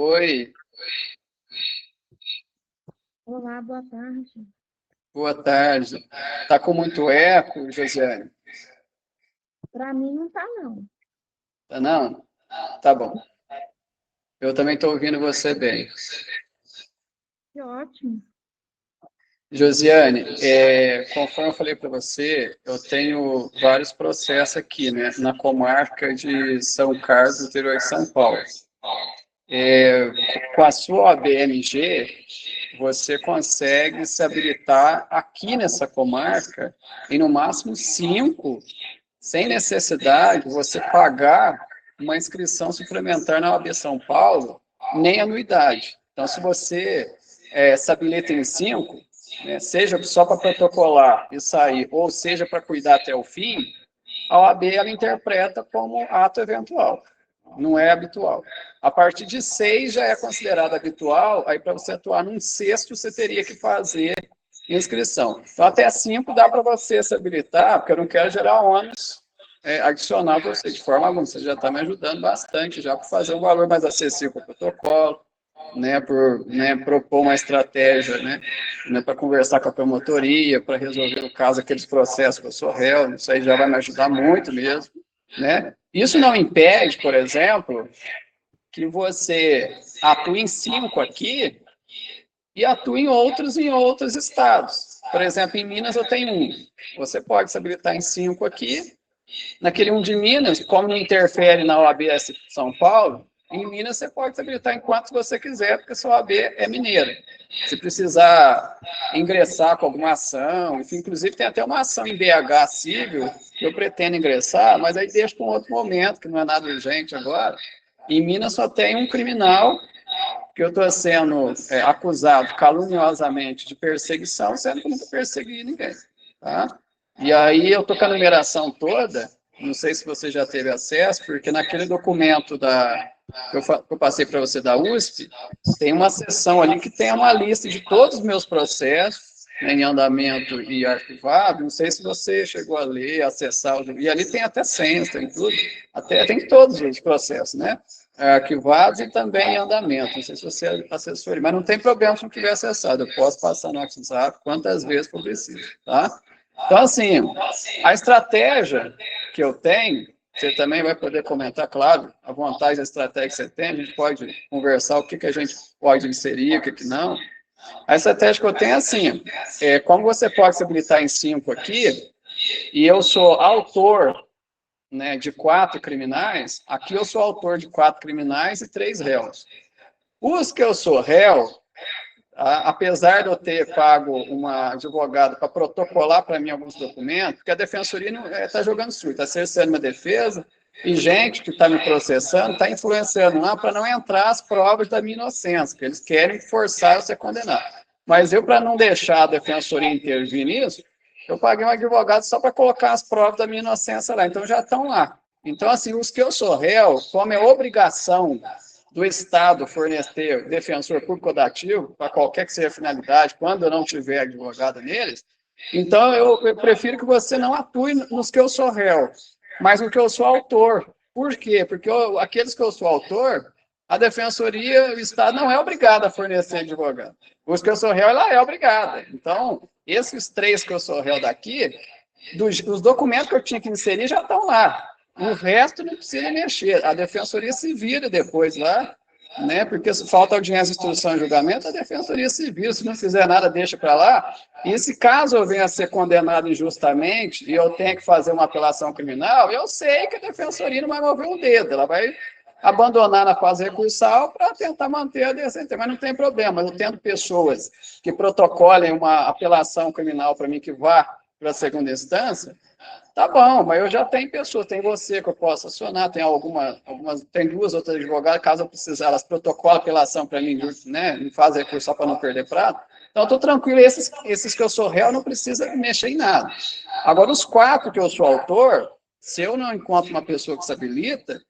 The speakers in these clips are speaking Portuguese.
Oi, Olá, boa tarde. boa tarde. Tá com muito eco, Josiane? Para mim não tá, não. Tá não? Tá bom. Eu também estou ouvindo você bem. Que ótimo. Josiane, conforme eu falei para você, eu tenho vários processos aqui, né, na comarca de São Carlos, interior de São Paulo. Com a sua OAB-MG, você consegue se habilitar aqui nessa comarca em no máximo 5, sem necessidade de você pagar uma inscrição suplementar na OAB São Paulo, nem anuidade. Então, se você se habilita em 5, né, seja só para protocolar e sair, ou seja para cuidar até o fim, a OAB ela interpreta como ato eventual, não é habitual. A partir de 6 já é considerado habitual, aí para você atuar num sexto você teria que fazer inscrição. Então, até 5 dá para você se habilitar, porque eu não quero gerar ônus adicional para você, de forma alguma. Você já está me ajudando bastante já para fazer um valor mais acessível para o protocolo, né, por propor uma estratégia, né, para conversar com a promotoria, para resolver, no caso, aqueles processos que eu sou réu. Isso aí já vai me ajudar muito mesmo. Né? Isso não impede, por exemplo, que você atue em 5 aqui e atue em outros estados. Por exemplo, em Minas eu tenho 1. Você pode se habilitar em 5 aqui. Naquele 1 de Minas, como não interfere na OABS São Paulo, em Minas você pode se habilitar enquanto você quiser, porque a sua OAB é mineira. Se precisar ingressar com alguma ação, enfim, inclusive tem até uma ação em BH civil que eu pretendo ingressar, mas aí deixo para um outro momento, que não é nada urgente agora. Em Minas só tem um criminal que eu estou sendo acusado caluniosamente de perseguição, sendo que eu nunca persegui ninguém. Tá? E aí eu estou com a numeração toda, não sei se você já teve acesso, porque naquele documento que eu passei para você da USP, tem uma seção ali que tem uma lista de todos os meus processos, né, em andamento e arquivado. Não sei se você chegou a ler, acessar, e ali tem até senhas, tem tudo, até tem todos os processos, né? Arquivados e também em andamento. Não sei se você acessou ele, mas não tem problema se não tiver acessado. Eu posso passar no WhatsApp quantas vezes for preciso, tá? Então, assim, a estratégia que eu tenho, você também vai poder comentar, claro, a vontade da estratégia que você tem, a gente pode conversar o que a gente pode inserir, o que não. A estratégia que eu tenho é assim, como você pode se habilitar em 5 aqui, e eu sou autor, né, de 4 criminais, aqui eu sou autor de 4 criminais e 3 réus. Os que eu sou réu, apesar de eu ter pago uma advogada para protocolar para mim alguns documentos, porque a defensoria está jogando sujo, está cerceando uma defesa, e gente que está me processando está influenciando lá para não entrar as provas da minha inocência, que eles querem forçar eu a ser condenado. Mas eu, para não deixar a defensoria intervir nisso, eu paguei um advogado só para colocar as provas da minha inocência lá, então já estão lá. Então, assim, os que eu sou réu, como é obrigação do Estado fornecer defensor público dativo, para qualquer que seja a finalidade, quando eu não tiver advogado neles, então eu prefiro que você não atue nos que eu sou réu, mas no que eu sou autor. Por quê? Porque aqueles que eu sou autor, a defensoria, o Estado não é obrigado a fornecer advogado. Os que eu sou réu, ela é obrigada. Então, esses 3 que eu sou réu daqui, os documentos que eu tinha que inserir já estão lá. O resto não precisa mexer. A defensoria se vira depois lá, né? Porque se falta audiência, instrução e julgamento, a defensoria se vira. Se não fizer nada, deixa para lá. E se caso eu venha a ser condenado injustamente e eu tenha que fazer uma apelação criminal, eu sei que a defensoria não vai mover um dedo. Ela vai abandonar na fase recursal para tentar manter a decência. Mas não tem problema. Eu tendo pessoas que protocolem uma apelação criminal para mim que vá para a segunda instância, tá bom, mas eu já tenho pessoas, tem você que eu posso acionar, tem tem 2 outras advogadas, caso eu precisar, elas protocolam a apelação para mim, né, me fazem recurso só para não perder prazo. Então, eu estou tranquilo, esses que eu sou réu não precisa mexer em nada. Agora, os 4 que eu sou autor, se eu não encontro uma pessoa que se habilita,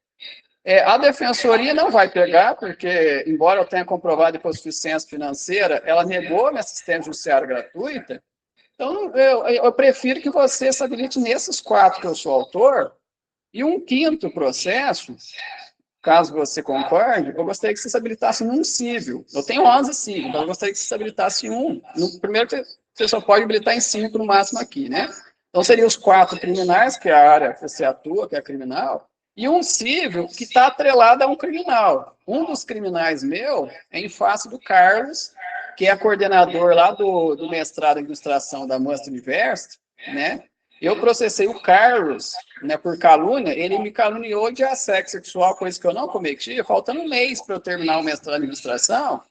a defensoria não vai pegar, porque, embora eu tenha comprovado a insuficiência financeira, ela negou minha assistência judiciária gratuita. Então, eu prefiro que você se habilite nesses 4 que eu sou autor, e um 5º processo, caso você concorde, eu gostaria que você se habilitasse num civil. Eu tenho 11 civil, então eu gostaria que você se habilitasse em um. No primeiro, você só pode habilitar em 5 no máximo aqui, né? Então, seriam os 4 criminais, que é a área que você atua, que é a criminal, e um civil que está atrelado a um criminal. Um dos criminais meu é em face do Carlos, que é coordenador lá do mestrado em administração da Must University, né? Eu processei o Carlos, né, por calúnia, ele me caluniou de assédio sexual, coisa que eu não cometi, faltando um mês para eu terminar o mestrado em administração,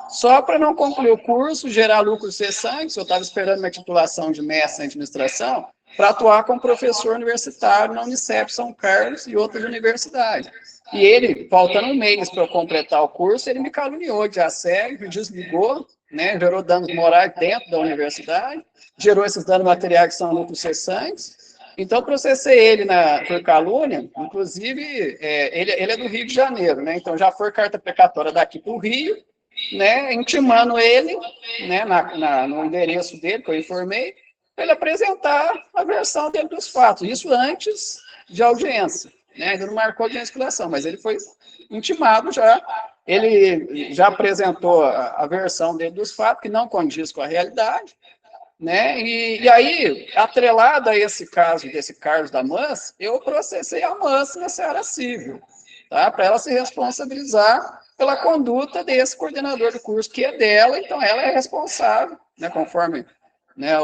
só para não concluir o curso, gerar lucro cessante, eu estava esperando minha titulação de mestre em administração, para atuar como professor universitário na Unicep São Carlos e outras universidades. E ele, faltando um mês para eu completar o curso, ele me caluniou de assédio, me desligou, né, gerou danos morais dentro da universidade, gerou esses danos materiais que são lucro cessantes. Então, processei ele por calúnia, inclusive, ele é do Rio de Janeiro, né? Então, já foi carta precatória daqui para o Rio, né, intimando ele, né, no endereço dele, que eu informei, para ele apresentar a versão dele dos fatos. Isso antes de audiência, né? Ainda não marcou audiência de criação, mas ele foi intimado já. Ele já apresentou a versão dele dos fatos, que não condiz com a realidade, né? E aí, atrelado a esse caso desse Carlos da Mans, eu processei a Mans na seara civil, tá? Para ela se responsabilizar pela conduta desse coordenador do curso, que é dela, então ela é responsável, né, conforme, né,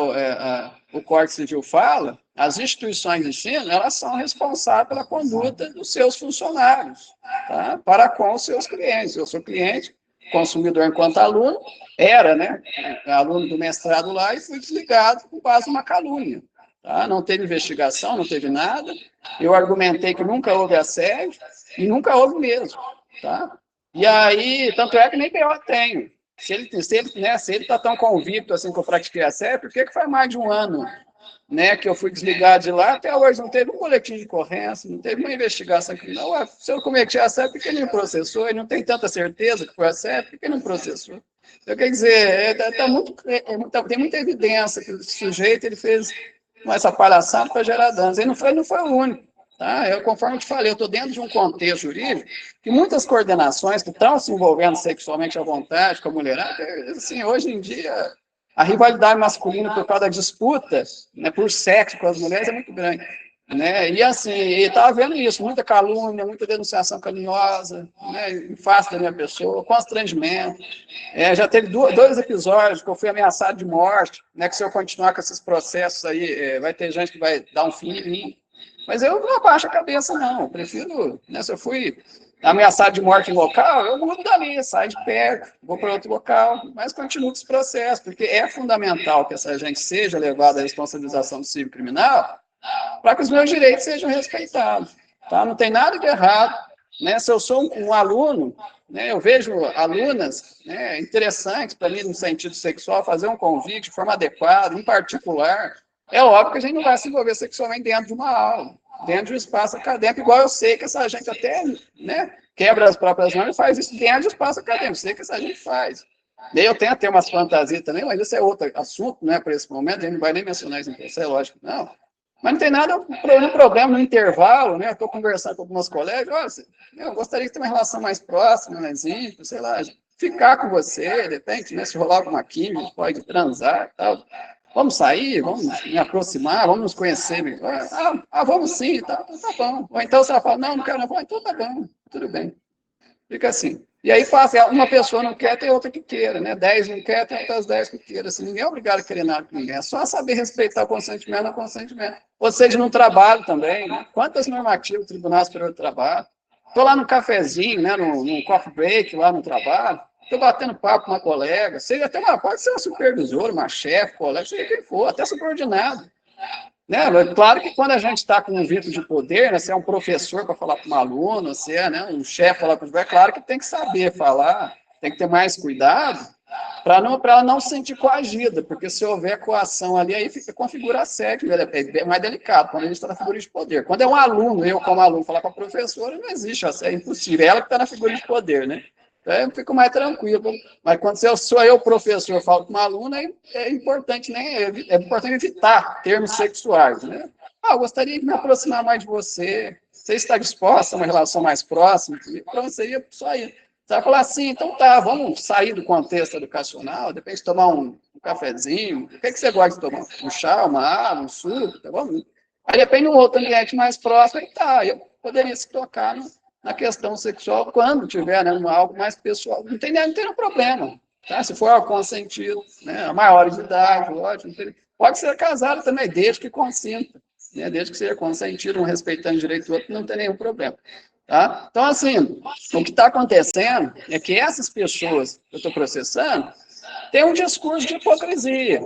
o Código Civil fala, as instituições de ensino, elas são responsáveis pela conduta dos seus funcionários, tá? Para com os seus clientes. Eu sou cliente, consumidor enquanto aluno, era, né, aluno do mestrado lá, e fui desligado por base de uma calúnia. Tá? Não teve investigação, não teve nada. Eu argumentei que nunca houve assédio, e nunca houve mesmo. Tá? E aí, tanto é que nem pior tenho. Se ele está tão convicto assim que eu pratiquei assédio, por que faz mais de um ano, né, que eu fui desligado de lá, até hoje não teve um boletim de ocorrência, não teve uma investigação criminal? Ué, se eu cometi assédio, por que ele não processou? Ele não tem tanta certeza que foi assédio, por que ele não processou? Então, quer dizer, tem muita evidência que o sujeito ele fez essa palhaçada para gerar danos. Ele não foi o único. Tá? Conforme eu te falei, eu estou dentro de um contexto jurídico que muitas coordenações que estão se envolvendo sexualmente à vontade com a mulherada, assim, hoje em dia, a rivalidade masculina por causa da disputa, né, por sexo com as mulheres é muito grande. Né? E assim, ele estava vendo isso, muita calúnia, muita denunciação caluniosa, né, em face da minha pessoa, constrangimento. Já teve dois episódios que eu fui ameaçado de morte, né, que se eu continuar com esses processos aí, vai ter gente que vai dar um fim em mim. Mas eu não abaixo a cabeça, não. Eu prefiro, né, se eu fui ameaçado de morte em local, eu mudo dali, saio de perto, vou para outro local, mas continuo com esse processo, porque é fundamental que essa gente seja levada à responsabilização do civil criminal para que os meus direitos sejam respeitados. Tá? Não tem nada de errado. Né? Se eu sou um aluno, né, eu vejo alunas, né, interessantes para mim no sentido sexual, fazer um convite de forma adequada, em particular. É óbvio que a gente não vai se envolver sexualmente dentro de uma aula, dentro de um espaço acadêmico, igual eu sei que essa gente até, né, quebra as próprias normas e faz isso dentro de um espaço acadêmico. Sei que essa gente faz. Eu tenho até umas fantasias também, mas isso é outro assunto, né, para esse momento, a gente não vai nem mencionar isso, isso é lógico, não. Mas não tem nada, no problema, no intervalo, né? Estou conversando com algumas colegas, eu gostaria de ter uma relação mais próxima, mais íntima, sei lá, ficar com você, de repente, né? Se rolar alguma química, pode transar e tal. Vamos sair, vamos me aproximar, vamos nos conhecer melhor. Vamos sim, tá bom. Ou então você fala, não quero não. Então tá bom, tudo bem. Fica assim. E aí passa, uma pessoa não quer, tem outra que queira, né? 10 não quer, tem outras 10 que queira. Assim, ninguém é obrigado a querer nada com ninguém. É só saber respeitar o consentimento no consentimento. Ou seja, no trabalho também, né? Quantas normativas o Tribunal Superior do Trabalho? Estou lá no cafezinho, né? Num coffee break lá no trabalho. Estou batendo papo com uma colega. Seja até pode ser uma supervisora, uma chefe, colega, seja quem for, até subordinado. Né? Claro que quando a gente está com um vínculo de poder, né, você é um professor para falar com um aluno, você é, né, um chefe para falar com o é claro que tem que saber falar, tem que ter mais cuidado para ela não se sentir coagida, porque se houver coação ali, aí configura assédio, é mais delicado, quando a gente está na figura de poder. Quando é um aluno, eu como aluno, falar com a professora, não existe assédio, é impossível, é ela que está na figura de poder, né? Então, eu fico mais tranquilo. Mas quando sou eu, professor, falo com uma aluna, é importante, né? É importante evitar termos sexuais, né? eu gostaria de me aproximar mais de você. Você está disposta a uma relação mais próxima? Pronto, seria só isso. Você vai falar assim, então tá, vamos sair do contexto educacional, de repente tomar um cafezinho. O que você gosta de tomar? Um chá, uma água, um suco, tá bom? Aí depende de um outro ambiente mais próximo, aí tá, eu poderia se tocar na questão sexual quando tiver, né, algo mais pessoal. Não tem nenhum problema, tá? Se for algo consentido, né, a maior de idade, ótimo. Pode ser casado também, desde que consinta, né, desde que seja consentido, um respeitando o direito do outro, não tem nenhum problema. Tá? Então, assim, o que está acontecendo é que essas pessoas que eu estou processando têm um discurso de hipocrisia.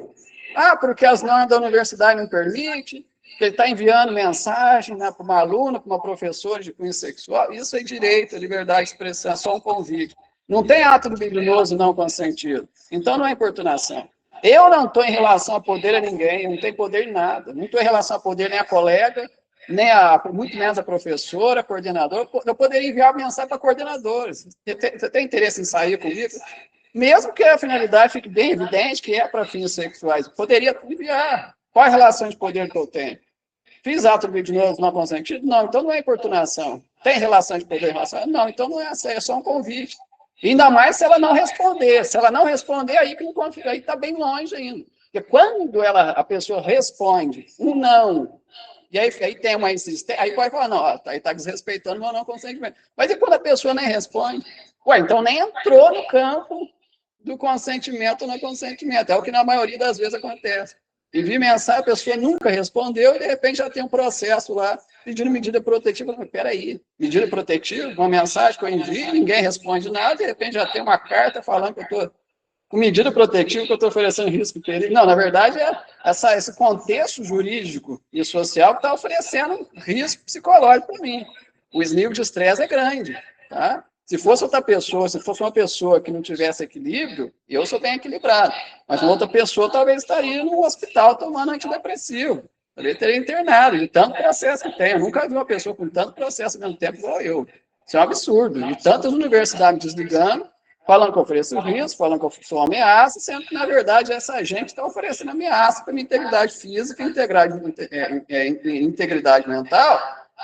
Porque as normas da universidade não permitem, que ele está enviando mensagem, né, para uma aluna, para uma professora de cunho sexual. Isso é direito, é liberdade de expressão, é só um convite. Não tem ato libidinoso não consentido. Então, não é importunação. Eu não estou em relação a poder a ninguém, eu não tenho poder em nada. Não estou em relação a poder nem a colega, muito menos a professora, a coordenadora. Eu poderia enviar mensagem para coordenadores. Você tem interesse em sair comigo? Mesmo que a finalidade fique bem evidente que é para fins sexuais. Poderia enviar. Qual a relação de poder que eu tenho? Fiz ato libidinoso não consentido? Não, então não é importunação. Tem relação de poder em relação? Não, então não é é só um convite. Ainda mais se ela não responder. Se ela não responder, aí está bem longe ainda. Porque quando a pessoa responde um não, e aí tem uma insistência, aí pode falar, não, aí está desrespeitando o meu não consentimento. Mas e quando a pessoa nem responde? Então nem entrou no campo do consentimento ou não consentimento. É o que na maioria das vezes acontece. Envia mensagem, a pessoa nunca respondeu e de repente já tem um processo lá pedindo medida protetiva. Peraí, medida protetiva, uma mensagem que eu envio, ninguém responde nada, de repente já tem uma carta falando que eu estou com medida protetiva, que eu estou oferecendo risco de perigo. Não, na verdade, é esse contexto jurídico e social que está oferecendo risco psicológico para mim. O nível de estresse é grande, tá? Se fosse outra pessoa, se fosse uma pessoa que não tivesse equilíbrio, eu sou bem equilibrado. Mas uma outra pessoa talvez estaria no hospital tomando antidepressivo. Talvez teria internado, de tanto processo que tem. Eu nunca vi uma pessoa com tanto processo ao mesmo tempo igual eu. Isso é um absurdo. E tantas universidades desligando, falando que eu ofereço risco, falando que eu sou ameaça, sendo que, na verdade, essa gente está oferecendo ameaça para minha integridade física e integridade mental,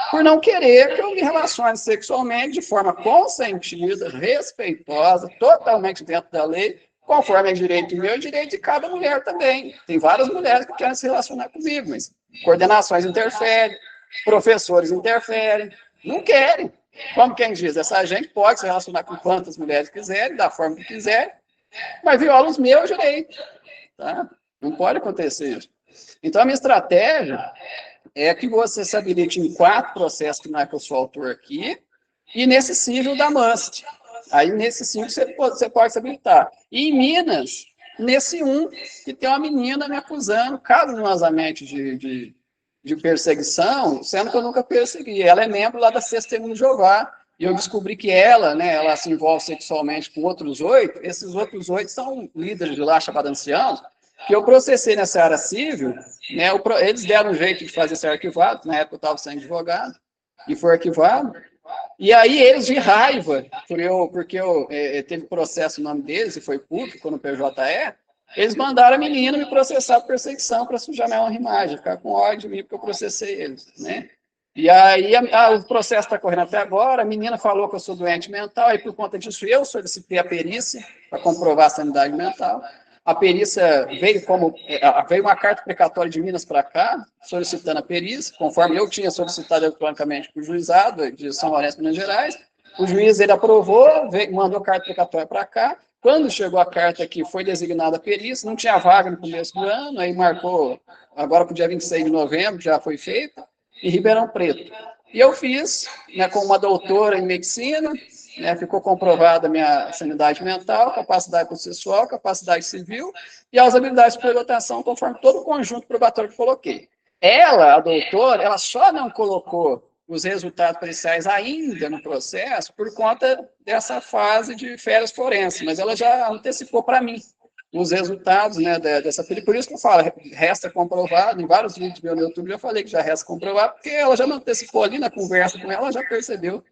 por não querer que eu me relacione sexualmente de forma consentida, respeitosa, totalmente dentro da lei, conforme é direito meu e direito de cada mulher também. Tem várias mulheres que querem se relacionar comigo, mas coordenações interferem, professores interferem, não querem. Como quem diz, essa gente pode se relacionar com quantas mulheres quiserem, da forma que quiser, mas viola os meus direitos. Tá? Não pode acontecer isso. Então, a minha estratégia é que você se habilite em 4 processos que não é que eu sou autor aqui, e nesse civil da MUST. Aí, nesse 5, você pode se habilitar. E em Minas, nesse 1, que tem uma menina me acusando caluniosamente de perseguição, sendo que eu nunca persegui. Ela é membro lá da Testemunha de Jeová, e eu descobri que ela se envolve sexualmente com outros 8, esses outros 8 são líderes de lá, chamados anciãos, que eu processei nessa área civil, né, eles deram um jeito de fazer ser arquivado, na época eu estava sendo advogado, e foi arquivado, e aí eles, de raiva, porque teve processo no nome deles, e foi público no PJE, eles mandaram a menina me processar por perseguição para sujar minha honra e imagem, ficar com ódio de mim porque eu processei eles, né? E aí o processo está correndo até agora, a menina falou que eu sou doente mental, e por conta disso eu solicitei a perícia para comprovar a sanidade mental. A perícia veio uma carta precatória de Minas para cá, solicitando a perícia, conforme eu tinha solicitado eletronicamente para o juizado de São Lourenço, Minas Gerais. O juiz ele aprovou, mandou a carta precatória para cá. Quando chegou a carta aqui, foi designada a perícia, não tinha vaga no começo do ano, aí marcou agora para o dia 26 de novembro, já foi feita, em Ribeirão Preto. E eu fiz, né, com uma doutora em medicina, né, ficou comprovada a minha sanidade mental, capacidade processual, capacidade civil e as habilidades de prenotação, conforme todo o conjunto probatório que coloquei. Ela, a doutora, ela só não colocou os resultados periciais ainda no processo por conta dessa fase de férias forenses, mas ela já antecipou para mim os resultados, né, dessa perícia. Por isso que eu falo, resta comprovado, em vários vídeos meu no YouTube já falei que já resta comprovado, porque ela já me antecipou ali na conversa com ela, já percebeu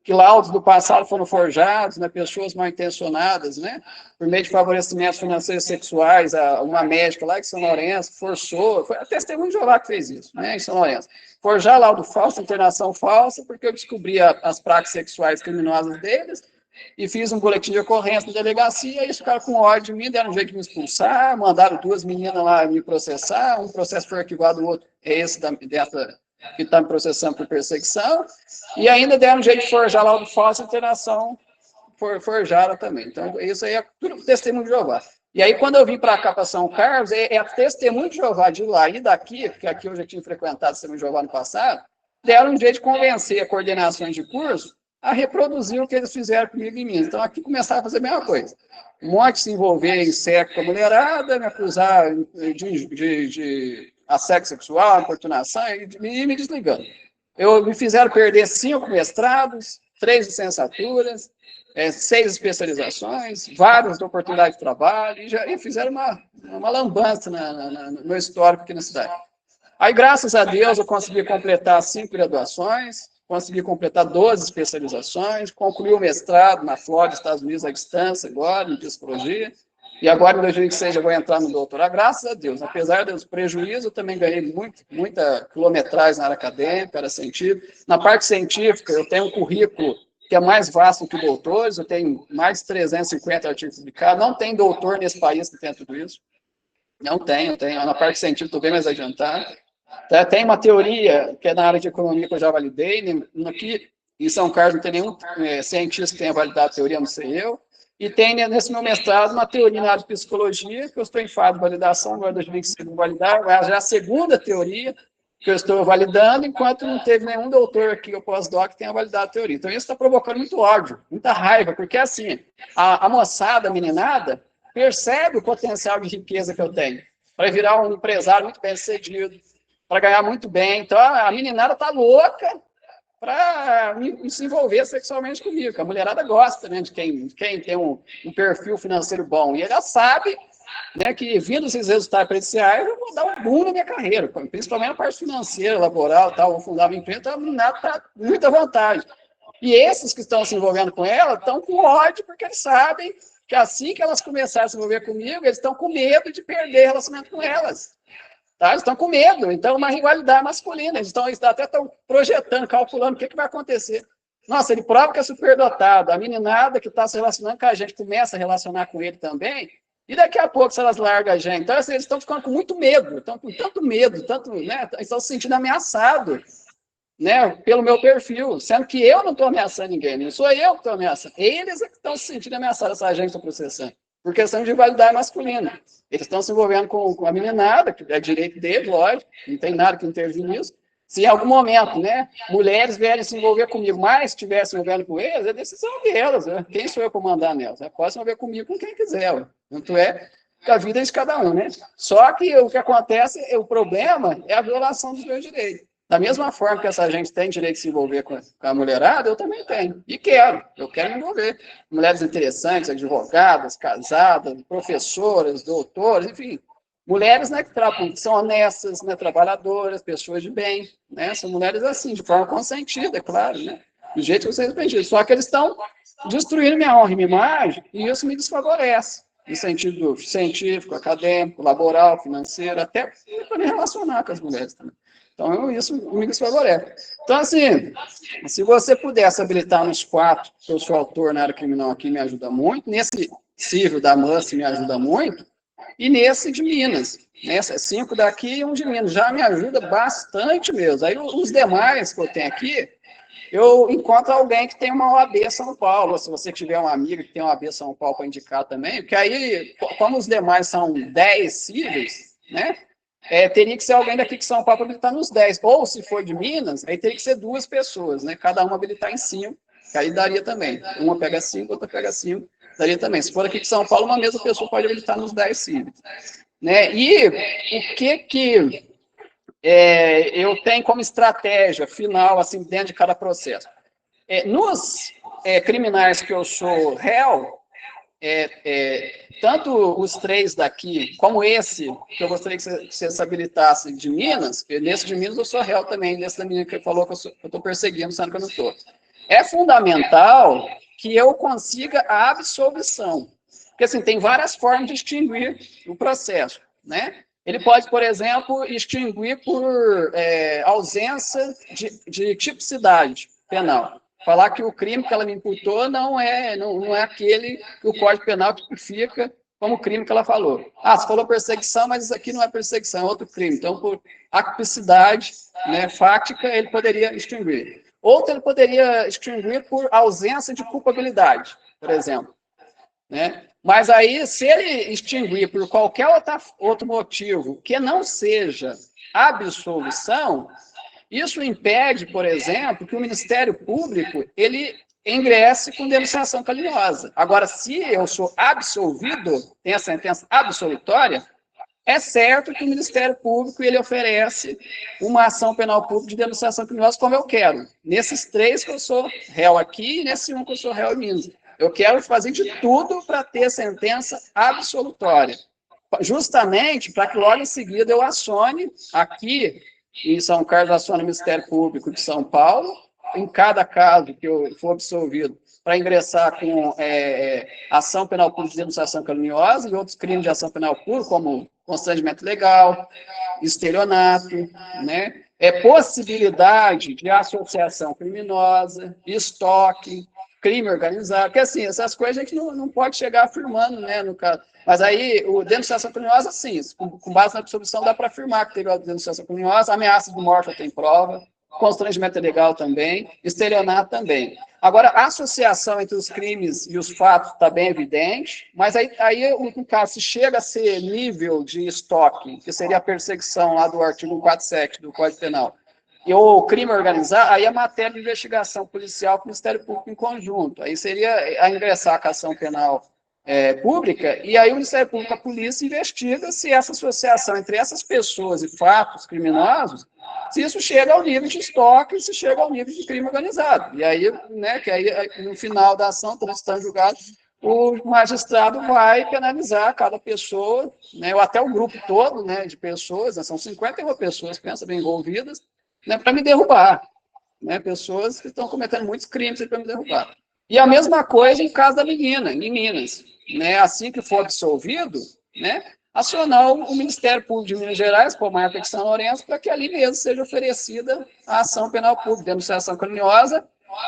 que laudos do passado foram forjados, né, pessoas mal intencionadas, né, por meio de favorecimentos financeiros sexuais, uma médica lá em São Lourenço forçou, foi a Testemunha de Jeová que fez isso, né, em São Lourenço, forjar laudo falso, internação falsa, porque eu descobri as práticas sexuais criminosas deles, e fiz um boletim de ocorrência na delegacia, e eles ficaram com ódio de mim, deram um jeito de me expulsar, mandaram 2 meninas lá me processar, um processo foi arquivado, o outro é esse dessa que está me processando por perseguição, e ainda deram um jeito de forjar laudo falso, internação forjada também. Então, isso aí é tudo testemunho de Jeová. E aí, quando eu vim para cá, para São Carlos, é testemunho de Jeová de lá e daqui, porque aqui eu já tinha frequentado testemunho de Jeová no passado, deram um jeito de convencer a coordenações de curso a reproduzir o que eles fizeram comigo em Minas. Então, aqui começaram a fazer a mesma coisa. Um monte se envolver em sexo com a mulherada, me acusar de assédio sexual, importunação, e me desligando. Me fizeram perder 5 mestrados, 3 licenciaturas, 6 especializações, várias oportunidades de trabalho, e fizeram uma lambança no meu histórico aqui na cidade. Aí, graças a Deus, eu consegui completar 5 graduações, consegui completar 12 especializações, concluí o mestrado na Flórida, Estados Unidos, à distância, agora, em psicologia, e agora, em 2006, eu vou entrar no doutorado, graças a Deus. Apesar dos prejuízos, eu também ganhei muita quilometragem na área acadêmica, área científica. Na parte científica, eu tenho um currículo que é mais vasto que doutores, eu tenho mais de 350 artigos publicados, não tem doutor nesse país que tem tudo isso. Não tenho. Na parte científica, estou bem mais adiantado. Tem uma teoria, que é na área de economia, que eu já validei. Aqui em São Carlos não tem nenhum cientista que tenha validado a teoria, não sei eu. E tem nesse meu mestrado uma teoria na área de psicologia, que eu estou em fase de validação, agora 2025 vou validar, mas já é a segunda teoria que eu estou validando, enquanto não teve nenhum doutor aqui, o pós-doc, que tenha validado a teoria. Então, isso está provocando muito ódio, muita raiva, porque assim, a moçada, a meninada, percebe o potencial de riqueza que eu tenho, para virar um empresário muito bem-sucedido, para ganhar muito bem. Então, a meninada está louca para se envolver sexualmente comigo. A mulherada gosta, né, de quem tem um perfil financeiro bom. E ela sabe, né, que vindo esses resultados presenciais, eu vou dar um boom na minha carreira, principalmente na parte financeira, laboral, tal, vou fundar uma empresa, então a meninada está muita vantagem. E esses que estão se envolvendo com ela estão com ódio, porque eles sabem que assim que elas começarem a se envolver comigo, eles estão com medo de perder relacionamento com elas. Tá? Eles estão com medo, então uma rivalidade masculina, eles até estão projetando, calculando o que vai acontecer. Nossa, ele prova que é superdotado, a meninada que está se relacionando com a gente começa a relacionar com ele também, e daqui a pouco, se elas largam a gente, então assim, eles estão ficando com muito medo, estão com tanto medo, né, estão se sentindo ameaçados, né, pelo meu perfil, sendo que eu não estou ameaçando ninguém, não sou eu que estou ameaçando, eles é que estão se sentindo ameaçados, essa gente está processando, por questão de rivalidade masculina. Eles estão se envolvendo com a meninada, que é direito deles, lógico, não tem nada que intervir nisso. Se em algum momento, né, mulheres vierem se envolver comigo, mas estivessem se envolvendo com eles, é decisão delas, né? Quem sou eu para mandar nelas? Pode se envolver comigo com quem quiser, tanto é que a vida é de cada um, né? Só que o que acontece, o problema é a violação dos meus direitos. Da mesma forma que essa gente tem direito de se envolver com a mulherada, eu também tenho. E eu quero me envolver. Mulheres interessantes, advogadas, casadas, professoras, doutoras, enfim. Mulheres, né, que são honestas, né, trabalhadoras, pessoas de bem. Né? São mulheres assim, de forma consentida, é claro, né? Do jeito que vocês entenderam. Só que eles estão destruindo minha honra e minha imagem, e isso me desfavorece. No sentido científico, acadêmico, laboral, financeiro, até para me relacionar com as mulheres também. Então, isso me desfavorece. Então, assim, se você pudesse habilitar nos 4, que eu sou autor na área criminal aqui, me ajuda muito. Nesse civil da MUS me ajuda muito. E nesse de Minas. Nessa 5 daqui e 1 de Minas. Já me ajuda bastante mesmo. Aí, os demais que eu tenho aqui, eu encontro alguém que tem uma OAB São Paulo. Ou se você tiver uma amiga que tem uma OAB São Paulo para indicar também, porque aí, como os demais são 10 cíveis, né? Teria que ser alguém daqui de São Paulo para habilitar nos 10. Ou, se for de Minas, aí teria que ser 2 pessoas, né? Cada uma habilitar em 5, que aí daria também. Uma pega 5, outra pega 5, daria também. Se for aqui de São Paulo, uma mesma pessoa pode habilitar nos 10 cívicos. Né? E o que eu tenho como estratégia final, assim, dentro de cada processo? Nos criminais que eu sou réu, tanto os 3 daqui, como esse, que eu gostaria que você se habilitasse de Minas, nesse de Minas eu sou réu também, nesse da menina que falou que eu estou perseguindo, sendo que eu não estou. é fundamental que eu consiga a absolvição. Porque, assim, tem várias formas de extinguir o processo, né? Ele pode, por exemplo, extinguir por ausência de tipicidade penal. Falar que o crime que ela me imputou não é aquele que o Código Penal tipifica como crime que ela falou. Ah, você falou perseguição, mas isso aqui não é perseguição, é outro crime. Então, por atipicidade, né, fática, ele poderia extinguir. Outro, ele poderia extinguir por ausência de culpabilidade, por exemplo, né? Mas aí, se ele extinguir por qualquer outro motivo que não seja absolvição, isso impede, por exemplo, que o Ministério Público ele ingresse com denunciação caluniosa. Agora, se eu sou absolvido, tem a sentença absolutória, é certo que o Ministério Público ele oferece uma ação penal pública de denunciação criminosa como eu quero. Nesses 3 que eu sou réu aqui e nesse 1 que eu sou réu em Minas. Eu quero fazer de tudo para ter sentença absolutória. Justamente para que logo em seguida eu acione aqui em São Carlos, acione o Ministério Público de São Paulo, em cada caso que eu for absolvido, para ingressar com ação penal pública de denunciação caluniosa e outros crimes de ação penal pública, como constrangimento legal, estelionato, né? Possibilidade de associação criminosa, estoque, crime organizado, porque assim, essas coisas a gente não pode chegar afirmando, né, no caso. Mas aí, o denunciação criminosa, sim, com base na absolvição, dá para afirmar que teve a denunciação criminosa, ameaça de morte tem prova, constrangimento legal também, estelionato também. Agora, a associação entre os crimes e os fatos está bem evidente, mas aí no caso, se chega a ser nível de estoque, que seria a perseguição lá do artigo 147 do Código Penal, e o crime organizado, aí a matéria de investigação policial com o Ministério Público em conjunto. Aí seria a ingressar com a ação penal pública, e aí o Ministério Público, a polícia, investiga se essa associação entre essas pessoas e fatos criminosos, se isso chega ao nível de estoque, se chega ao nível de crime organizado. E aí, né, que aí no final da ação, quando estão julgados, o magistrado vai penalizar cada pessoa, né, ou até o grupo todo, né, de pessoas, né, são 51 pessoas, pensa bem, envolvidas, né, para me derrubar, né, pessoas que estão cometendo muitos crimes para me derrubar. E a mesma coisa em caso da menina, em Minas, né, assim que for absolvido, né, acionar o Ministério Público de Minas Gerais, Comarca de São Lourenço, para que ali mesmo seja oferecida a ação penal pública, denunciação caluniosa,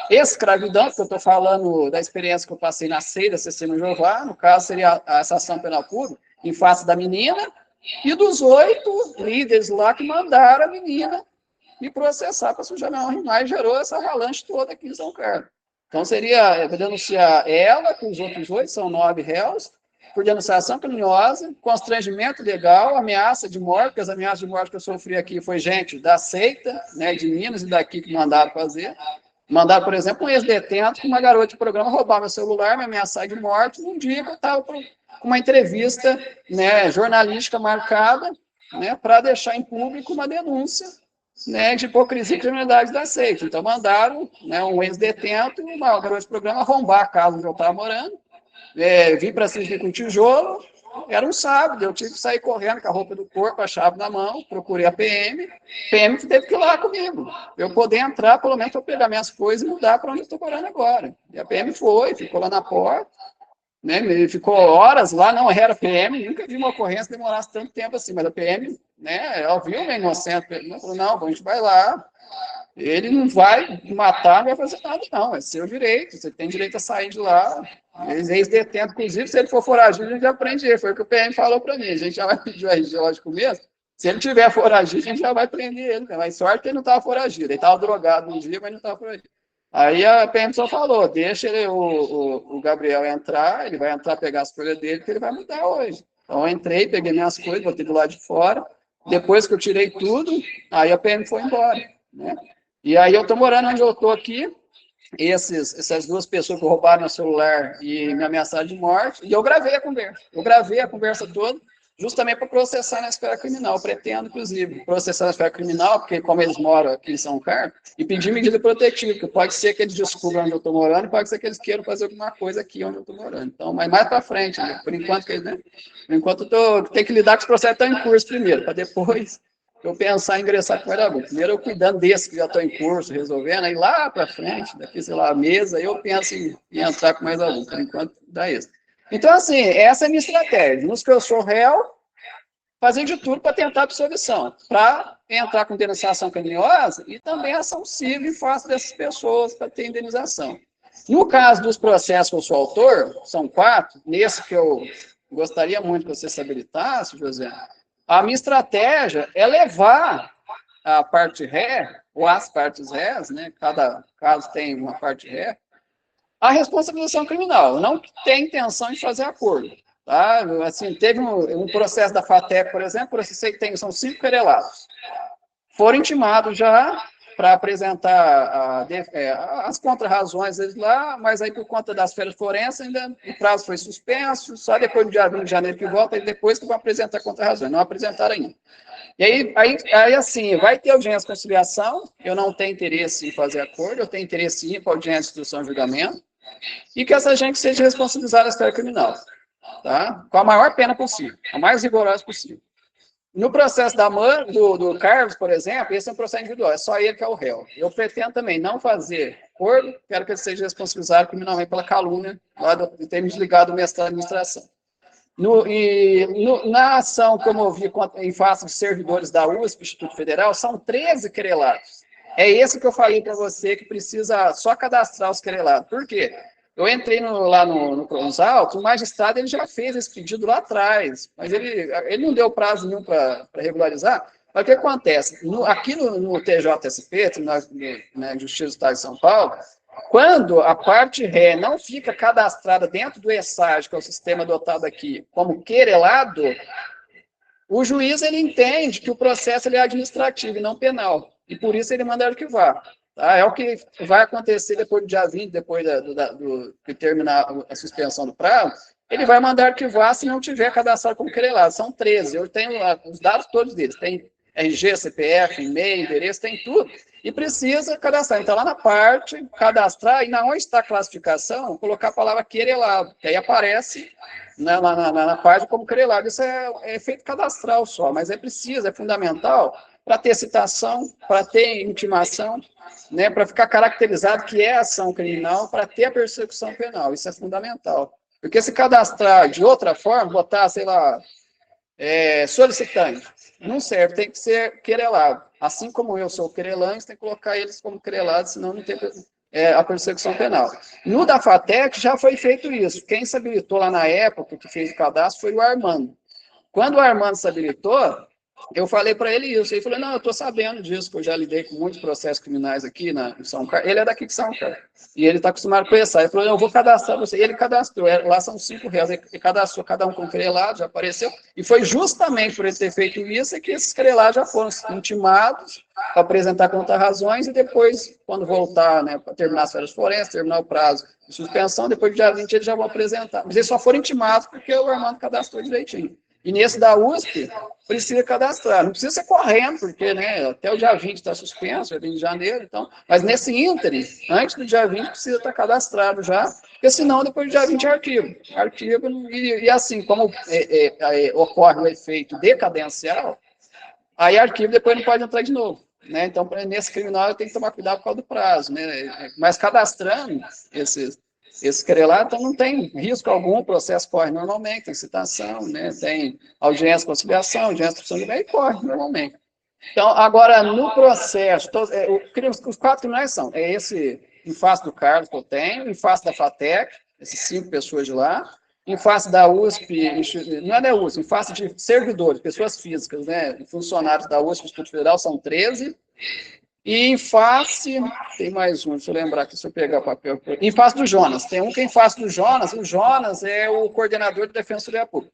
escravidão, porque eu estou falando da experiência que eu passei na CEI, da Testemunha de Jeová, no caso seria essa ação penal pública, em face da menina, e dos 8 líderes lá que mandaram a menina me processar para sujar minha honra e gerou essa avalanche toda aqui em São Carlos. Então, seria denunciar ela, com os outros 8, são 9 réus, por denunciação criminosa, constrangimento legal, ameaça de morte, porque as ameaças de morte que eu sofri aqui foi gente da seita, né, de Minas e daqui que mandaram fazer. Mandaram, por exemplo, um ex-detento com uma garota de programa roubar meu celular, me ameaçar de morte, num dia que eu estava com uma entrevista, né, jornalística marcada, né, para deixar em público uma denúncia, né, de hipocrisia e criminalidade da seita. Então, mandaram, né, um ex-detento e uma garota de programa arrombar a casa onde eu estava morando, vim para cima com tijolo, era um sábado, eu tive que sair correndo com a roupa do corpo, a chave na mão, procurei a PM que teve que ir lá comigo, eu poder entrar, pelo menos para pegar minhas coisas e mudar para onde eu estou morando agora. E a PM foi, ficou lá na porta, né, ficou horas lá, não era PM, nunca vi uma ocorrência que demorasse tanto tempo assim, mas a PM, né, ela viu minha inocente, ela falou, não, a gente vai lá, ele não vai matar, não vai fazer nada, não. É seu direito, você tem direito a sair de lá. Ex-detento, inclusive, se ele for foragido, a gente já prende ele. Foi o que o PM falou para mim. A gente já vai pedir o RG lógico mesmo. Se ele tiver foragido, a gente já vai prender ele. Né? Mas sorte que ele não estava foragido. Ele estava drogado um dia, mas não estava foragido. Aí a PM só falou: deixa ele, o Gabriel entrar, ele vai entrar, pegar as coisas dele, que ele vai mudar hoje. Então eu entrei, peguei minhas coisas, botei do lado de fora. Depois que eu tirei tudo, aí a PM foi embora. Né? E aí eu estou morando onde eu estou aqui, essas 2 pessoas que roubaram meu celular e me ameaçaram de morte, e eu gravei a conversa. Eu gravei a conversa toda, justamente para processar na esfera criminal. Pretendo, inclusive, processar na esfera criminal, porque como eles moram aqui em São Carlos, e pedir medida protetiva, porque pode ser que eles descubram onde eu estou morando, e pode ser que eles queiram fazer alguma coisa aqui onde eu estou morando. Então, mas mais para frente, né? Por enquanto, né? Por enquanto tem que lidar com os processos que estão em curso primeiro, para depois eu pensar em ingressar com o avulso. Primeiro eu cuidando desse que já estou em curso, resolvendo, aí lá para frente, daqui, sei lá, a mesa, eu penso em entrar com mais avulso. Por enquanto, dá isso. Então, assim, essa é a minha estratégia. Nos que eu sou réu, fazer de tudo para tentar absolvição, para entrar com denunciação criminosa e também ação civil em face dessas pessoas para ter indenização. No caso dos processos que eu sou autor, são 4, nesse que eu gostaria muito que você se habilitasse, José, a minha estratégia é levar a parte ré, ou as partes rés, né, cada caso tem uma parte ré, a responsabilização criminal. Eu não tenho intenção de fazer acordo. Tá? Assim, teve um processo da FATEC, por exemplo, processei que são 5 querelados. Foram intimados já para apresentar as contrarrazões deles lá, mas aí por conta das férias forenses, ainda o prazo foi suspenso, só depois do dia 20 de janeiro que volta, e depois que vão apresentar contrarrazões, não apresentaram ainda. E aí, assim, vai ter audiência de conciliação, eu não tenho interesse em fazer acordo, eu tenho interesse em ir para audiência de instrução e julgamento, e que essa gente seja responsabilizada na história criminal, tá? Com a maior pena possível, a mais rigorosa possível. No processo do Carlos, por exemplo, esse é um processo individual, é só ele que é o réu. Eu pretendo também não fazer acordo, quero que ele seja responsabilizado criminalmente pela calúnia, lá de ter me desligado do mestrado de administração. Na ação que eu movi em face de servidores da USP, Instituto Federal, são 13 querelados. É esse que eu falei para você que precisa só cadastrar os querelados. Por quê? Eu entrei lá no Cruzalto, o magistrado ele já fez esse pedido lá atrás, mas ele não deu prazo nenhum para regularizar. Mas o que acontece? Aqui no TJSP, na Justiça do Estado de São Paulo, quando a parte ré não fica cadastrada dentro do ESAG, que é o sistema adotado aqui, como querelado, o juiz ele entende que o processo ele é administrativo e não penal. E por isso ele manda arquivar. Tá? É o que vai acontecer depois do dia 20, depois de terminar a suspensão do prazo, ele vai mandar arquivar se não tiver cadastrado como querelado. São 13. Eu tenho os dados todos deles. Tem RG, CPF, e-mail, endereço, tem tudo. E precisa cadastrar. Então, lá na parte, cadastrar, e na onde está a classificação, colocar a palavra querelado, que aí aparece na página como querelado. Isso é efeito cadastral só, mas é preciso, é fundamental para ter citação, para ter intimação, né, para ficar caracterizado que é ação criminal, para ter a persecução penal. Isso é fundamental. Porque se cadastrar de outra forma, botar, sei lá, solicitante, não serve, tem que ser querelado. Assim como eu sou querelante, tem que colocar eles como querelados, senão não tem a persecução penal. No da FATEC já foi feito isso. Quem se habilitou lá na época, que fez o cadastro, foi o Armando. Quando o Armando se habilitou, eu falei para ele isso. Ele falou, não, eu estou sabendo disso, que eu já lidei com muitos processos criminais aqui em São Carlos. Ele é daqui de São Carlos. E ele está acostumado com isso. Ele falou, eu vou cadastrar você. E ele cadastrou. Lá são R$5. Ele cadastrou cada um com querelado, já apareceu. E foi justamente por ele ter feito isso que esses querelados já foram intimados para apresentar contrarrazões e depois, quando voltar, né, para terminar as férias forenses, terminar o prazo de suspensão, depois do dia 20 eles já vão apresentar. Mas eles só foram intimados porque o Armando cadastrou direitinho. E nesse da USP, precisa cadastrar. Não precisa ser correndo, porque né, até o dia 20 está suspenso, é 20 de janeiro, então. Mas nesse ínterim, antes do dia 20, precisa estar cadastrado já, porque senão depois do dia 20 é arquivo. Arquivo, e assim, como ocorre o efeito decadencial, aí arquivo depois não pode entrar de novo. Né? Então, nesse criminal, eu tenho que tomar cuidado por causa do prazo. Né? Mas cadastrando esse querelado, então não tem risco algum, o processo corre normalmente, tem citação, né? Tem audiência de conciliação, audiência de instrução de lei, e corre normalmente. Então, agora, no processo, os 4 criminais são, esse em face do Carlos que eu tenho, em face da FATEC, essas 5 pessoas de lá, em face da USP, não é da USP, em face de servidores, pessoas físicas, né? Funcionários da USP, Instituto Federal, são 13, e em face, tem mais um, deixa eu lembrar aqui, se eu pegar o papel. Em face do Jonas, tem um que é em face do Jonas, o Jonas é o coordenador de Defensoria Pública.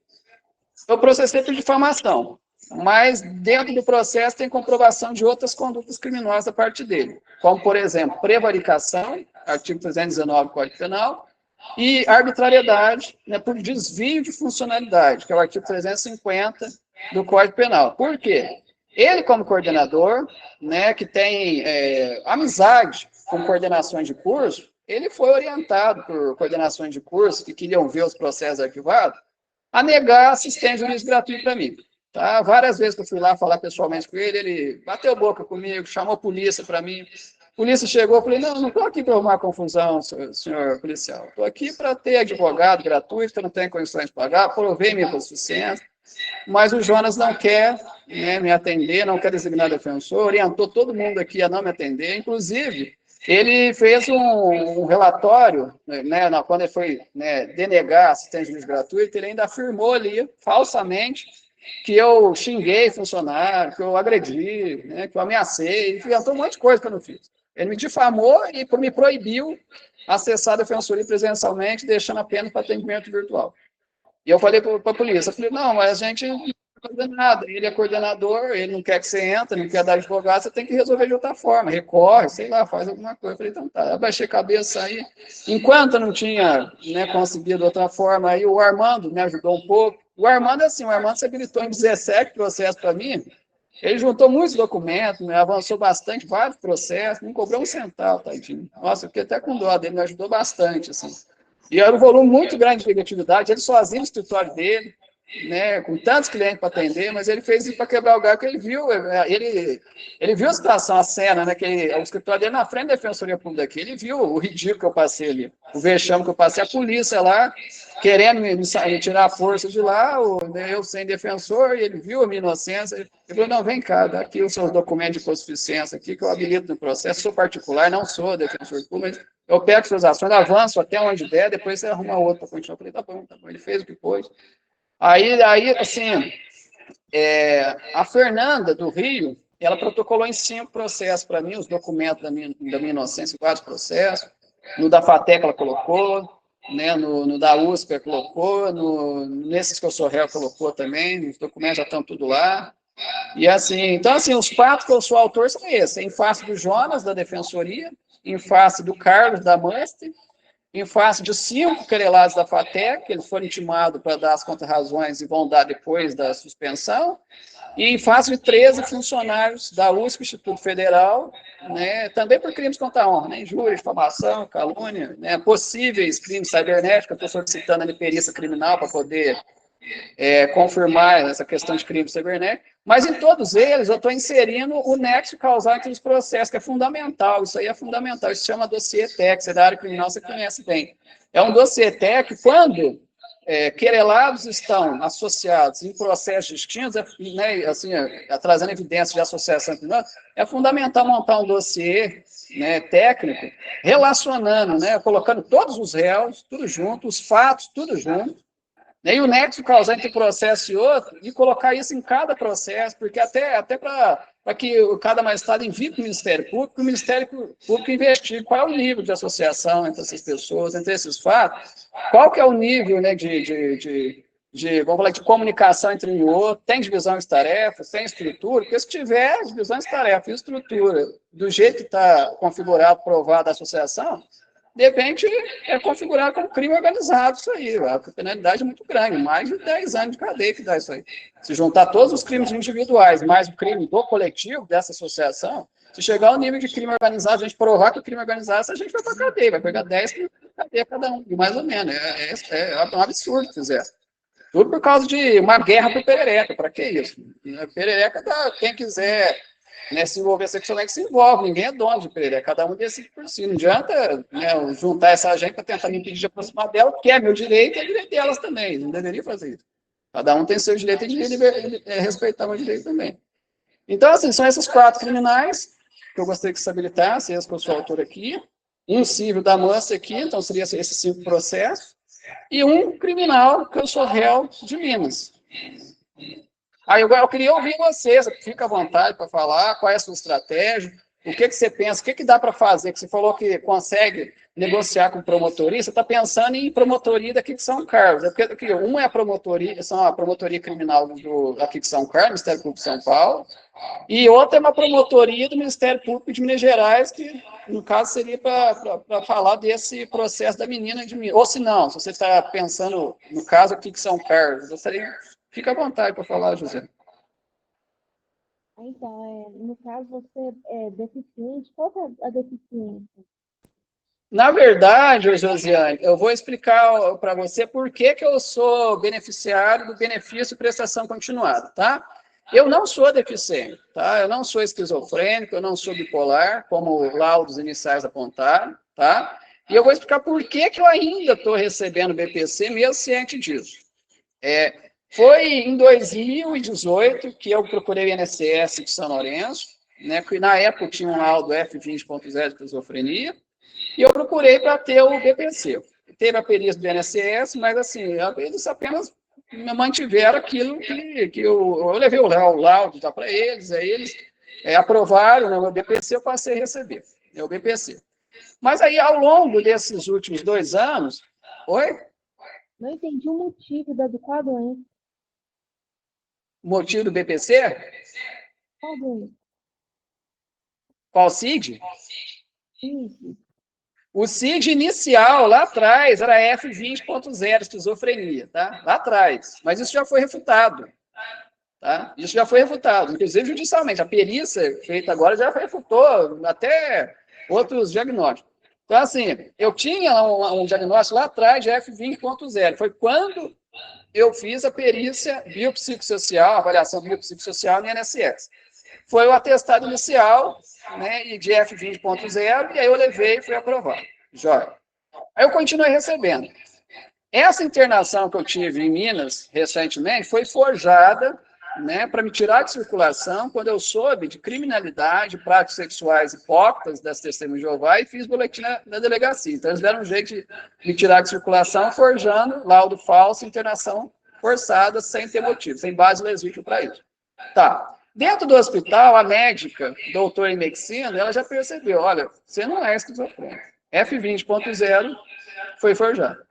Eu processei por difamação, mas dentro do processo tem comprovação de outras condutas criminosas da parte dele, como, por exemplo, prevaricação, artigo 319 do Código Penal, e arbitrariedade, né, por desvio de funcionalidade, que é o artigo 350 do Código Penal. Por quê? Ele, como coordenador, né, que tem amizade com coordenações de curso, ele foi orientado por coordenações de curso que queriam ver os processos arquivados a negar assistência jurídica gratuita para mim. Tá? Várias vezes que eu fui lá falar pessoalmente com ele, ele bateu boca comigo, chamou a polícia para mim. A polícia chegou, eu falei, não estou aqui para arrumar confusão, senhor policial. Estou aqui para ter advogado gratuito, que eu não tenho condições de pagar, provei minha consciência, mas o Jonas não quer, né, me atender, não quer designar defensor, orientou todo mundo aqui a não me atender, inclusive, ele fez um relatório, né, quando ele foi, né, denegar assistência jurídica gratuita, ele ainda afirmou ali, falsamente, que eu xinguei funcionário, que eu agredi, né, que eu ameacei, inventou um monte de coisa que eu não fiz. Ele me difamou e me proibiu acessar a defensoria presencialmente, deixando apenas para atendimento virtual. E eu falei para a polícia, eu falei, não, mas a gente não está fazendo nada, ele é coordenador, ele não quer que você entre, não quer dar advogado, você tem que resolver de outra forma, recorre, sei lá, faz alguma coisa. Eu falei, então tá, eu baixei a cabeça aí. Enquanto eu não tinha, né, conseguido outra forma, aí o Armando me ajudou um pouco. O Armando, assim, o Armando se habilitou em 17 processos para mim, ele juntou muitos documentos, né, avançou bastante, vários processos, não cobrou um centavo, tadinho. Nossa, eu fiquei até com dó dele, me ajudou bastante, assim. E era um volume muito grande de atividade, ele sozinho no escritório dele, né, com tantos clientes para atender, mas ele fez isso para quebrar o galho, porque ele viu a situação, a cena, né, o escritório dele na frente da Defensoria Pública aqui, ele viu o ridículo que eu passei ali, o vexame que eu passei, a polícia lá, querendo me tirar a força de lá, né, eu sem defensor, e ele viu a minha inocência, ele falou, não, vem cá, dá aqui os seus documentos de hipossuficiência aqui, que eu habilito no processo, sou particular, não sou defensor público, mas eu pego suas ações, avanço até onde der, depois você arruma outro para continuar. Eu falei, tá bom, ele fez o que pôs. Aí assim, a Fernanda, do Rio, ela protocolou em 5 processos para mim, os documentos da minha inocência, vários processos. No da FATEC ela colocou, né, no da USP ela colocou, nesses que eu sou réu colocou também, os documentos já estão tudo lá. E assim, então assim, os fatos que eu sou autor são esses, em face do Jonas, da Defensoria, em face do Carlos, da Master, em face de 5 querelados da FATEC, que eles foram intimados para dar as contrarrazões e vão dar depois da suspensão, e em face de 13 funcionários da USP, Instituto Federal, né, também por crimes contra a honra, né, injúria, difamação, calúnia, né, possíveis crimes cibernéticos, eu estou solicitando a perícia criminal para poder confirmar essa questão de crime cibernético, mas em todos eles eu estou inserindo o nexo causal entre os processos, que é fundamental, isso aí é fundamental, isso se chama dossiê TEC, você é da área criminal, você conhece bem. É um dossiê TEC, quando querelados estão associados em processos distintos, né, assim, trazendo evidências de associação criminosa, é fundamental montar um dossiê, né, técnico, relacionando, né, colocando todos os réus, tudo junto, os fatos, tudo junto, e o nexo causal entre processo e outro, e colocar isso em cada processo, porque até para que cada magistrado envie para o Ministério Público investigue qual é o nível de associação entre essas pessoas, entre esses fatos, qual que é o nível, né, vamos falar, de comunicação entre um e outro, tem divisão de tarefas, tem estrutura, porque se tiver divisão de tarefas e estrutura do jeito que está configurado, provado a associação, de repente é configurado como crime organizado isso aí. A penalidade é muito grande, mais de 10 anos de cadeia que dá isso aí. Se juntar todos os crimes individuais, mais o crime do coletivo, dessa associação, se chegar ao nível de crime organizado, a gente provar que o crime organizado, a gente vai para a cadeia, vai pegar 10 crimes de cadeia cada um, mais ou menos. É um absurdo se fizer. Tudo por causa de uma guerra por perereca. Para que isso? Perereca, quem quiser, né, se envolver sexualmente, se envolve. Ninguém é dono de perereca. Cada um decide por si. Não adianta, né, juntar essa gente para tentar me impedir de aproximar dela, que é meu direito e é direito delas também. Não deveria fazer isso. Cada um tem seu direito e respeitar o meu direito também. Então, assim, são esses 4 criminais que eu gostaria que se habilitasse, esse que eu sou autor aqui. Um civil da Mansa aqui, então seria esses 5 processos. E um criminal, que eu sou réu de Minas. Aí eu queria ouvir vocês, fica à vontade para falar, qual é a sua estratégia, o que você pensa, o que dá para fazer, que você falou que consegue negociar com promotoria, você está pensando em promotoria daqui de São Carlos, porque uma é a promotoria, são a promotoria criminal aqui de São Carlos, Ministério Público de São Paulo, e outra é uma promotoria do Ministério Público de Minas Gerais, que, no caso, seria para falar desse processo da menina de Minas. Ou se não, se você está pensando, no caso aqui de São Carlos, fica à vontade para falar, José. Então, no caso, você é deficiente. Qual que é a deficiência? Na verdade, ô Josiane, eu vou explicar para você por que que eu sou beneficiário do benefício prestação continuada, tá? Eu não sou deficiente, tá? Eu não sou esquizofrênico, eu não sou bipolar, como laudos iniciais apontaram, tá? E eu vou explicar por que que eu ainda estou recebendo BPC, mesmo ciente disso. Foi em 2018 que eu procurei o INSS de São Lourenço, né, que na época tinha um laudo F20.0 de esquizofrenia, e eu procurei para ter o BPC. Teve a perícia do INSS, mas assim, eles apenas me mantiveram aquilo que eu levei o laudo para eles, aí eles aprovaram, né, o meu BPC, eu passei a receber, o BPC. Mas aí, ao longo desses últimos 2 anos, oi? Não entendi o motivo da do qual doença. O motivo do BPC? Qual doença? Qual CID? Isso. O CID inicial, lá atrás, era F20.0, esquizofrenia, tá? Lá atrás. Mas isso já foi refutado. Tá? Isso já foi refutado, inclusive judicialmente. A perícia feita agora já refutou até outros diagnósticos. Então, assim, eu tinha um diagnóstico lá atrás de F20.0. Foi quando eu fiz a perícia biopsicossocial, a avaliação biopsicossocial no INSS. Foi o atestado inicial, né, de F20.0, e aí eu levei e fui aprovado. Jóia. Aí eu continuei recebendo. Essa internação que eu tive em Minas, recentemente, foi forjada, né, para me tirar de circulação quando eu soube de criminalidade, práticas sexuais hipócritas das testemunhas de Jeová e fiz boletim na delegacia. Então, eles deram um jeito de me tirar de circulação, forjando laudo falso, internação forçada, sem ter motivo, sem base legítima para isso. Tá. Dentro do hospital, a médica, doutora em medicina, ela já percebeu, olha, você não é esquizofrênico. F20.0 foi forjado.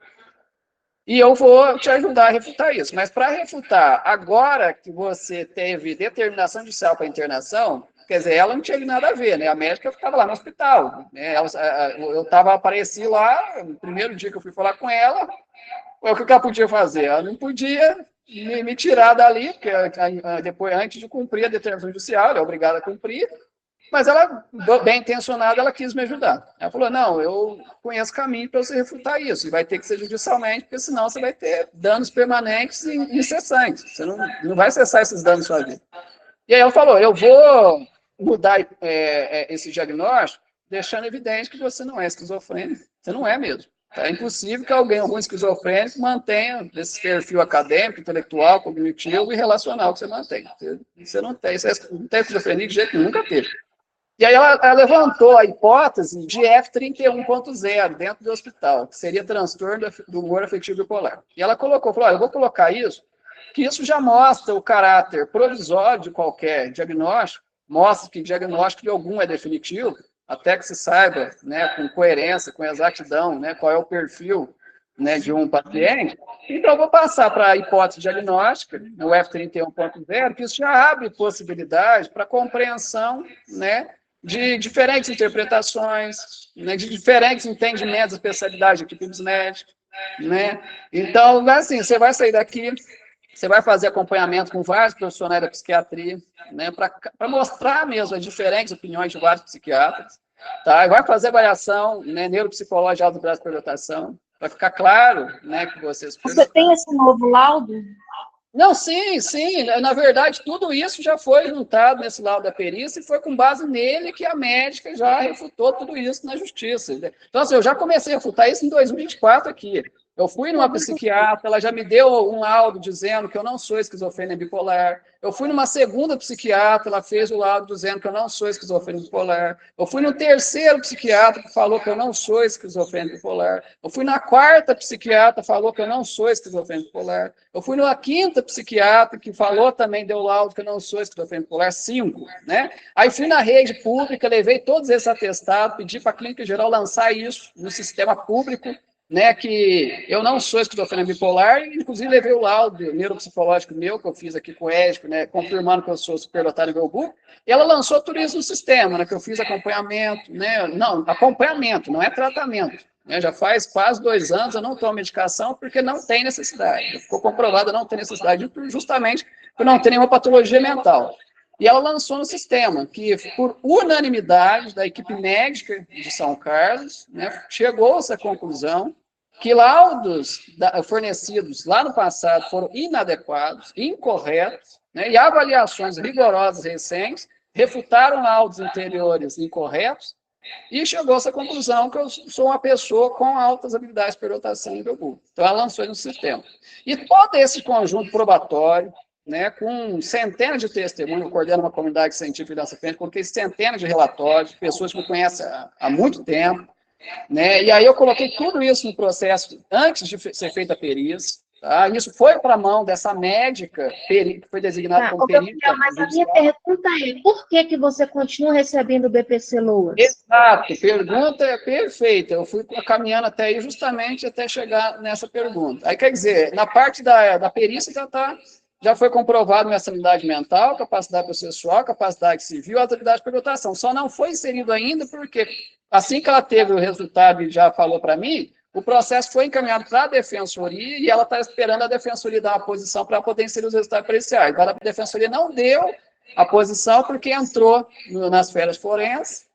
E eu vou te ajudar a refutar isso. Mas para refutar, agora que você teve determinação judicial para internação, quer dizer, ela não tinha nada a ver, né? A médica ficava lá no hospital. Né? Eu apareci lá, no primeiro dia que eu fui falar com ela, o que ela podia fazer? Ela não podia me tirar dali, porque depois, antes de cumprir a determinação judicial, ela é obrigada a cumprir, mas ela, bem intencionada, ela quis me ajudar. Ela falou, não, eu conheço caminho para você refutar isso, e vai ter que ser judicialmente, porque senão você vai ter danos permanentes e incessantes. Você não vai cessar esses danos na sua vida. E aí ela falou, eu vou mudar esse diagnóstico, deixando evidente que você não é esquizofrênico. Você não é mesmo. É impossível que algum esquizofrênico mantenha esse perfil acadêmico, intelectual, cognitivo e relacional que você mantém. Você não tem esquizofrenia de jeito que nunca teve. E aí ela levantou a hipótese de F31.0 dentro do hospital, que seria transtorno do humor afetivo bipolar. E ela falou, olha, eu vou colocar isso, que isso já mostra o caráter provisório de qualquer diagnóstico, mostra que diagnóstico de algum é definitivo, até que se saiba, né, com coerência, com exatidão, né, qual é o perfil, né, de um paciente. Então, eu vou passar para a hipótese diagnóstica, no F31.0, que isso já abre possibilidade para compreensão, né, de diferentes interpretações, né, de diferentes entendimentos da especialidade aqui dos médicos, né? Então, assim, você vai sair daqui, você vai fazer acompanhamento com vários profissionais da psiquiatria, né, para mostrar mesmo as diferentes opiniões de vários psiquiatras, tá? E vai fazer avaliação, né, neuropsicológica de alto grau de superdotação, vai ficar claro, né, que vocês... Você tem esse novo laudo? Não, sim, sim. Na verdade, tudo isso já foi juntado nesse laudo da perícia e foi com base nele que a médica já refutou tudo isso na justiça. Então, assim, eu já comecei a refutar isso em 2024 aqui. Eu fui numa psiquiatra, ela já me deu um laudo dizendo que eu não sou esquizofrênia bipolar. Eu fui numa segunda psiquiatra, ela fez o laudo dizendo que eu não sou esquizofrênia bipolar. Eu fui no terceiro psiquiatra que falou que eu não sou esquizofrênia bipolar. Eu fui na quarta psiquiatra, falou que eu não sou esquizofrênia bipolar. Eu fui numa quinta psiquiatra que falou também, deu laudo que eu não sou esquizofrênia bipolar, 5, né? Aí fui na rede pública, levei todos esses atestados, pedi para a Clínica Geral lançar isso no sistema público, né, que eu não sou esquizofrênia bipolar, e inclusive levei o laudo neuropsicológico meu, que eu fiz aqui com o Édico, né, confirmando que eu sou superdotado nível BUC, e ela lançou tudo isso no sistema, né, que eu fiz acompanhamento, né, não, acompanhamento, não é tratamento, né, já faz quase 2 anos eu não tomo medicação porque não tem necessidade, ficou comprovado não ter necessidade, justamente por não ter nenhuma patologia mental. E ela lançou no sistema, que por unanimidade da equipe médica de São Carlos, né, chegou-se à conclusão que laudos fornecidos lá no passado foram inadequados, incorretos, né, e avaliações rigorosas recentes refutaram laudos anteriores incorretos, e chegou-se à conclusão que eu sou uma pessoa com altas habilidades de pernotação em Belbu. Então, ela lançou no sistema. E todo esse conjunto probatório, né, com centenas de testemunhos, eu coordeno uma comunidade científica da CPN, coloquei centenas de relatórios, pessoas que me conhecem há muito tempo, né, e aí eu coloquei tudo isso no processo antes de ser feita a perícia. Tá? Isso foi para a mão dessa médica, que foi designada como perita. Mas a minha pergunta é, por que você continua recebendo o BPC Loas? Exato, pergunta é perfeita. Eu fui caminhando até aí justamente até chegar nessa pergunta. Aí, quer dizer, na parte da perícia já foi comprovado minha sanidade mental, capacidade processual, capacidade civil, autoridade de pernotação. Só não foi inserido ainda porque, assim que ela teve o resultado e já falou para mim, o processo foi encaminhado para a defensoria e ela está esperando a defensoria dar uma posição para poder inserir os resultados periciais. Então, a defensoria não deu a posição porque entrou nas férias forenses.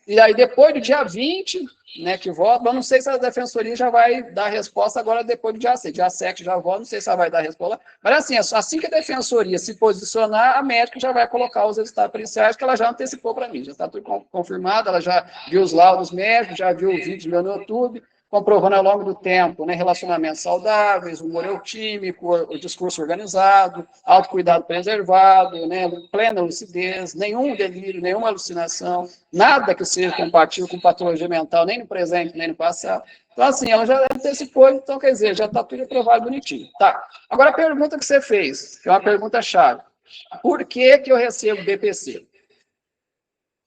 E aí, depois do dia 20, né, que volta, eu não sei se a defensoria já vai dar resposta agora depois do dia 6. Dia 7 já volta, não sei se ela vai dar resposta. Mas assim que a defensoria se posicionar, a médica já vai colocar os resultados periciais, que ela já antecipou para mim. Já está tudo confirmado, ela já viu os laudos médicos, já viu o vídeo meu no YouTube, comprovando ao longo do tempo, né, relacionamentos saudáveis, humor eutímico, o discurso organizado, autocuidado preservado, né, plena lucidez, nenhum delírio, nenhuma alucinação, nada que seja compatível com patologia mental, nem no presente, nem no passado. Então, assim, ela já antecipou, então, quer dizer, já está tudo aprovado bonitinho. Tá. Agora, a pergunta que você fez, que é uma pergunta-chave. Por que eu recebo BPC?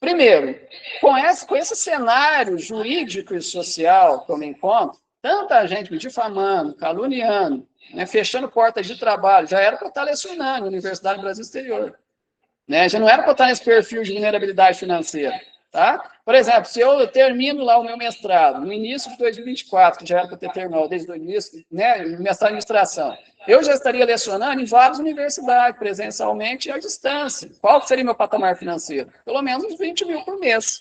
Primeiro, com esse cenário jurídico e social que eu me encontro, tanta gente me difamando, caluniando, né, fechando portas de trabalho, já era para eu estar lecionando na Universidade do Brasil Exterior. Né, já não era para eu estar nesse perfil de vulnerabilidade financeira. Tá? Por exemplo, se eu termino lá o meu mestrado, no início de 2024, que já era para eu ter terminado desde o início, né, mestrado em administração, eu já estaria lecionando em várias universidades, presencialmente e à distância. Qual seria meu patamar financeiro? Pelo menos uns 20 mil por mês.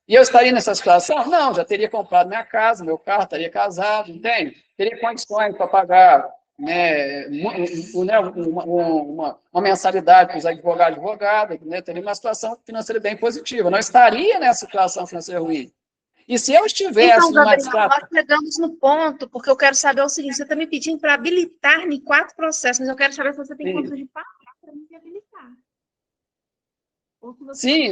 E eu estaria nessa situação? Não, já teria comprado minha casa, meu carro, estaria casado, entende? Teria condições para pagar, né, uma mensalidade para os advogados e advogadas, né, teria uma situação financeira bem positiva. Não estaria nessa situação financeira ruim. E se eu estivesse então, Gabriel, nós chegamos no ponto, porque eu quero saber o seguinte, você está me pedindo para habilitar em 4 processos, mas eu quero saber se você tem condições de pagar para me habilitar. Sim.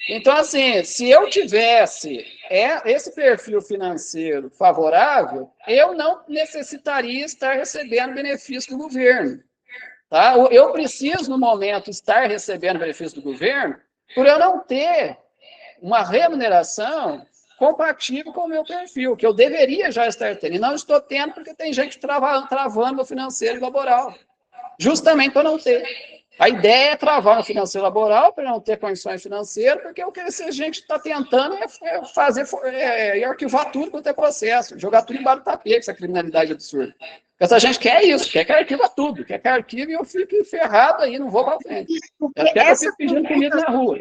Então, assim, se eu tivesse esse perfil financeiro favorável, eu não necessitaria estar recebendo benefício do governo. Tá? Eu preciso, no momento, estar recebendo benefício do governo por eu não ter uma remuneração compatível com o meu perfil, que eu deveria já estar tendo. E não estou tendo porque tem gente travando o financeiro e laboral. Justamente para não ter. A ideia é travar no financeiro laboral, para não ter condições financeiras, porque o que a gente está tentando é fazer, arquivar tudo quanto é processo, jogar tudo embaixo do tapete, essa criminalidade absurda. Essa gente quer isso, quer que arquiva tudo, quer que arquive e eu fique ferrado aí, não vou para frente. Quer que eu fique pedindo comida na rua.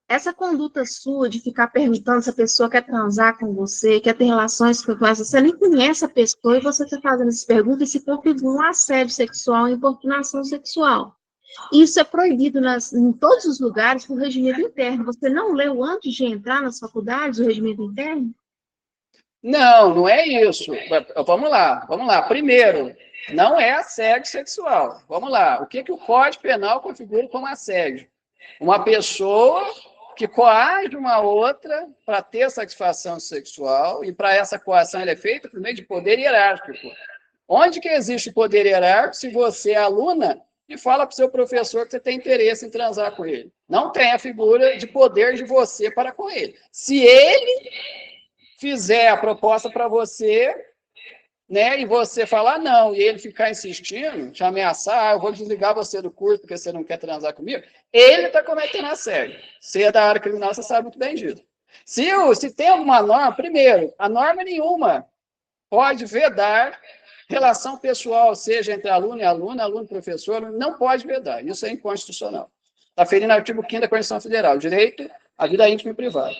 Essa conduta sua de ficar perguntando se a pessoa quer transar com você, quer ter relações com você nem conhece a pessoa e você está fazendo essas perguntas e se configura um assédio sexual, importunação sexual. Isso é proibido em todos os lugares por regimento interno. Você não leu antes de entrar nas faculdades o regimento interno? Não é isso. Vamos lá. Primeiro, não é assédio sexual. Vamos lá. O que o Código Penal configura como assédio? Uma pessoa que coage uma outra para ter satisfação sexual, e para essa coação ela é feita por meio de poder hierárquico. Onde que existe poder hierárquico se você é aluna e fala para o seu professor que você tem interesse em transar com ele? Não tem a figura de poder de você para com ele. Se ele fizer a proposta para você, né, e você falar não, e ele ficar insistindo, te ameaçar, eu vou desligar você do curso porque você não quer transar comigo, ele está cometendo assédio. Você é da área criminal, você sabe muito bem disso. Se tem alguma norma, primeiro, a norma nenhuma pode vedar Relação pessoal, seja entre aluno e aluna, aluno e professor, não pode vedar. Isso é inconstitucional. Está ferindo o artigo 5º da Constituição Federal, direito à vida íntima e privada.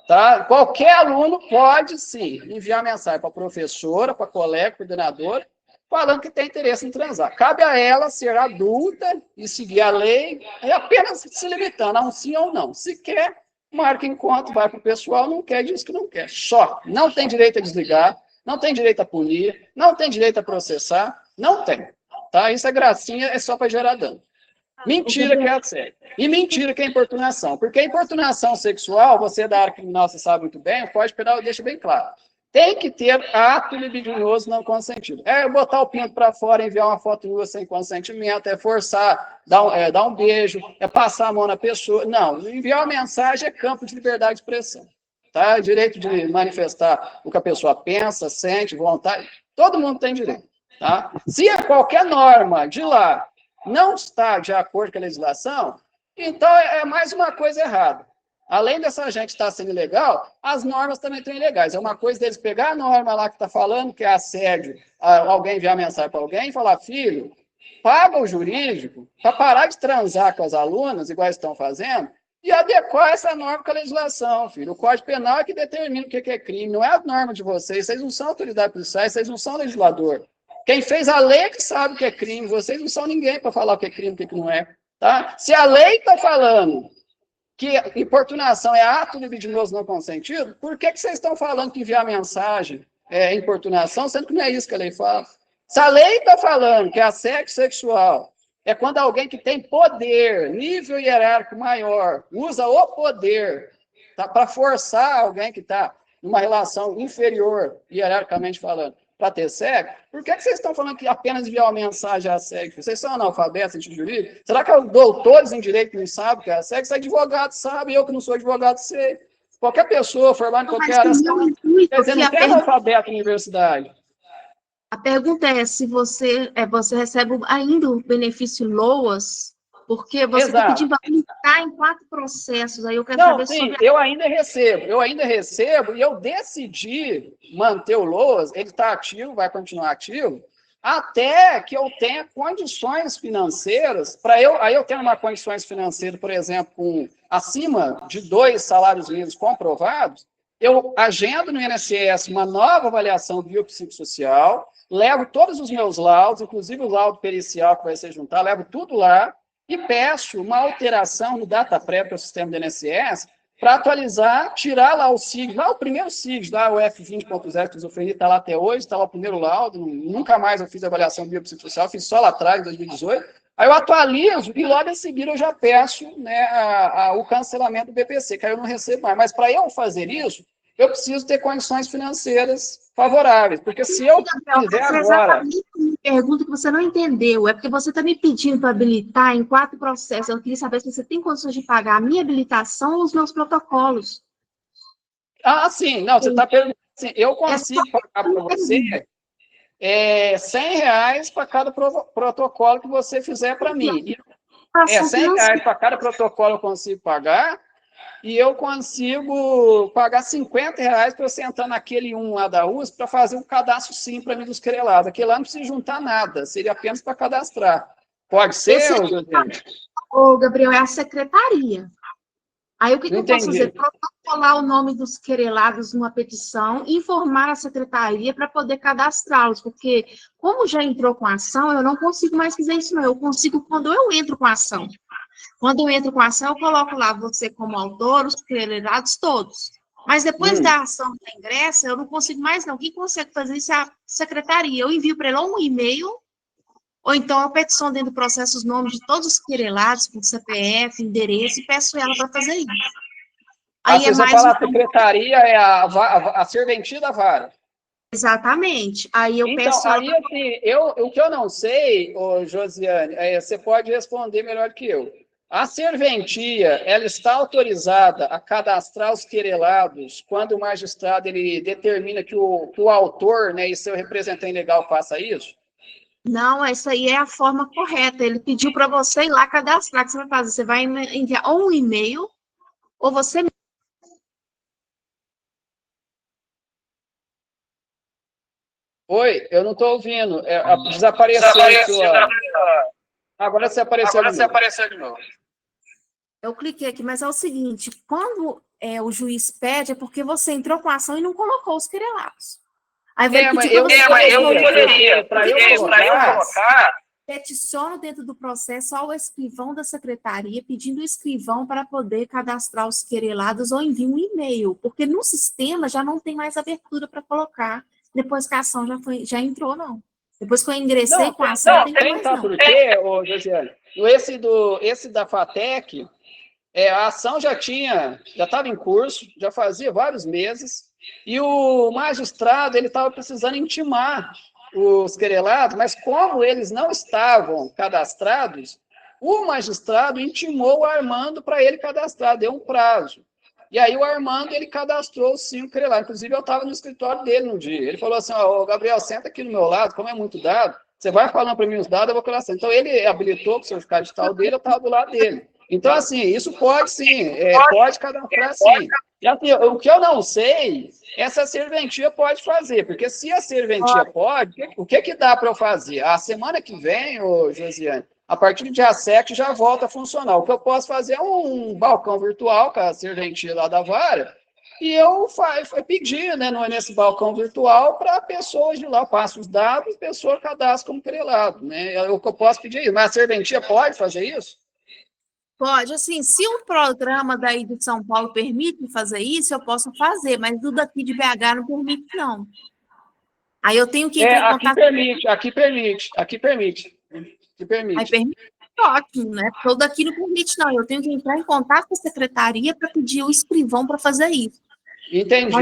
Tá? Qualquer aluno pode, sim, enviar mensagem para a professora, para a colega, coordenadora, falando que tem interesse em transar. Cabe a ela ser adulta e seguir a lei, e apenas se limitando a um sim ou não. Se quer, marca encontro, vai para o pessoal, não quer, diz que não quer. Só. Não tem direito a desligar, não tem direito a punir, não tem direito a processar, não tem. Tá? Isso é gracinha, é só para gerar dano. Mentira que é assédio. E mentira que é importunação. Porque a importunação sexual, você da área criminal, você sabe muito bem, o Código Penal deixa bem claro. Tem que ter ato libidinoso não consentido. É botar o pinto para fora, enviar uma foto nua sem consentimento, é forçar, dar um beijo, é passar a mão na pessoa. Não, enviar uma mensagem é campo de liberdade de expressão. Tá? Direito de manifestar o que a pessoa pensa, sente, vontade. Todo mundo tem direito. Tá? Se qualquer norma de lá não está de acordo com a legislação, então é mais uma coisa errada. Além dessa gente estar sendo ilegal, as normas também estão ilegais. É uma coisa deles pegar a norma lá que está falando que é assédio, alguém enviar mensagem para alguém e falar, filho, paga o jurídico para parar de transar com as alunas, igual estão fazendo, e adequar essa norma com a legislação, filho. O Código Penal é que determina o que é crime, não é a norma de vocês não são autoridade policial, vocês não são legislador. Quem fez a lei é que sabe o que é crime, vocês não são ninguém para falar o que é crime e o que não é. Tá? Se a lei está falando que importunação é ato libidinoso não consentido, por que vocês estão falando que enviar mensagem é importunação, sendo que não é isso que a lei fala? Se a lei está falando que assédio sexual é quando alguém que tem poder, nível hierárquico maior, usa o poder tá, para forçar alguém que está numa relação inferior, hierarquicamente falando, para ter sexo, por que vocês estão falando que apenas enviar uma mensagem é assédio? Vocês são analfabetos em jurídico? Será que os doutores em direito não sabem o que é assédio? Se é advogado sabe, eu que não sou advogado sei. Qualquer pessoa formada em qualquer área, quer dizer, não tem analfabeto na universidade. A pergunta é se você recebe ainda o benefício LOAS, porque você está pedindo para aplicar em 4 processos, aí eu quero saber sobre... eu ainda recebo, e eu decidi manter o LOAS, ele está ativo, vai continuar ativo, até que eu tenha condições financeiras, aí eu tenho uma condições financeiras, por exemplo, com acima de 2 salários mínimos comprovados, eu agendo no INSS uma nova avaliação biopsicossocial, levo todos os meus laudos, inclusive o laudo pericial que vai ser juntado, levo tudo lá, e peço uma alteração no DataPrep, que é o sistema do INSS, para atualizar, tirar lá o SIG, lá o primeiro SIG, lá o F20.0 que eu está lá até hoje, está lá o primeiro laudo, nunca mais eu fiz avaliação biopsicossocial, fiz só lá atrás, em 2018, aí eu atualizo e logo em seguida eu já peço né, o cancelamento do BPC, que aí eu não recebo mais. Mas para eu fazer isso, eu preciso ter condições financeiras favoráveis, porque se eu fizer agora... Pergunta que você não entendeu, é porque você está me pedindo para habilitar em 4 processos, eu queria saber se você tem condições de pagar a minha habilitação ou os meus protocolos. Ah, sim, não, você está perguntando assim, eu consigo pagar para você R$100 para cada protocolo que você fizer para mim. R$100 para cada protocolo eu consigo pagar, e eu consigo pagar R$50 para você entrar naquele lá da USP para fazer um cadastro sim para mim dos querelados. Aquele lá não precisa juntar nada, seria apenas para cadastrar. Pode ser, Josiane? Ô, Gabriel, é a secretaria. Aí o que eu posso fazer? Protocolar o nome dos querelados numa petição, informar a secretaria para poder cadastrá-los, porque como já entrou com a ação, eu não consigo mais fazer isso, não. Eu consigo quando eu entro com a ação. Quando eu entro com a ação, eu coloco lá você como autor, os querelados todos. Mas depois da ação da ingressa, eu não consigo mais, não. Quem consegue fazer isso é a secretaria. Eu envio para ela um e-mail, ou então a petição dentro do processo, os nomes de todos os querelados, com CPF, endereço, e peço ela para fazer isso. Aí você fala a secretaria é a serventia da vara. Exatamente. Aí eu peço... Então, aí assim, o que eu não sei, Josiane, você pode responder melhor que eu. A serventia, ela está autorizada a cadastrar os querelados quando o magistrado ele determina que o autor, né, e seu representante legal faça isso? Não, essa aí é a forma correta. Ele pediu para você ir lá cadastrar. O que você vai fazer? Você vai enviar ou um e-mail, ou você... Oi, eu não estou ouvindo. Desapareceu sua... Agora você apareceu de novo. Eu cliquei aqui, mas é o seguinte, quando o juiz pede, é porque você entrou com a ação e não colocou os querelados. Aí vai pedir para você... Para eu colocar... Peticiono dentro do processo ao escrivão da secretaria, pedindo o escrivão para poder cadastrar os querelados ou envie um e-mail, porque no sistema já não tem mais abertura para colocar, depois que a ação já entrou, não. Depois que eu ingressei com a ação, não tem mais, não. Por quê, Josiane? Esse da FATEC, a ação já estava em curso, já fazia vários meses, e o magistrado ele estava precisando intimar os querelados, mas como eles não estavam cadastrados, o magistrado intimou o Armando para ele cadastrar, deu um prazo. E aí o Armando, ele cadastrou os 5 querelados. Inclusive, eu estava no escritório dele no dia. Ele falou assim, Gabriel, senta aqui no meu lado, como é muito dado, você vai falando para mim os dados, eu vou cadastrar. Então, ele habilitou com o certificado digital dele, eu estava do lado dele. Então, assim, isso pode sim, pode cadastrar sim. E assim, o que eu não sei é se a serventia pode fazer, porque se a serventia pode, o que dá para eu fazer? A semana que vem, Josiane, a partir do dia 7 já volta a funcionar. O que eu posso fazer é um balcão virtual com a serventia lá da vara, e eu pedir, né, nesse balcão virtual para pessoas de lá, passo os dados, a pessoa cadastra como querelado, né? É o que eu posso pedir isso. Mas a serventia pode fazer isso? Pode, assim, se o programa daí de São Paulo permite fazer isso, eu posso fazer, mas do daqui de BH não permite, não. Aí eu tenho que entrar em contato... Aqui permite. Aí permite, ótimo, né? Porque o daqui não permite, não. Eu tenho que entrar em contato com a secretaria para pedir o escrivão para fazer isso. Entendi.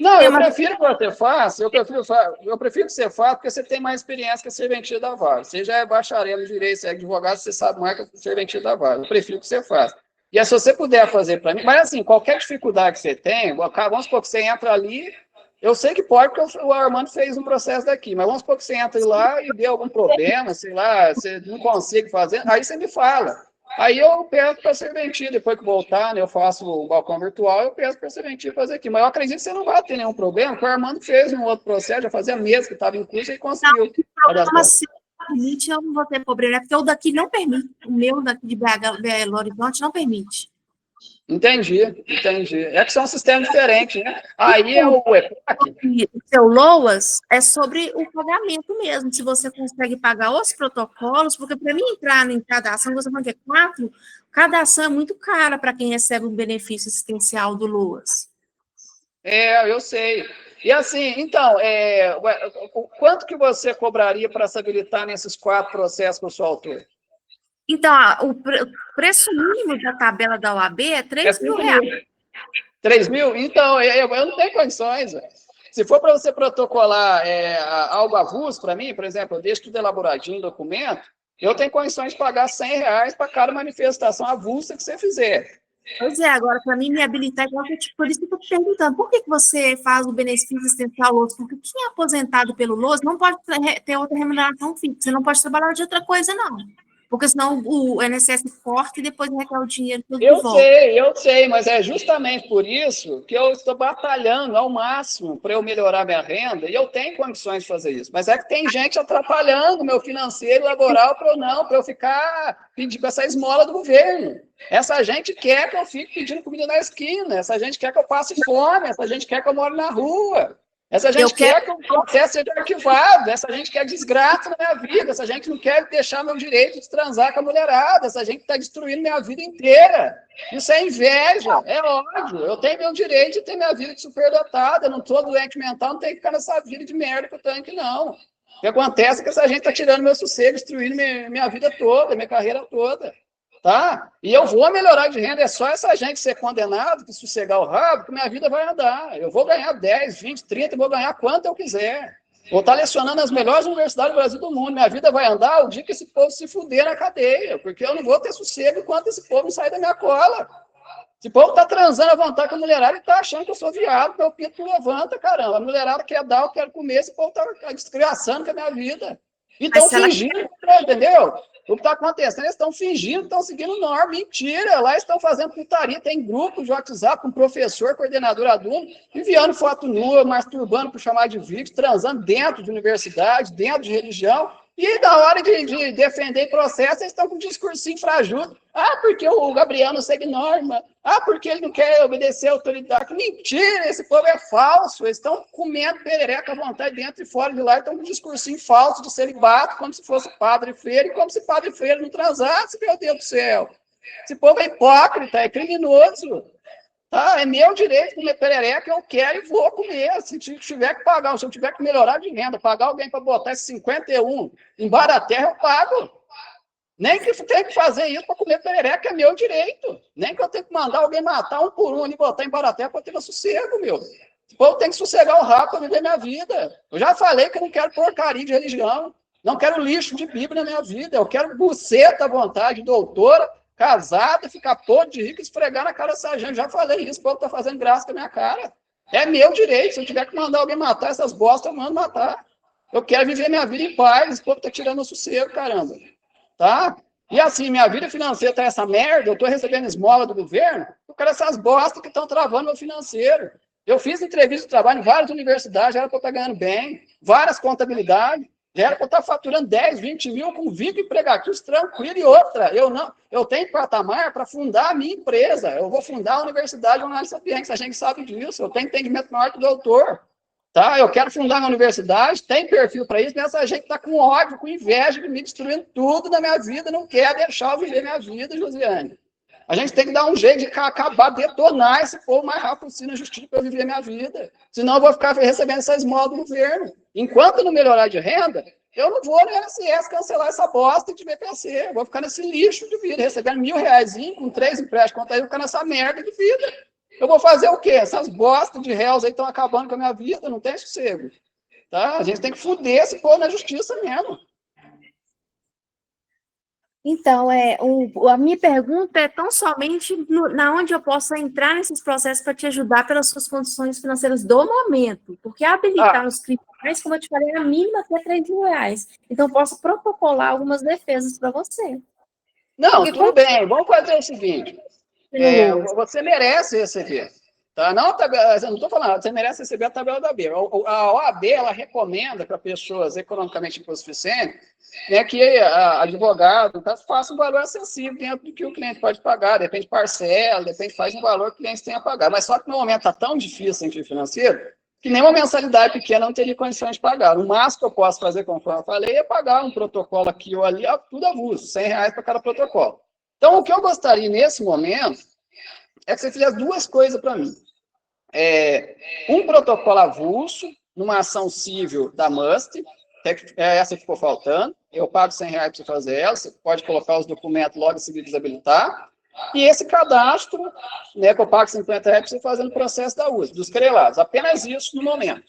Não, eu prefiro que você faça, eu prefiro que você faça, porque você tem mais experiência que a serventia da vara. Você já é bacharel em direito, você é advogado, você sabe mais que a serventia da vara. Eu prefiro que você faça. E se você puder fazer para mim, mas assim, qualquer dificuldade que você tem, vamos supor que você entra ali, eu sei que pode, porque o Armando fez um processo daqui, mas vamos supor que você entra lá e dê algum problema, sei lá, você não consegue fazer, aí você me fala. Aí eu peço para a serventia, depois que voltar, né, eu faço o balcão virtual, eu peço para a serventia fazer aqui. Mas eu acredito que você não vai ter nenhum problema, porque o Armando fez um outro processo, já fazia meses que estava em curso e conseguiu. Não, se permite, eu não vou ter problema, porque o daqui não permite, o meu daqui de BH, Belo Horizonte, não permite. Entendi. É que são sistemas diferentes, né? Aí é o EPAC. O seu LOAS é sobre o pagamento mesmo, se você consegue pagar os protocolos, porque para mim entrar em cada ação, você vai ter 4, cada ação é muito cara para quem recebe um benefício assistencial do LOAS. Eu sei. E assim, então, quanto que você cobraria para se habilitar nesses 4 processos com o seu autor? Então, o preço mínimo da tabela da OAB é 3 mil reais. 3 mil? Então, eu não tenho condições. Se for para você protocolar algo avulso para mim, por exemplo, eu deixo tudo elaboradinho no documento, eu tenho condições de pagar R$100 para cada manifestação avulsa que você fizer. Pois é, agora, para mim, me habilitar, por isso que eu estou te perguntando, por que você faz o benefício assistencial LOAS? Porque quem é aposentado pelo LOAS não pode ter outra remuneração fixa, você não pode trabalhar de outra coisa, não. Porque senão o INSS corta e depois requer o dinheiro tudo de volta. Eu sei, mas é justamente por isso que eu estou batalhando ao máximo para eu melhorar minha renda, e eu tenho condições de fazer isso. Mas é que tem gente atrapalhando o meu financeiro laboral para eu ficar pedindo essa esmola do governo. Essa gente quer que eu fique pedindo comida na esquina, essa gente quer que eu passe fome, essa gente quer que eu more na rua. Essa gente quer que o processo seja arquivado, essa gente quer desgraça na minha vida, essa gente não quer deixar meu direito de transar com a mulherada, essa gente está destruindo minha vida inteira. Isso é inveja, é ódio. Eu tenho meu direito de ter minha vida de superdotada, eu não estou doente mental, não tenho que ficar nessa vida de merda que eu tenho aqui, não. O que acontece é que essa gente está tirando meu sossego, destruindo minha vida toda, minha carreira toda. Tá? E eu vou melhorar de renda, é só essa gente ser condenado, que sossegar o rabo, que minha vida vai andar. Eu vou ganhar 10, 20, 30, vou ganhar quanto eu quiser. Vou estar lecionando nas melhores universidades do Brasil e do mundo. Minha vida vai andar o dia que esse povo se fuder na cadeia, porque eu não vou ter sossego enquanto esse povo não sair da minha cola. Esse povo está transando à vontade com a mulherada e está achando que eu sou viado, meu pinto não levanta, caramba. A mulherada quer dar, eu quero comer, esse povo está desgraçando com a minha vida. E estão fingindo, entendeu? O que está acontecendo? Eles estão fingindo, estão seguindo norma. Mentira! Lá estão fazendo putaria. Tem grupo de WhatsApp com professor, coordenador aluno, enviando foto nua, masturbando por chamar de vídeo, transando dentro de universidade, dentro de religião. E na hora de defender processo, eles estão com um discursinho frajudo. Ah, porque o Gabriel não segue norma. Ah, porque ele não quer obedecer a autoridade. Mentira, esse povo é falso. Eles estão comendo perereca à vontade dentro e fora de lá. Estão com um discursinho falso de celibato, como se fosse padre e freira, e como se padre e freira não transasse, meu Deus do céu. Esse povo é hipócrita, é criminoso. Tá? É meu direito de comer perereca, eu quero e vou comer. Se tiver que pagar, se eu tiver que melhorar de renda, pagar alguém para botar esse 51 embaixo da terra, eu pago. Nem que eu tenha que fazer isso para comer perereca, é meu direito. Nem que eu tenha que mandar alguém matar um por um e botar embaixo da terra para ter sossego, meu. O povo tem que sossegar o rabo para viver minha vida. Eu já falei que eu não quero porcaria de religião, não quero lixo de Bíblia na minha vida, eu quero buceta à vontade, doutora, casada, ficar podre de rico e esfregar na cara dessa gente. Já falei isso, o povo está fazendo graça com a minha cara. É meu direito, se eu tiver que mandar alguém matar essas bostas, eu mando matar. Eu quero viver minha vida em paz, esse povo está tirando o sossego, caramba. Tá? E assim, minha vida financeira tá essa merda, eu tô recebendo esmola do governo, eu quero essas bostas que estão travando meu financeiro. Eu fiz entrevista de trabalho em várias universidades, já era para eu estar ganhando bem, várias contabilidades, já era para eu estar faturando 10, 20 mil com 20 empregativos tranquilo. E outra, eu tenho patamar para fundar a minha empresa, eu vou fundar a Universidade de Análise Sapiência, a gente sabe disso, eu tenho entendimento maior que o doutor. Tá? Eu quero fundar uma universidade, tem perfil para isso, mas essa gente está com ódio, com inveja, me destruindo tudo na minha vida, não quer deixar eu viver minha vida, Josiane. A gente tem que dar um jeito de acabar, detonar esse povo o mais rápido possível na justiça para eu viver minha vida. Senão eu vou ficar recebendo essa esmola do governo. Enquanto não melhorar de renda, eu não vou no INSS cancelar essa bosta de BPC. Eu vou ficar nesse lixo de vida, recebendo R$1.000 com 3 empréstimos, quanto aí eu vou ficar nessa merda de vida. Eu vou fazer o quê? Essas bostas de réus aí estão acabando com a minha vida, não tem sossego. Tá? A gente tem que fuder esse povo na justiça mesmo. Então, a minha pergunta é tão somente na onde eu posso entrar nesses processos para te ajudar pelas suas condições financeiras do momento, porque habilitar os criminais, como eu te falei, a mínima até R$3.000. Então, eu posso protocolar algumas defesas para você. Não, porque tudo bem, vamos fazer o seguinte, você merece receber. Tá? Não, eu não estou falando, você merece receber a tabela da OAB. A OAB, ela recomenda para pessoas economicamente insuficientes, né, que advogado faça um valor acessível dentro do que o cliente pode pagar, depende de parcela, depende, faz um valor que o cliente tem a pagar. Mas só que no momento está tão difícil em sentido financeiro, que nem uma mensalidade pequena não teria condições de pagar. O máximo que eu posso fazer, conforme eu falei, é pagar um protocolo aqui ou ali, tudo avulso, R$100 para cada protocolo. Então, o que eu gostaria nesse momento é que você fizesse duas coisas para mim. Um protocolo avulso, numa ação civil da MUST, essa ficou faltando, eu pago R$100 para você fazer ela, você pode colocar os documentos logo em seguida desabilitar, e esse cadastro, né, que eu pago R$50 para você fazer no processo da USP, dos querelados, apenas isso no momento.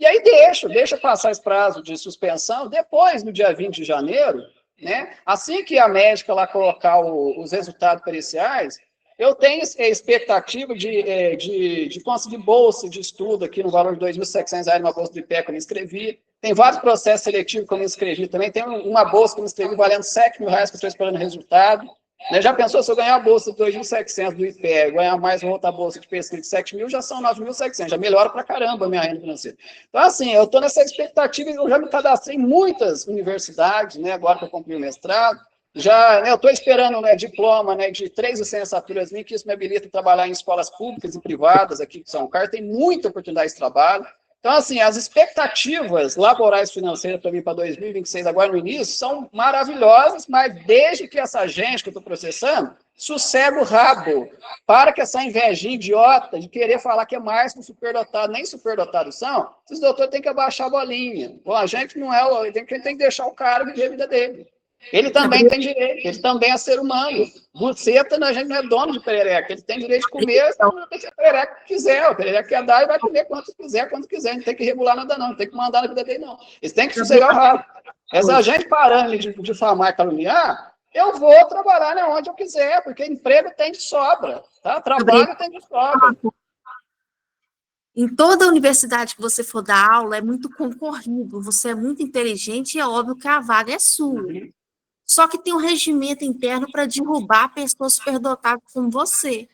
E aí deixa passar esse prazo de suspensão, depois, no dia 20 de janeiro, né, assim que a médica lá colocar os resultados periciais, eu tenho expectativa de conseguir bolsa de estudo aqui no valor de R$2.700 numa bolsa do IPE que eu me inscrevi. Tem vários processos seletivos que eu me inscrevi também. Tem uma bolsa que eu me inscrevi valendo R$7.000 que eu estou esperando o resultado. Né? Já pensou se eu ganhar a bolsa de 2.700 do IPE, ganhar mais uma outra bolsa de pesquisa de 7.000, já são 9.700, já melhora pra caramba a minha renda financeira. Então, assim, eu estou nessa expectativa, eu já me cadastrei em muitas universidades, né, agora que eu concluí o mestrado, já, né, eu estou esperando, né, diploma, né, de 3 licenciaturas minhas, que isso me habilita a trabalhar em escolas públicas e privadas aqui de São Carlos, tem muita oportunidade de trabalho. Então, assim, as expectativas laborais financeiras para mim para 2026, agora no início, são maravilhosas, mas desde que essa gente que eu estou processando, sossega o rabo, para que essa invejinha idiota de querer falar que é mais que um superdotado, nem superdotados são, esses doutores têm que abaixar a bolinha. Bom, a gente não é, tem que deixar o cara viver a vida dele. Ele também tem direito, ele também é ser humano. Buceta, a gente não é dono de perereca, ele tem direito de comer a perereca que quiser, o perereca quer dar e vai comer quanto quiser, não tem que regular nada não tem que mandar na vida dele não. Eles têm que sossegar o rabo. Essa gente parando de difamar e caluniar, eu vou trabalhar onde eu quiser, porque emprego tem de sobra, tá? Trabalho tem de sobra. Em toda universidade que você for dar aula, é muito concorrido, você é muito inteligente e é óbvio que a vaga é sua. Só que tem um regimento interno para derrubar pessoas superdotadas como você.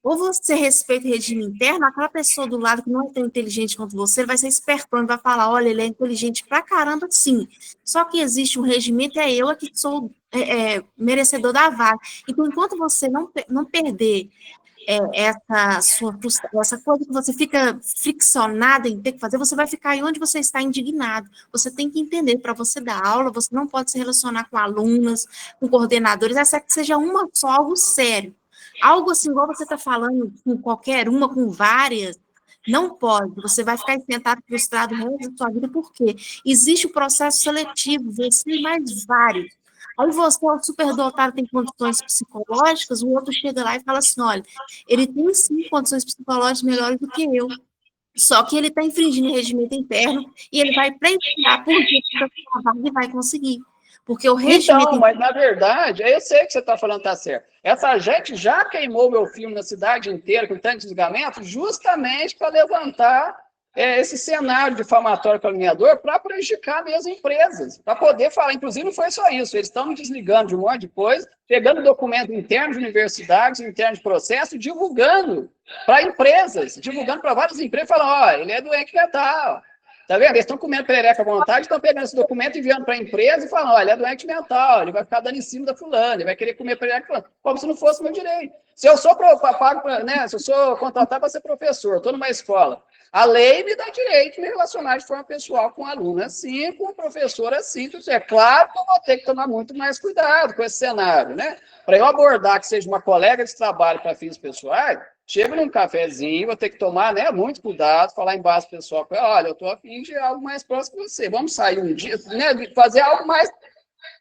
Ou você respeita o regime interno, aquela pessoa do lado que não é tão inteligente quanto você, vai ser espertão, vai falar, olha, ele é inteligente pra caramba, sim. Só que existe um regimento, é eu que sou merecedor da vaga. Então, enquanto você não perder essa coisa que você fica friccionada em ter que fazer, você vai ficar aí onde você está indignado. Você tem que entender, para você dar aula, você não pode se relacionar com alunas, com coordenadores, exceto que seja uma só, algo sério. Algo assim, igual você está falando com qualquer uma, com várias, não pode. Você vai ficar sentado frustrado o resto da sua vida, porque existe o processo seletivo, você e mais vários. Aí você, o superdotado, tem condições psicológicas, o outro chega lá e fala assim, olha, ele tem sim condições psicológicas melhores do que eu, só que ele está infringindo o regimento interno e ele vai pressionar por dentro da sua vaga e vai conseguir. Porque o regimento Então, mas na verdade, eu sei que você está falando está certo. Essa gente já queimou meu filme na cidade inteira com tanto desligamento, justamente para levantar esse cenário difamatório caluniador para prejudicar mesmo empresas, para poder falar. Inclusive, não foi só isso, eles estão me desligando de um monte de coisa, pegando documento interno de universidades, interno de processo, divulgando para empresas, divulgando para várias empresas, falando, ó, ele é doente mental. Tá vendo? Eles estão comendo perereca à vontade, estão pegando esse documento e enviando para a empresa e falando, olha, ele é doente mental, ele vai ficar dando em cima da fulana, ele vai querer comer perereca fulana, como se não fosse meu direito. Se eu sou pago, né, se eu sou contratado para ser professor, estou numa escola, a lei me dá direito de me relacionar de forma pessoal com o aluno assim, com o professor assim. É claro que eu vou ter que tomar muito mais cuidado com esse cenário, né? Para eu abordar que seja uma colega de trabalho para fins pessoais, chego num cafezinho, vou ter que tomar, né, muito cuidado, falar em base pessoal, olha, eu estou a fim de algo mais próximo de você, vamos sair um dia, né, fazer algo mais,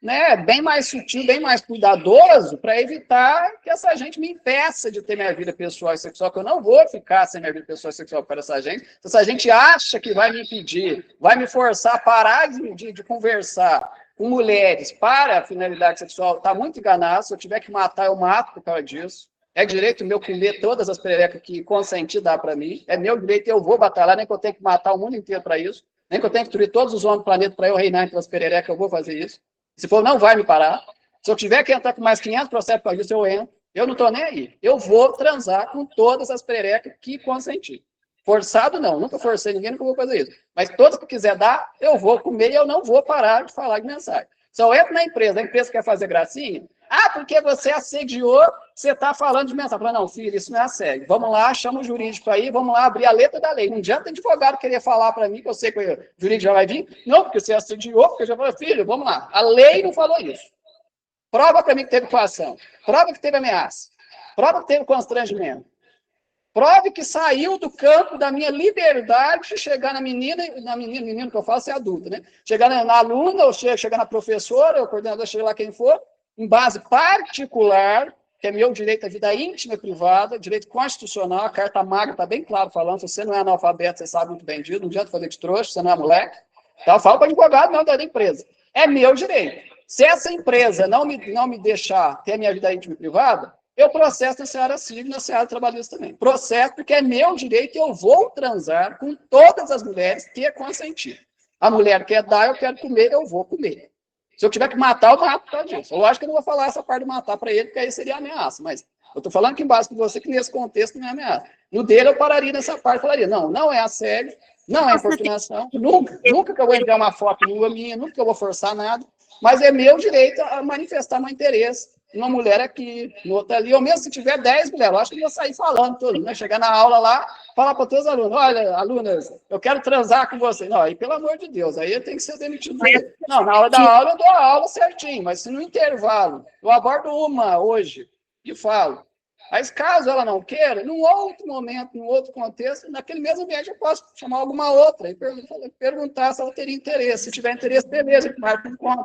né, bem mais sutil, bem mais cuidadoso, para evitar que essa gente me impeça de ter minha vida pessoal e sexual, que eu não vou ficar sem minha vida pessoal e sexual para essa gente. Se essa gente acha que vai me impedir, vai me forçar a parar de conversar com mulheres para a finalidade sexual, está muito enganado. Se eu tiver que matar, eu mato por causa disso. É direito meu comer todas as pererecas que consentir dá para mim. É meu direito, eu vou batalhar, nem que eu tenha que matar o mundo inteiro para isso. Nem que eu tenha que destruir todos os homens do planeta para eu reinar entre as pererecas, eu vou fazer isso. Se for, não vai me parar. Se eu tiver que entrar com mais 500 processos para isso, eu entro. Eu não estou nem aí. Eu vou transar com todas as pererecas que consentir. Forçado, não. Nunca forcei ninguém, nunca vou fazer isso. Mas todas que quiser dar, eu vou comer e eu não vou parar de falar de mensagem. Se eu entro na empresa, a empresa quer fazer gracinha, porque você assediou, você está falando de mensagem. Não, filho, isso não é assédio. Vamos lá, chama o jurídico aí, vamos lá abrir a letra da lei. Não adianta advogado querer falar para mim, que eu sei que o jurídico já vai vir. Não, porque você assediou, porque eu já falei, filho, vamos lá. A lei não falou isso. Prova para mim que teve coação. Prova que teve ameaça. Prova que teve constrangimento. Prove que saiu do campo da minha liberdade de chegar na menina que eu faço é adulto, né? Chegar na aluna, ou chegar na professora, ou coordenador, chega lá quem for, em base particular, que é meu direito à vida íntima e privada, direito constitucional, a Carta Magna está bem claro falando, se você não é analfabeto, você sabe muito bem disso, não adianta fazer de trouxa, você não é moleque. Então, eu falo para o advogado, não da empresa. É meu direito. Se essa empresa não me deixar ter a minha vida íntima e privada, eu processo na seara civil e na seara trabalhista também. Processo porque é meu direito e eu vou transar com todas as mulheres que consentir. A mulher quer dar, eu quero comer, eu vou comer. Se eu tiver que matar, eu mato por causa disso. Lógico que eu não vou falar essa parte de matar para ele, porque aí seria ameaça. Mas eu estou falando aqui embaixo com você que nesse contexto não é ameaça. No dele eu pararia nessa parte, falaria, não é assédio, não é importunação, nunca que eu vou enviar uma foto nua minha, nunca que eu vou forçar nada, mas é meu direito a manifestar meu interesse uma mulher aqui, no outro ali, ou mesmo se tiver 10 mulheres, eu acho que eu vou sair falando tudo, né? Chegar na aula lá, falar para todos os alunos, olha, alunas, eu quero transar com vocês. Não, aí, pelo amor de Deus, aí eu tenho que ser demitido. Não, na hora da aula eu dou a aula certinho, mas se no intervalo, eu abordo uma hoje e falo. Mas caso ela não queira, num outro momento, num outro contexto, naquele mesmo ambiente eu posso chamar alguma outra e perguntar se ela teria interesse. Se tiver interesse, beleza, marca um encontro.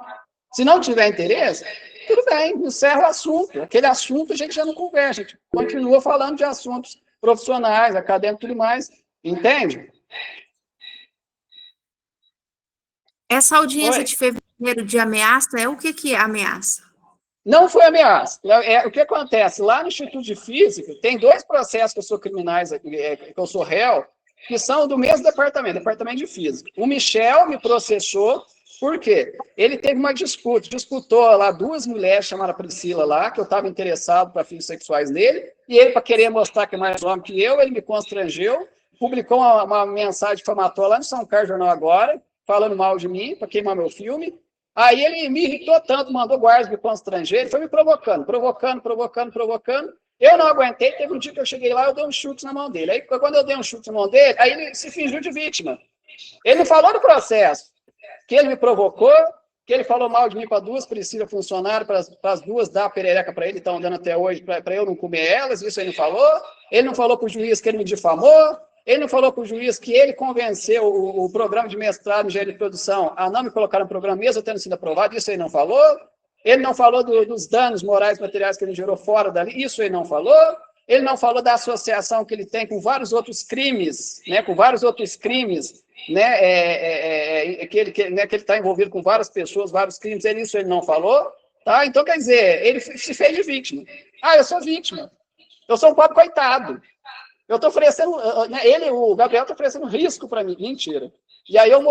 Se não tiver interesse, tudo bem, encerra o assunto. Aquele assunto a gente já não conversa, a gente continua falando de assuntos profissionais, acadêmicos e tudo mais. Entende? Essa audiência de fevereiro de ameaça, o que é ameaça? Não foi ameaça. O que acontece? Lá no Instituto de Física, tem 2 processos que eu sou criminais, que eu sou réu, que são do mesmo departamento de física. O Michel me processou, por quê? Ele teve uma disputou lá 2 mulheres chamadas Priscila lá, que eu estava interessado para fins sexuais nele, e ele, para querer mostrar que é mais homem que eu, ele me constrangeu, publicou uma mensagem difamatória lá no São Carlos Jornal Agora, falando mal de mim, para queimar meu filme. Aí ele me irritou tanto, mandou guardas me constranger, ele foi me provocando. Eu não aguentei, teve um dia que eu cheguei lá, eu dei um chute na mão dele. Aí, quando eu dei um chute na mão dele, aí ele se fingiu de vítima. Ele não falou do processo, que ele me provocou, que ele falou mal de mim para 2 Priscila funcionárias, para as 2 dar a perereca para ele, estão dando até hoje, para eu não comer elas, isso ele não falou. Ele não falou para o juiz que ele me difamou. Ele não falou para o juiz que ele convenceu o programa de mestrado em engenharia de produção a não me colocar no programa, mesmo tendo sido aprovado, isso ele não falou. Ele não falou dos danos morais e materiais que ele gerou fora dali, isso ele não falou. Ele não falou da associação que ele tem com vários outros crimes, né, que ele está envolvido com várias pessoas, vários crimes, isso ele não falou. Tá? Então, quer dizer, ele se fez de vítima. Eu sou vítima. Eu sou um pobre coitado. Eu estou oferecendo, o Gabriel está oferecendo risco para mim. Mentira. E aí eu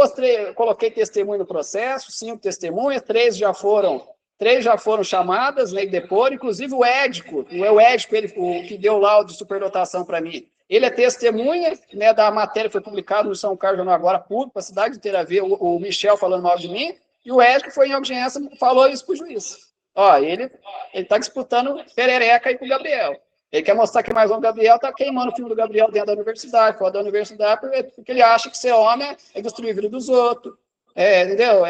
coloquei testemunho no processo, 5 testemunhas, 3 já foram chamadas, né, depor, inclusive o Édico, o que deu o laudo de superdotação para mim. Ele é testemunha, né, da matéria que foi publicada no São Carlos Jornal Agora público, para a cidade inteira ver o Michel falando mal de mim, e o Édico foi em audiência, falou isso para o juiz. Ele está disputando perereca aí com o Gabriel. Ele quer mostrar que mais um Gabriel está queimando o filme do Gabriel dentro da universidade, fora da universidade, porque ele acha que ser homem é destruir a vida dos outros, entendeu?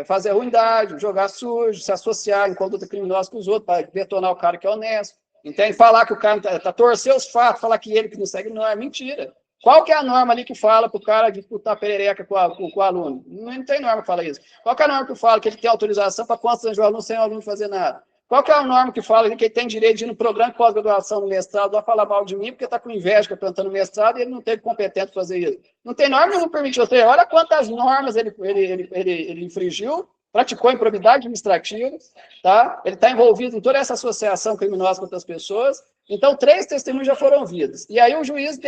Fazer ruindade, jogar sujo, se associar em conduta criminosa com os outros, para detonar o cara que é honesto. Entende? Falar que o cara torcer os fatos, falar que ele que não segue, não é mentira. Qual que é a norma ali que fala para o cara disputar perereca com o aluno? Não tem norma que fala isso. Qual que é a norma que fala que ele tem autorização para constranger o aluno sem o aluno fazer nada? Qual que é a norma que fala que ele tem direito de ir no programa de pós-graduação no mestrado lá falar mal de mim porque está com inveja que eu estou tentando mestrado e ele não teve competência para fazer isso? Não tem norma que não permite você. Olha quantas normas ele infringiu, praticou improbidade administrativa, tá? Ele está envolvido em toda essa associação criminosa com outras pessoas. Então, 3 testemunhos já foram ouvidos. E aí o juiz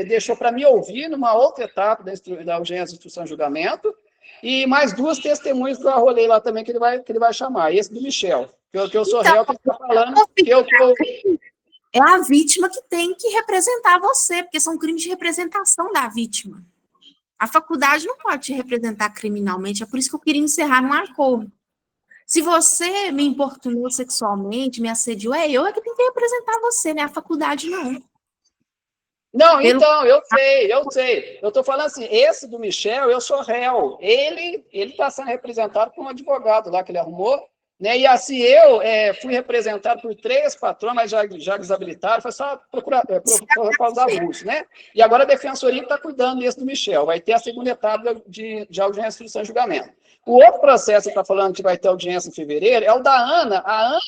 deixou para me ouvir numa outra etapa da audiência de instrução e julgamento, e mais 2 testemunhas que eu arrolei lá também, que ele vai chamar. Esse do Michel, que eu sou réu, que está falando que eu estou... É a vítima que tem que representar você, porque são crimes de representação da vítima. A faculdade não pode te representar criminalmente, é por isso que eu queria encerrar num acordo. Se você me importunou sexualmente, me assediou, eu que tenho que representar você, né? A faculdade não. Não, então, eu sei. Eu estou falando assim, esse do Michel, eu sou réu. Ele está sendo representado por um advogado lá que ele arrumou, né? E assim, eu fui representado por 3 patrões, mas já desabilitaram, foi só procurar abuso, né? E agora a defensoria está cuidando desse do Michel. Vai ter a segunda etapa de audiência, instrução e julgamento. O outro processo que está falando que vai ter audiência em fevereiro é o da Ana. A Ana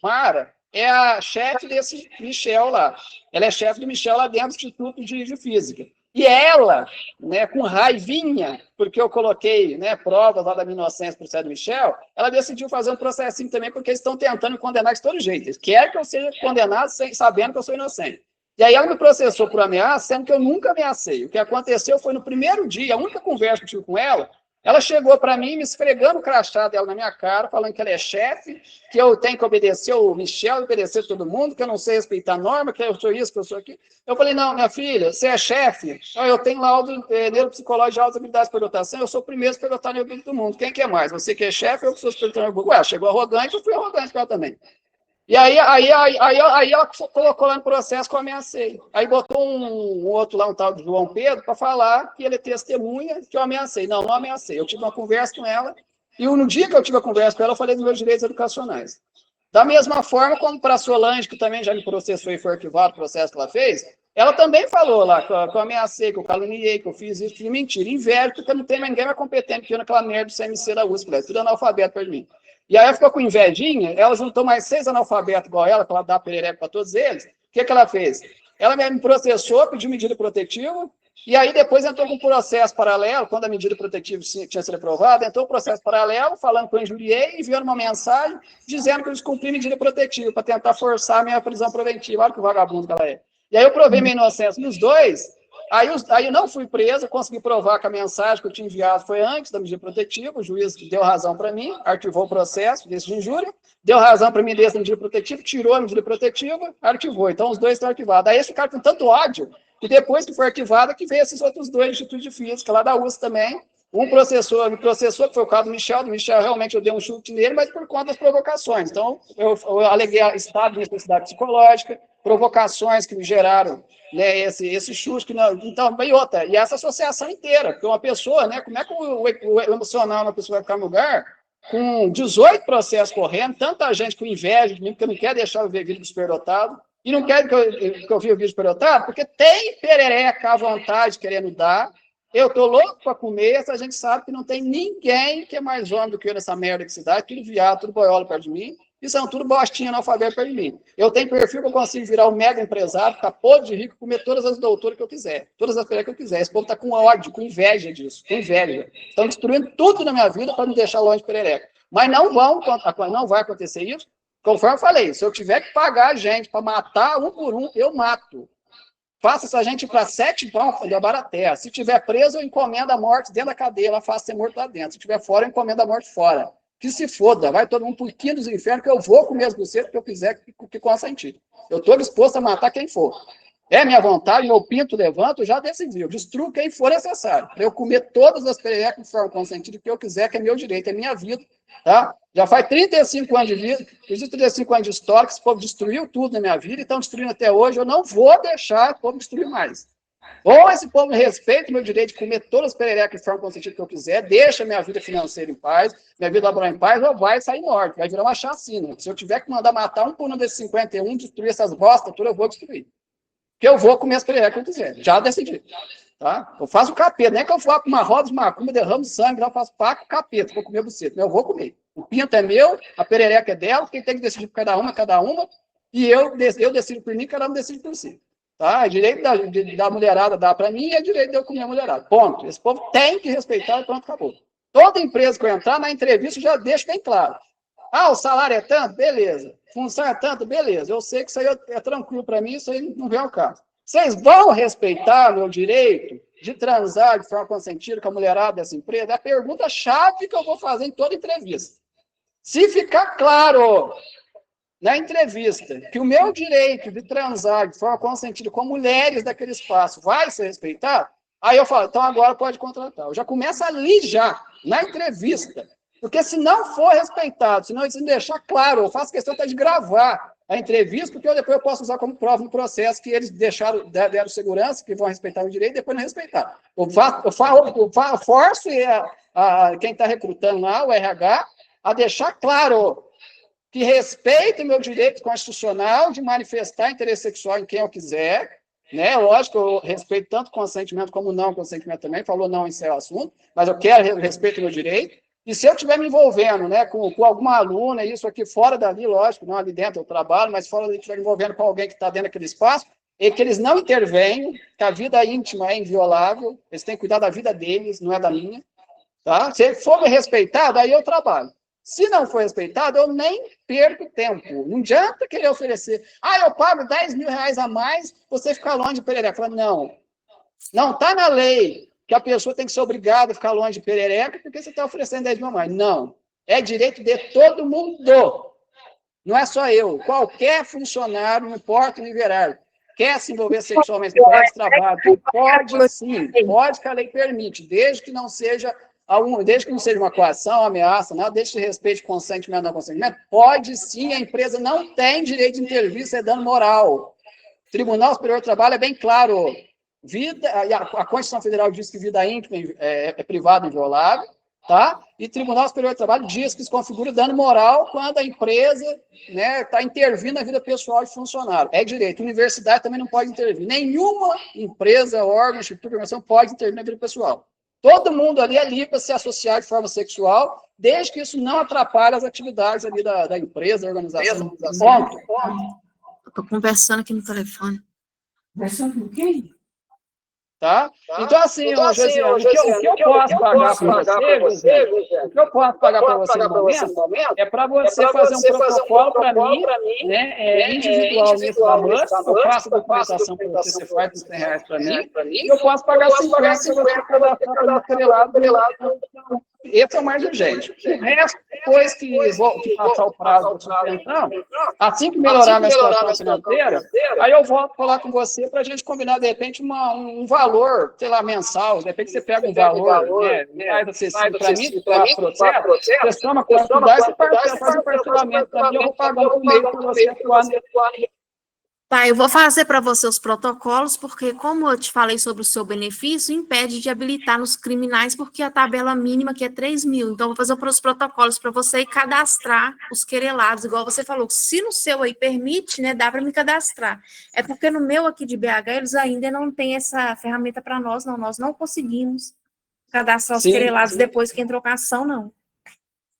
Mara é a chefe desse Michel lá. Ela é chefe do Michel lá dentro do Instituto de Física. E ela, né, com raivinha, porque eu coloquei, né, provas lá da minha inocência para o processo do Michel, ela decidiu fazer um processinho também, porque eles estão tentando me condenar de todo jeito. Eles querem que eu seja condenado sabendo que eu sou inocente. E aí ela me processou por ameaça, sendo que eu nunca ameacei. O que aconteceu foi no primeiro dia, a única conversa que eu tive com ela, ela chegou para mim, me esfregando o crachá dela na minha cara, falando que ela é chefe, que eu tenho que obedecer o Michel, obedecer todo mundo, que eu não sei respeitar a norma, que eu sou isso, que eu sou aquilo. Eu falei, não, minha filha, você é chefe, eu tenho laudo neuropsicológico de altas habilidades de superdotação, eu sou o primeiro superdotar neuropsicológico do mundo. Quem que é mais? Você que é chefe, eu que sou superdotar neuropsicológico. Ué, chegou arrogante, eu fui arrogante com ela também. E aí ela colocou lá no processo que eu ameacei. Aí botou um outro lá, um tal de João Pedro, para falar que ele é testemunha, que eu ameacei. Não ameacei. Eu tive uma conversa com ela, e no dia que eu tive a conversa com ela, eu falei dos meus direitos educacionais. Da mesma forma, como para a Solange, que também já me processou e foi arquivado o processo que ela fez, ela também falou lá que eu ameacei, que eu caluniei, que eu fiz isso, de mentira. Inveja, porque não tem mais ninguém mais competente que eu naquela merda do CMC da USP, tudo analfabeto para mim. E aí ela ficou com invejinha, elas não estão mais 6 analfabetos igual ela, que ela dá perereca para todos eles. O que ela fez? Ela me processou, pediu medida protetiva, e aí depois entrou com um processo paralelo, quando a medida protetiva tinha sido aprovada, entrou um processo paralelo, falando que eu injuriei, enviando uma mensagem, dizendo que eu descumpri medida protetiva, para tentar forçar a minha prisão preventiva. Olha que vagabundo que ela é. E aí eu provei minha inocência nos 2, Aí eu não fui preso, consegui provar que a mensagem que eu tinha enviado foi antes da medida protetiva, o juiz deu razão para mim, arquivou o processo desse de injúria, deu razão para mim desse medida protetiva, tirou a medida protetiva, arquivou. Então, os dois estão arquivados. Aí eles ficaram com tanto ódio, que depois que foi arquivado, que veio esses outros dois institutos de física, lá da USP também. Um processor, me processou, que foi o caso do Michel realmente eu dei um chute nele, mas por conta das provocações. Então, eu aleguei estado de necessidade psicológica, provocações que me geraram, né, esse chute, que não, então, bem outra, e essa associação inteira, porque uma pessoa, né, como é que o emocional uma pessoa vai ficar no lugar, com 18 processos correndo, tanta gente com inveja de mim, porque não quer deixar eu ver vídeo do superdotado, e não quer que eu vi o vídeo do superdotado, porque tem perereca à vontade querendo dar. Eu tô louco para comer, a gente sabe que não tem ninguém que é mais homem do que eu nessa merda que cidade, tudo viado, tudo boiola perto de mim, e são tudo bostinha analfabeto perto de mim. Eu tenho perfil que eu consigo virar um mega empresário, ficar podre de rico, comer todas as doutoras que eu quiser, todas as coisas que eu quiser. Esse povo tá com ódio, com inveja disso, com inveja. Estão destruindo tudo na minha vida para me deixar longe de perereca. Mas não vai acontecer isso. Conforme eu falei, se eu tiver que pagar a gente para matar um por um, eu mato. Faça essa gente para 7 pães de Abaraté. Se tiver preso, eu encomendo a morte dentro da cadeia, ela faça ser morto lá dentro. Se tiver fora, eu encomendo a morte fora. Que se foda, vai todo mundo por quinto dos infernos, que eu vou comer as bucetas que eu quiser, que consentir. Eu estou disposto a matar quem for. É minha vontade, meu pinto levanto, já decidi. Eu destruo quem for necessário. Para eu comer todas as pererecas de forma consentida que eu quiser, que é meu direito, é minha vida. Tá? Já faz 35 anos de vida, fiz 35 anos de história, que esse povo destruiu tudo na minha vida e estão destruindo até hoje. Eu não vou deixar o povo destruir mais. Ou esse povo respeita o meu direito de comer todas as pererecas de forma consentida que eu quiser, deixa minha vida financeira em paz, minha vida laboral em paz, ou vai sair morto, vai virar uma chacina. Se eu tiver que mandar matar um por um desses 51, destruir essas bostas, tudo eu vou destruir. Porque eu vou comer as pererecas que eu quiser. Já decidi. Tá? Eu faço o capeta. Nem que eu vá para uma roda de macumba, derramo sangue, lá eu faço paco, capeta, vou comer buceta. Eu vou comer. O pinto é meu, a perereca é dela, quem tem que decidir por cada uma, e eu decido por mim, cada um decide por si. Tá? É direito da mulherada dar para mim e é direito de eu comer a mulherada. Ponto. Esse povo tem que respeitar e pronto, acabou. Toda empresa que eu entrar, na entrevista, já deixo bem claro. Ah, o salário é tanto? Beleza. Função é tanto? Beleza. Eu sei que isso aí é tranquilo para mim, isso aí não vem ao caso. Vocês vão respeitar meu direito de transar de forma consentida com a mulherada dessa empresa? É a pergunta-chave que eu vou fazer em toda entrevista. Se ficar claro na entrevista que o meu direito de transar de forma consentida com mulheres daquele espaço vai ser respeitado, aí eu falo, então agora pode contratar. Eu já começo ali já, na entrevista. Porque se não for respeitado, se não deixar claro, eu faço questão até de gravar a entrevista, porque depois eu posso usar como prova no processo que eles deram segurança, que vão respeitar o direito, e depois não respeitar. Eu forço quem está recrutando lá, o RH, a deixar claro que respeita o meu direito constitucional de manifestar interesse sexual em quem eu quiser, né? Lógico, eu respeito tanto consentimento como não consentimento também, falou não, isso é o assunto, mas eu respeito o meu direito. E se eu estiver me envolvendo, né, com alguma aluna, isso aqui fora dali, lógico, não ali dentro eu trabalho, mas fora dali, estiver me envolvendo com alguém que está dentro daquele espaço, e que eles não intervenham, que a vida íntima é inviolável, eles têm que cuidar da vida deles, não é da minha, tá? Se for me respeitado, aí eu trabalho. Se não for respeitado, eu nem perco tempo. Não adianta querer oferecer. Ah, eu pago 10 mil reais a mais, você ficar longe de perereca. Falo, não está na lei que a pessoa tem que ser obrigada a ficar longe de perereca porque você está oferecendo 10 mil a mais. Não. É direito de todo mundo. Não é só eu. Qualquer funcionário, não importa o nível, quer se envolver sexualmente com esse trabalho, pode sim, pode que a lei permite, desde que não seja uma coação, uma ameaça, nada, desde que respeite consentimento ou não consentimento, pode sim, a empresa não tem direito de intervir, isso é dano moral. O Tribunal Superior do Trabalho é bem claro. A Constituição Federal diz que vida íntima é privada e inviolável, tá? E o Tribunal Superior do Trabalho diz que isso configura dano moral quando a empresa está intervindo na vida pessoal de funcionário. É direito. A universidade também não pode intervir. Nenhuma empresa, órgão, instituto de organização pode intervir na vida pessoal. Todo mundo ali é livre para se associar de forma sexual, desde que isso não atrapalhe as atividades ali da empresa, da organização. Ponto. Estou conversando aqui no telefone. Conversando com quem? Tá? Então, assim, ô, Josiane, o que eu posso pagar para você, Josiane, o que eu posso pagar para você no momento é para você fazer um protocolo para mim, né, individual nisso da MUS, eu faço a documentação para você, você faz os R$100 para mim, e eu posso pagar 50 para você cadastrar para o estrelado. Esse é o mais urgente. O resto, depois que passar o prazo da suspensão, assim que melhorar a minha situação financeira, aí eu volto a falar com você para a gente combinar, de repente, um valor, sei lá, mensal. De repente você pega um valor, né, mais acessível para mim, para o processo, você soma quanto dá e você faz um parcelamento para mim, eu vou pagando por mês para você atuar nesse. Tá, eu vou fazer para você os protocolos, porque como eu te falei sobre o seu benefício, impede de habilitar nos criminais, porque a tabela mínima aqui é 3.000. Então, eu vou fazer os protocolos para você e cadastrar os querelados, igual você falou. Se no seu aí permite, né, dá para me cadastrar. É porque no meu aqui de BH, eles ainda não têm essa ferramenta para nós, não. Nós não conseguimos cadastrar os querelados depois que entrou com a ação, não.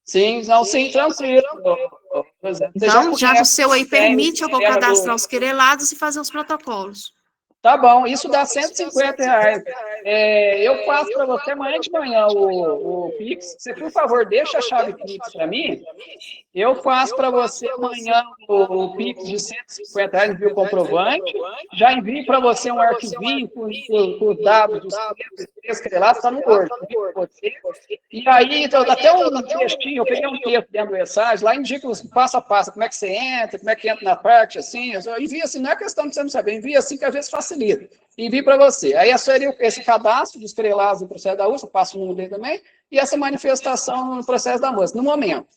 Sim, não, sim, tranquilo. Então, já o seu aí permite, eu vou cadastrar os querelados e fazer os protocolos. Tá bom, isso dá R$150. Eu faço para você amanhã de manhã o Pix. Você, por favor, deixa a chave Pix para mim. Eu faço para você amanhã o Pix de R$150, envio o comprovante. Já envio para você um arquivinho com os dados dos três querelados, está no Word. E aí, então, até um textinho, eu peguei um texto dentro do mensagem, lá indica os passo a passo, como é que você entra, como é que entra na parte, assim. Eu envio assim, não é questão de você não saber, envia assim que às vezes facilita. Envio para você. Aí seria esse cadastro dos querelados no processo da USP, eu passo o número dele também, e essa manifestação no processo da moça, no momento.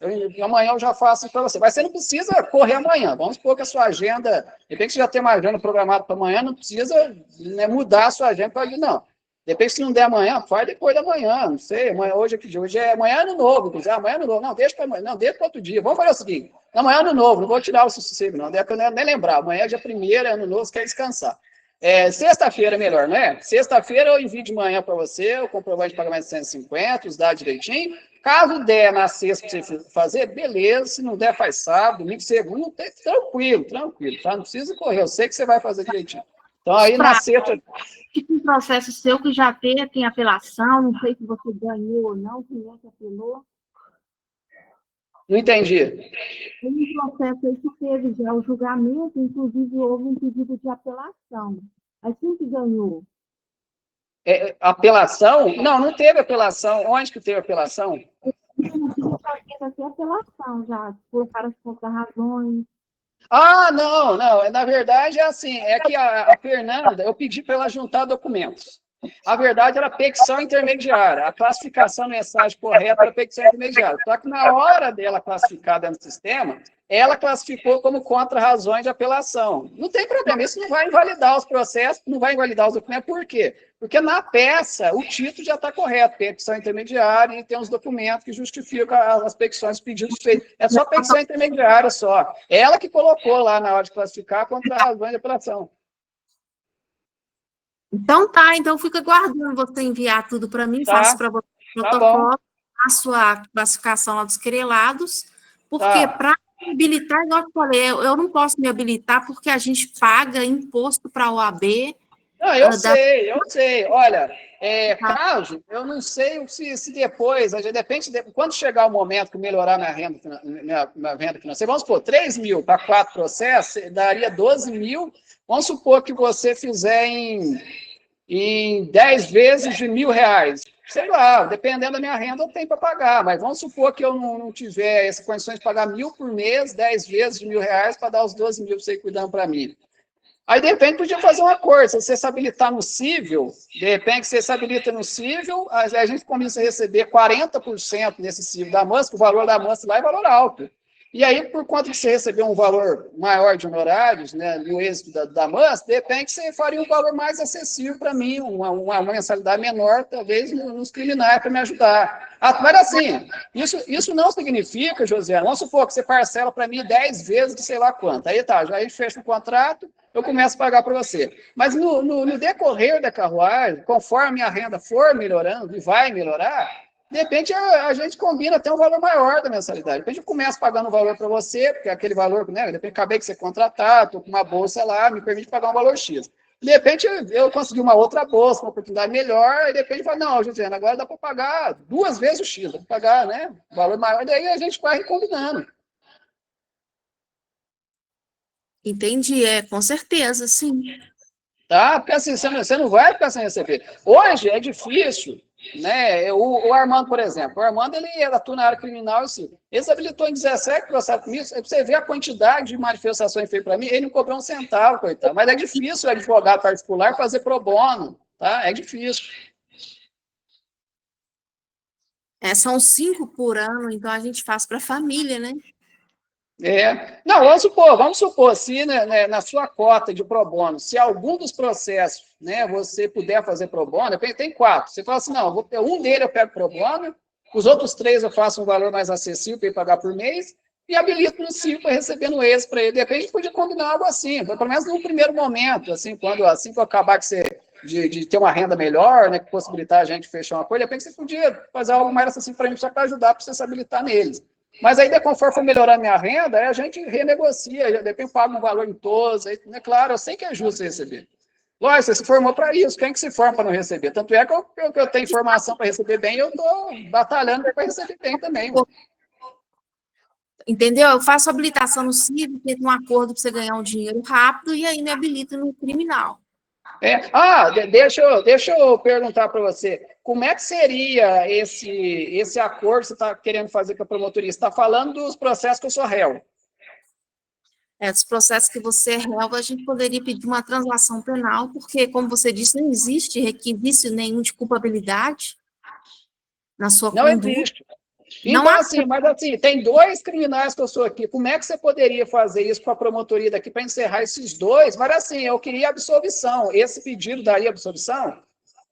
Amanhã eu já faço isso para você. Mas você não precisa correr amanhã. Vamos supor que a sua agenda, de repente você já tem uma agenda programada para amanhã, não precisa, né, mudar a sua agenda para hoje, não. De repente, se não der amanhã, faz depois da manhã, não sei. Amanhã, hoje é amanhã é ano novo, inclusive. Amanhã é ano novo. Não, deixa para amanhã, não, deixa para outro dia. Vamos fazer o seguinte: amanhã é ano novo, não vou tirar o sossego, não. Eu nem lembrar. Amanhã é dia 1º, é ano novo, você quer descansar. Sexta-feira é melhor, não é? Sexta-feira eu envio de manhã para você o comprovante de pagamento de 150, os dados direitinho. Caso der na sexta para você fazer, beleza. Se não der, faz sábado, domingo, segunda, tranquilo, tá? Não precisa correr, eu sei que você vai fazer direitinho. Então, aí na sexta. Tipo um processo seu que já tem apelação, não sei se você ganhou ou não, quem é que apelou. Não entendi. Tem um processo aí que teve já o julgamento, inclusive houve um pedido de apelação. Aí quem que ganhou? Apelação? Não teve apelação. Onde que teve apelação? Vai ter apelação já, colocaram as contrarrazões. Não. Na verdade, é assim, é que a Fernanda, eu pedi para ela juntar documentos. A verdade era petição intermediária. A classificação na mensagem correta era petição intermediária. Só que na hora dela classificar dentro do sistema, ela classificou como contra-razões de apelação. Não tem problema, isso não vai invalidar os processos, não vai invalidar os documentos. Por quê? Porque na peça o título já está correto, petição intermediária, e tem os documentos que justificam as petições, os pedidos feitos. É só petição intermediária só. Ela que colocou lá na hora de classificar contra-razões de apelação. Então então fica aguardando você enviar tudo para mim, faço para você o protocolo, a sua classificação lá dos querelados, porque para habilitar, igual eu falei, eu não posso me habilitar porque a gente paga imposto para a OAB. Não, eu sei. Olha, caso, eu não sei se depois, depende, quando chegar o momento que melhorar minha renda financeira, vamos supor, 3.000 para 4 processos, daria 12.000. Vamos supor que você fizer em 10 vezes de R$1.000. Sei lá, dependendo da minha renda, eu tenho para pagar, mas vamos supor que eu não tiver essas condições de pagar 1.000 por mês, 10 vezes de R$1.000 para dar os 12.000 para você ir cuidando para mim. Aí, de repente, podia fazer uma coisa, se você se habilitar no cível, de repente, você se habilita no cível, a gente começa a receber 40% nesse cível da MUSP, o valor da MUSP lá é valor alto. E aí, por conta de você receber um valor maior de honorários, né, no êxito da MUSP, de repente, você faria um valor mais acessível para mim, uma mensalidade menor, talvez, nos criminais, para me ajudar. Mas, assim, isso não significa, José, vamos supor que você parcela para mim 10 vezes de sei lá quanto. Aí tá, já a gente fecha um contrato, eu começo a pagar para você. Mas no decorrer da carruagem, conforme a renda for melhorando, e vai melhorar, de repente a gente combina até um valor maior da mensalidade. De repente eu começo pagando um valor para você, porque aquele valor, né, de repente acabei de ser contratado, estou com uma bolsa lá, me permite pagar um valor X. De repente, eu consegui uma outra bolsa, uma oportunidade melhor, e de repente, eu falo, não, Josiane, agora dá para pagar 2 vezes o X, dá para pagar, né, valor maior, daí a gente vai combinando. Entendi, com certeza, sim. Tá? Porque assim, você não vai ficar sem receber. Hoje é difícil, né? O Armando, por exemplo, o Armando ele atua na área criminal, assim, ele se habilitou em 17 processos comigo, você vê a quantidade de manifestações que fez para mim, ele não cobrou um centavo, coitado. Mas é difícil o advogado particular fazer pro bono, tá? É difícil. São 5 por ano, então a gente faz para a família, né? Não, vamos supor, se na sua cota de pro bono, se algum dos processos, né, você puder fazer pro bono, tem 4, você fala assim, não, um dele eu pego pro bono, os outros 3 eu faço um valor mais acessível para ele pagar por mês, e habilito no 5 para receber no ex para ele. De repente, a gente podia combinar algo assim, pelo menos no primeiro momento, assim, assim que eu acabar de ter uma renda melhor, né, que possibilitar a gente fechar uma coisa, de repente você podia fazer algo mais assim para a gente, só para ajudar, para você se habilitar neles. Mas aí, conforme for melhorar a minha renda, aí a gente renegocia, de repente paga um valor em todos. Aí, né, claro, eu sei que é justo receber. Lógico, você se formou para isso, quem que se forma para não receber? Tanto é que eu tenho informação para receber bem, eu estou batalhando para receber bem também. Mano. Entendeu? Eu faço habilitação no civil, tento um acordo para você ganhar um dinheiro rápido, e aí me habilito no criminal. Deixa eu perguntar para você, como é que seria esse acordo que você está querendo fazer com a promotoria? Você está falando dos processos que eu sou réu. Dos processos que você é réu, a gente poderia pedir uma translação penal, porque, como você disse, não existe requisito nenhum de culpabilidade na sua Não conduta. existe. Então, assim, mas assim, tem 2 criminais que eu sou aqui. Como é que você poderia fazer isso com a promotoria daqui para encerrar esses 2? Mas assim, eu queria absolvição. Esse pedido daria absolvição?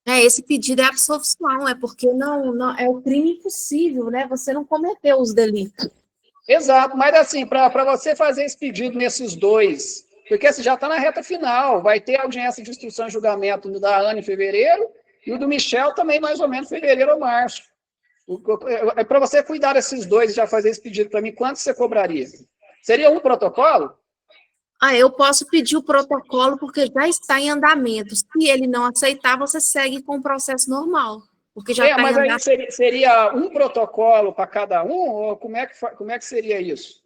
Esse pedido é absolvição, porque não é o crime impossível, né? Você não cometeu os delitos. Exato, mas assim, para você fazer esse pedido nesses 2, porque você já está na reta final, vai ter audiência de instrução e julgamento da Ana em fevereiro, e o do Michel também mais ou menos fevereiro ou março. Para você cuidar desses 2 e já fazer esse pedido para mim, quanto você cobraria? Seria um protocolo? Eu posso pedir o protocolo porque já está em andamento. Se ele não aceitar, você segue com o processo normal, porque já está em mas andamento. aí seria um protocolo para cada um, ou como é que seria isso?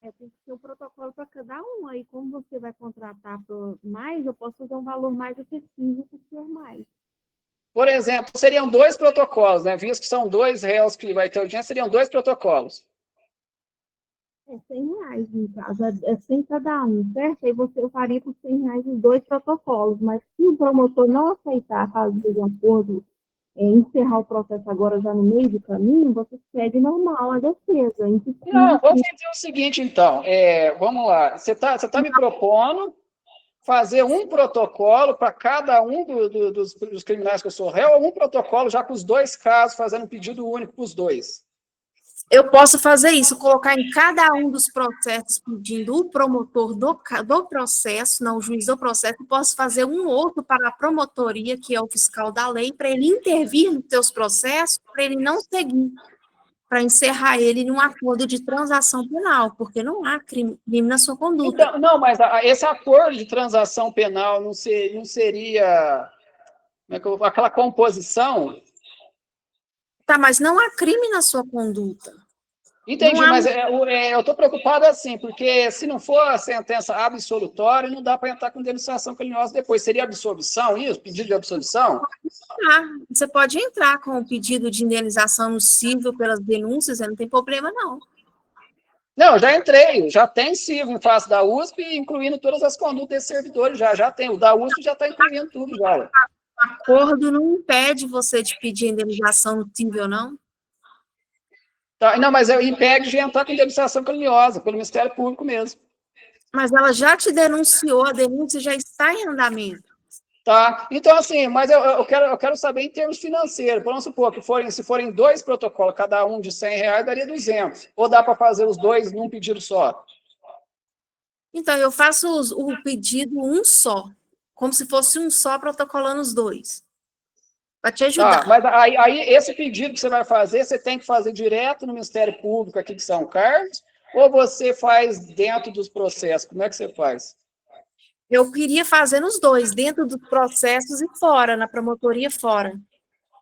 Tem que ter um protocolo para cada um. Aí, como você vai contratar por mais, eu posso fazer um valor mais acessível para o senhor mais. Por exemplo, seriam 2 protocolos, né? Visto que são 2 réus que vai ter audiência, seriam 2 protocolos. R$100, no caso, é 100 cada um, certo? Aí eu faria por R$100 os 2 protocolos, mas se o promotor não aceitar fazer de acordo, encerrar o processo agora já no meio do caminho, você segue normal a defesa. Não, vamos dizer o seguinte, então, vamos lá, você tá me propondo fazer um protocolo para cada um dos criminais que eu sou réu, ou um protocolo já com os 2 casos, fazendo um pedido único para os 2? Eu posso fazer isso, colocar em cada um dos processos, pedindo o promotor do processo, não o juiz do processo, posso fazer um outro para a promotoria, que é o fiscal da lei, para ele intervir nos seus processos, para ele não seguir, para encerrar ele em um acordo de transação penal, porque não há crime na sua conduta. Então, não, mas esse acordo de transação penal não seria aquela composição? Tá, mas não há crime na sua conduta. Entendi, mas eu estou preocupado assim, porque se não for a sentença absolutória, não dá para entrar com denunciação criminosa depois. Seria absolvição isso? Pedido de absolvição? Você pode entrar com o pedido de indenização no cível pelas denúncias, não tem problema, não. Não, já entrei, já tem cível em face da USP, incluindo todas as condutas desses servidores, já tem. O da USP já está incluindo tudo, já. O acordo não impede você de pedir indenização no cível, não? Tá, não, mas impede de entrar com indenização criminosa, pelo Ministério Público mesmo. Mas ela já te denunciou, a denúncia já está em andamento. Tá, então assim, mas eu quero saber em termos financeiros, vamos supor que se forem 2 protocolos, cada um de R$100, daria 200, ou dá para fazer os 2 num pedido só? Então, eu faço o pedido um só, como se fosse um só protocolando os 2, para te ajudar. Tá, mas aí esse pedido que você vai fazer, você tem que fazer direto no Ministério Público aqui de São Carlos, ou você faz dentro dos processos? Como é que você faz? Eu queria fazer nos dois, dentro dos processos e fora, na promotoria fora.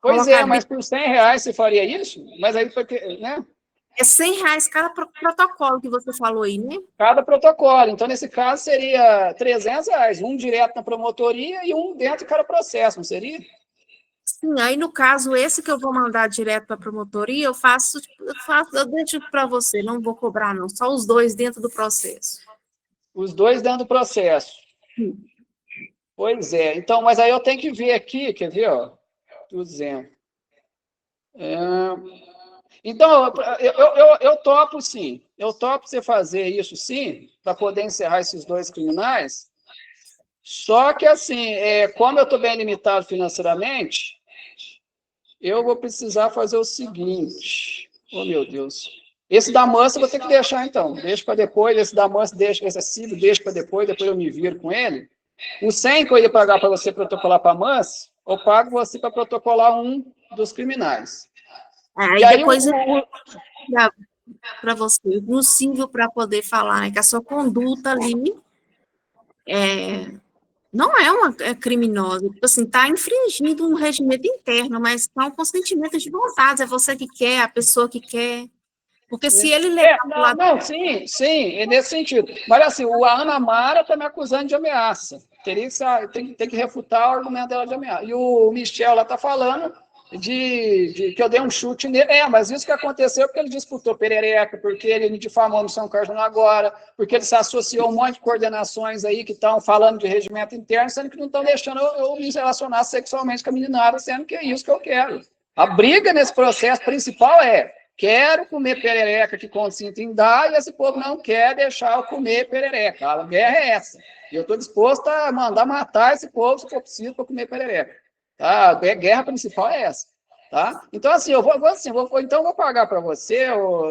Pois é, mas por R$ 100 você faria isso? Mas aí, porque, né? É R$ 100 cada protocolo que você falou aí, né? Cada protocolo. Então, nesse caso, seria R$ 300, um direto na promotoria e um dentro de cada processo, não seria? Sim, aí no caso, esse que eu vou mandar direto para a promotoria, eu deixo para você, não vou cobrar, não, só os dois dentro do processo. Os dois dentro do processo. Sim. Pois é. Então, mas aí eu tenho que ver aqui, quer ver, ó? 200. Então, eu topo sim. Eu topo você fazer isso sim, para poder encerrar esses dois criminais. Só que, assim, como eu estou bem limitado financeiramente, eu vou precisar fazer o seguinte. Oh, meu Deus. Esse da Mansa eu vou ter que deixar, então. Deixa para depois. Esse da Mansa, esse é cível, deixa para depois eu me viro com ele. O 100 que eu ia pagar para você protocolar para a Mansa, eu pago você para protocolar um dos criminais. Aí E aí, depois para você, no cível para poder falar, né, que a sua conduta ali não é uma criminosa, tipo assim, está infringindo um regimento interno, mas são consentimentos de vontade, é você que quer, a pessoa que quer. Porque se ele levar para o lado. não, sim, é nesse sentido. Mas assim, a Ana Mara está me acusando de ameaça. Tem que refutar o argumento dela de ameaça. E o Michel lá está falando de que eu dei um chute nele. Mas isso que aconteceu porque ele disputou perereca, porque ele me difamou no São Carlos agora, porque ele se associou a um monte de coordenações aí que estão falando de regimento interno, sendo que não estão deixando eu me relacionar sexualmente com a meninada, sendo que é isso que eu quero. A briga nesse processo principal quero comer perereca que consinta em dar, e esse povo não quer deixar eu comer perereca. A guerra é essa. E eu estou disposto a mandar matar esse povo se for preciso para comer perereca. Tá? A guerra principal é essa. Tá? Então, assim, eu vou pagar para você,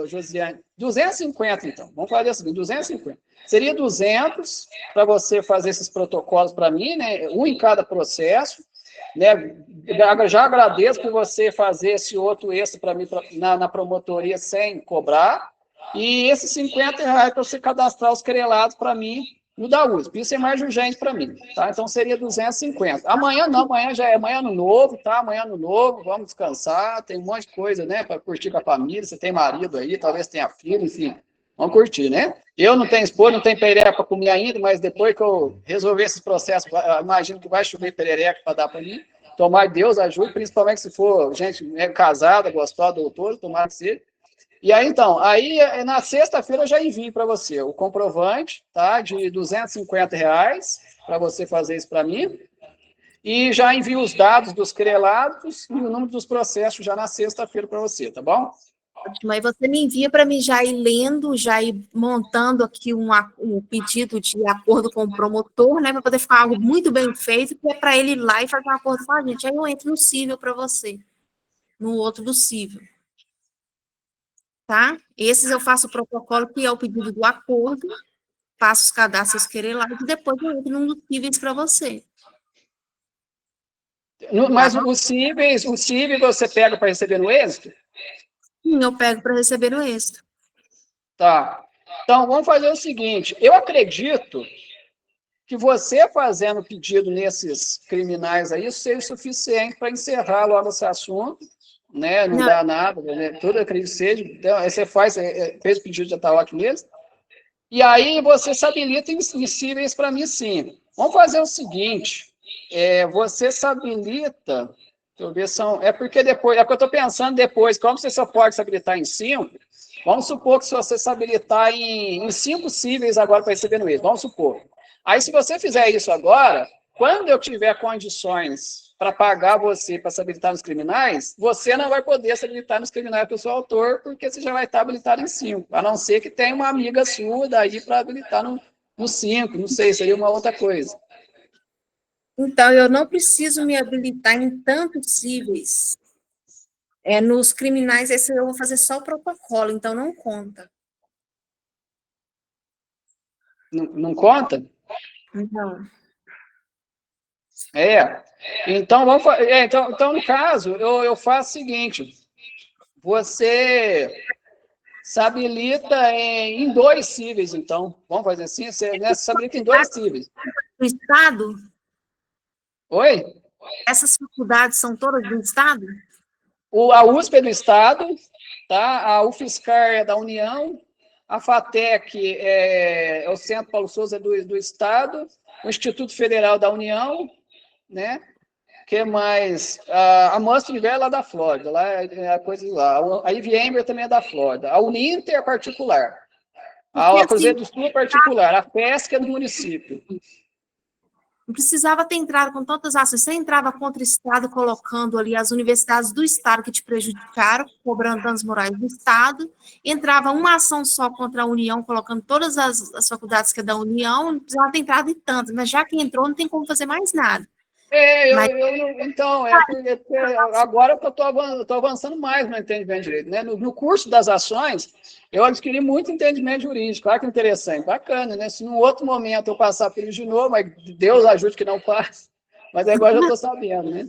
Josiane, 250, então. Vamos fazer assim, 250. Seria 200 para você fazer esses protocolos para mim, né? Um em cada processo. Né? Já agradeço por você fazer esse outro extra para mim na promotoria sem cobrar. E esses R$ 50 para você cadastrar os querelados para mim no da USP. Isso é mais urgente para mim. Tá? Então seria 250. Amanhã não, amanhã já é amanhã no novo, tá? Amanhã no novo, vamos descansar. Tem um monte de coisa, né? Para curtir com a família. Você tem marido aí, talvez tenha filho, enfim. Vamos curtir, né? Eu não tenho esposa, não tenho perereca para comer ainda, mas depois que eu resolver esses processos, imagino que vai chover perereca para dar para mim. Tomar Deus ajude, principalmente se for gente casada, gostosa, doutora, tomar que seja. E aí, então, na sexta-feira eu já envio para você o comprovante, tá? De R$ 250 para você fazer isso para mim. E já envio os dados dos querelados e o número dos processos já na sexta-feira para você, tá bom? Ótimo, aí você me envia para mim já ir lendo, já ir montando aqui um pedido de acordo com o promotor, né, para poder ficar algo muito bem feito, que é para ele ir lá e fazer um acordo com a gente. Aí eu entro no cível para você, no outro do cível. Tá? Esses eu faço o protocolo, que é o pedido do acordo, faço os cadastros querelados e depois eu entro num dos cíveis para você. Mas os cíveis você pega para receber no êxito? Sim, eu pego para receber no êxito. Tá. Então, vamos fazer o seguinte. Eu acredito que você fazendo pedido nesses criminais aí seja suficiente para encerrar logo esse assunto, né? Não dá nada, né? Tudo acredito que seja. Então, aí você fez o pedido de ataque neles, e aí você se habilita insensíveis para mim, sim. Vamos fazer o seguinte, você se habilita, deixa eu ver, porque depois, é que eu estou pensando depois, como você só pode se habilitar em 5, vamos supor que se você se habilitar em 5 cíveis agora para receber no ex, vamos supor. Aí, se você fizer isso agora, quando eu tiver condições para pagar você para se habilitar nos criminais, você não vai poder se habilitar nos criminais porque eu sou autor, porque você já vai estar habilitado em 5, a não ser que tenha uma amiga sua daí para habilitar no 5, não sei, seria uma outra coisa. Então, eu não preciso me habilitar em tantos cíveis. Nos criminais, esse eu vou fazer só o protocolo, então não conta. Não conta? Não. Então, então, no caso, eu faço o seguinte, você se habilita em 2 cíveis, então. Vamos fazer assim? Você, né, se habilita em 2 cíveis. Do Estado? Oi? Essas faculdades são todas do Estado? A USP é do Estado, tá? A UFSCar é da União, a FATEC é o Centro Paulo Souza do Estado, o Instituto Federal da União, né? Que mais? A Manso Univer é lá da Flórida, lá é a coisa lá. A IVM também é da Flórida. A Uninter é particular. Porque, A assim, Cruzeiro do Sul é particular. A FESC é do município. não precisava ter entrado com tantas ações. Você entrava contra o Estado, colocando ali as universidades do Estado que te prejudicaram, cobrando danos morais do Estado. Entrava uma ação só contra a União, colocando todas as faculdades que é da União. Não precisava ter entrado em tantas, mas já que entrou, não tem como fazer mais nada. Mas, Então, porque agora que eu estou avançando mais no entendimento de direito. Né? No curso das ações, eu adquiri muito entendimento jurídico. Olha que interessante, bacana, né? Se num outro momento eu passar por isso de novo, mas Deus ajude que não passe, mas agora já estou sabendo, né?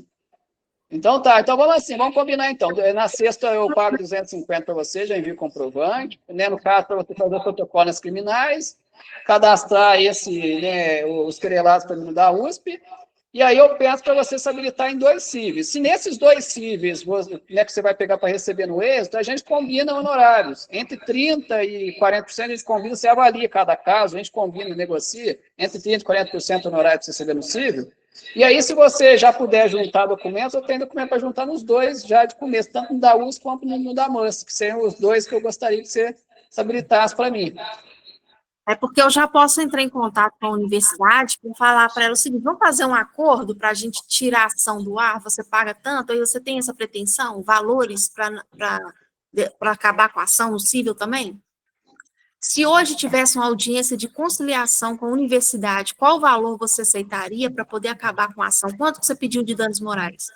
Então tá, então vamos assim, vamos combinar então. Na sexta eu pago 250 para você, já envio comprovante, né? No caso, para você fazer o protocolo nas criminais, cadastrar os querelados para mim da USP. E aí eu peço para você se habilitar em 2 cíveis. Se nesses 2 cíveis, né, que você vai pegar para receber no êxito, a gente combina honorários. Entre 30% e 40% a gente combina, você avalia cada caso, a gente combina, negocia, entre 30% e 40% honorário para você receber no cível. E aí, se você já puder juntar documentos, eu tenho documento para juntar nos 2 já de começo, tanto no da USP quanto no da MANS, que seriam os 2 que eu gostaria que você se habilitasse para mim. é porque eu já posso entrar em contato com a universidade para falar para ela o seguinte: vamos fazer um acordo para a gente tirar a ação do ar, você paga tanto, aí você tem essa pretensão, valores para acabar com a ação no cível também? Se hoje tivesse uma audiência de conciliação com a universidade, qual valor você aceitaria para poder acabar com a ação? Quanto que você pediu de danos morais?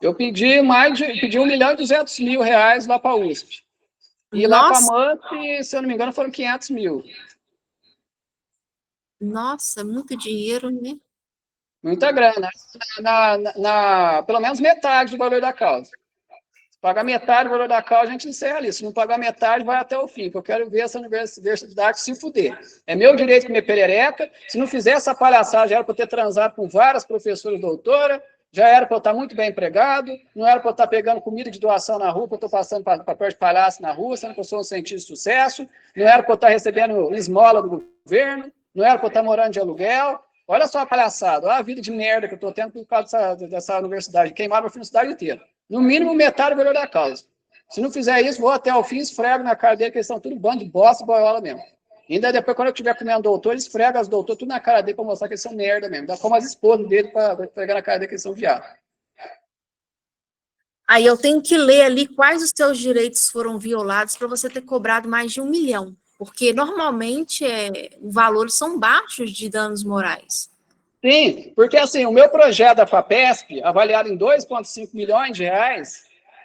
Eu pedi pedi R$ 1.200.000 lá para a USP. E lá para a Nossa, MANT, se eu não me engano, foram 500 mil. nossa, muito dinheiro, né? Muita grana. Pelo menos metade do valor da causa. Se pagar metade do valor da causa, a gente encerra ali. Se não pagar metade, vai até o fim, porque eu quero ver essa universidade se fuder. É meu direito comer perereca. Se não fizer essa palhaçada, já era para eu ter transado com várias professoras doutoras, já era para eu estar muito bem empregado, não era para eu estar pegando comida de doação na rua, para eu estar passando papel de palhaço na rua, sendo que eu sou um cientista de sucesso, não era para eu estar recebendo esmola do governo, não era para eu estar morando de aluguel. Olha só a palhaçada, olha a vida de merda que eu estou tendo por causa dessa universidade, queimaram a universidade inteira. No mínimo, metade do valor da causa. Se não fizer isso, vou até o fim, esfrego na cara dele, que eles são tudo bando de bosta e boiola mesmo. E ainda depois, quando eu estiver comendo doutor, eles esfregam as doutoras tudo na cara dele para mostrar que eles são merda mesmo. Dá como as esposas dele para esfregar na cara dele que eles são viados. Aí eu tenho que ler ali quais os seus direitos foram violados para você ter cobrado mais de 1 milhão. Porque normalmente os valores são baixos de danos morais. Sim, porque assim, o meu projeto da FAPESP, avaliado em 2,5 milhões de reais,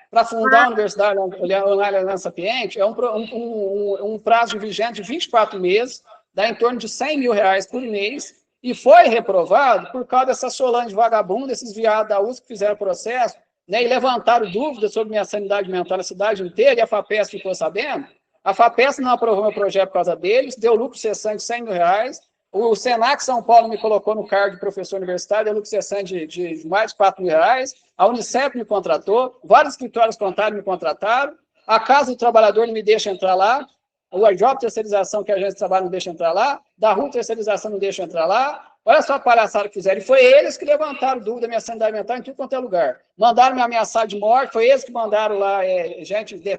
para fundar a Universidade Aliança Sapiente, é um prazo de vigente de 24 meses, dá em torno de R$ 100.000 por mês, e foi reprovado por causa dessa Solange vagabunda, esses viados da USP que fizeram processo, né, e levantaram dúvidas sobre minha sanidade mental na cidade inteira, e a FAPESP ficou sabendo. A FAPESP não aprovou meu projeto por causa deles, deu lucro cessante de R$ 100.000, o Senac São Paulo me colocou no cargo de professor universitário, deu lucro cessante de mais de R$ 4.000, a Unicef me contratou, vários escritórios contábeis me contrataram, a Casa do Trabalhador não me deixa entrar lá, o Job Terceirização, que é a agência de trabalho, não deixa entrar lá, da RU Terceirização não deixa entrar lá, olha só a palhaçada que fizeram, e foi eles que levantaram dúvida da minha sanidade mental em tudo quanto é lugar. Mandaram me ameaçar de morte, foi eles que mandaram lá,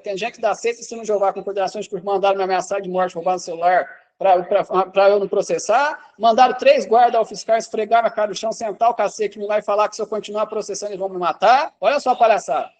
tem gente da sexta, se não jogar com coordenações, que mandaram me ameaçar de morte, roubando o celular, para eu não processar, mandaram 3 guardas UFSCar esfregar na cara do chão, sentar o cacete lá e falar que se eu continuar processando eles vão me matar. Olha só a palhaçada.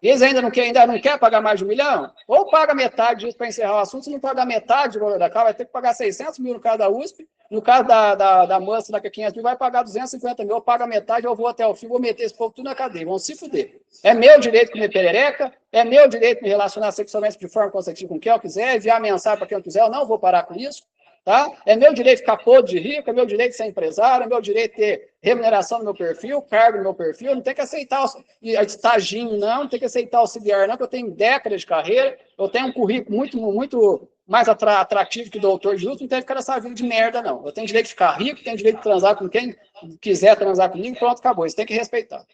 Eles ainda não querem pagar mais de 1 milhão? Ou paga metade disso para encerrar o assunto, se não pagar metade do valor da causa, vai ter que pagar 600 mil no caso da USP, no caso da moça, da 500 mil, vai pagar 250 mil, ou paga metade, eu vou até o fim, vou meter esse povo tudo na cadeia, vão se fuder. É meu direito comer perereca, é meu direito me relacionar sexualmente de forma consecutiva com quem eu quiser, enviar mensagem para quem eu quiser, eu não vou parar com isso, Tá? É meu direito ficar podre de rico, é meu direito ser empresário, é meu direito ter remuneração no meu perfil, cargo no meu perfil, não tem que aceitar estaginho, não tem que aceitar auxiliar, não, porque eu tenho décadas de carreira, eu tenho um currículo muito mais atrativo que o doutor de luto, não tem que ficar nessa vida de merda, não. Eu tenho direito de ficar rico, tenho direito de transar com quem quiser transar comigo, pronto, acabou. Isso tem que respeitar.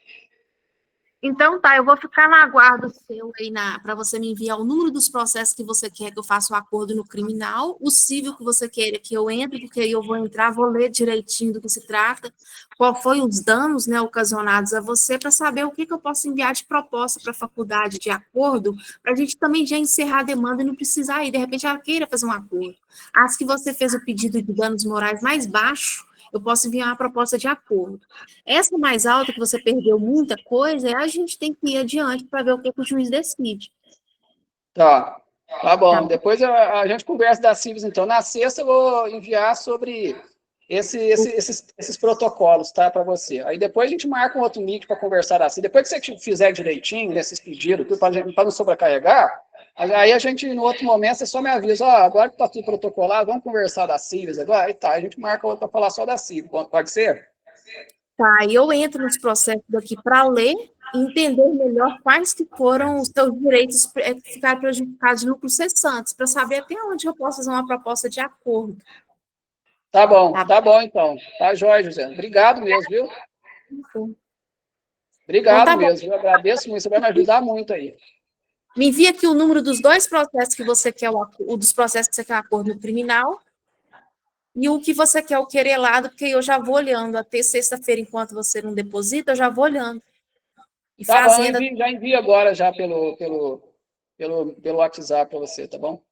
Então, tá, eu vou ficar na aguardo seu aí para você me enviar o número dos processos que você quer que eu faça o acordo no criminal, o civil que você queira que eu entre, porque aí eu vou entrar, vou ler direitinho do que se trata, qual foi os danos, né, ocasionados a você, para saber o que eu posso enviar de proposta para a faculdade de acordo, para a gente também já encerrar a demanda e não precisar ir, de repente ela queira fazer um acordo. As que você fez o pedido de danos morais mais baixo, eu posso enviar uma proposta de acordo. Essa mais alta, que você perdeu muita coisa, a gente tem que ir adiante para ver o que o juiz decide. Tá bom. Tá. Depois a gente conversa das CIVs, então. Na sexta eu vou enviar sobre esses protocolos, tá, para você. Aí depois a gente marca um outro meet para conversar assim. Depois que você fizer direitinho, nesses pedidos, para não sobrecarregar, aí a gente, no outro momento, você só me avisa, agora que está tudo protocolado, vamos conversar das CIVs agora? Aí tá, a gente marca outro para falar só da CIV, pode ser? Tá, e eu entro nos processos aqui para ler e entender melhor quais que foram os seus direitos que ficaram prejudicados de lucros cessantes, para saber até onde eu posso fazer uma proposta de acordo. Tá bom então. Tá jóia, José. Obrigado mesmo, viu? Obrigado então, tá mesmo, eu agradeço muito, você vai me ajudar muito aí. Me envia aqui o número dos dois processos que você quer, o dos processos que você quer acordo no criminal, e o que você quer o querelado, porque eu já vou olhando, até sexta-feira, enquanto você não deposita, eu já vou olhando. E Tá bom, fazendo... já envio agora já pelo WhatsApp para você, tá bom?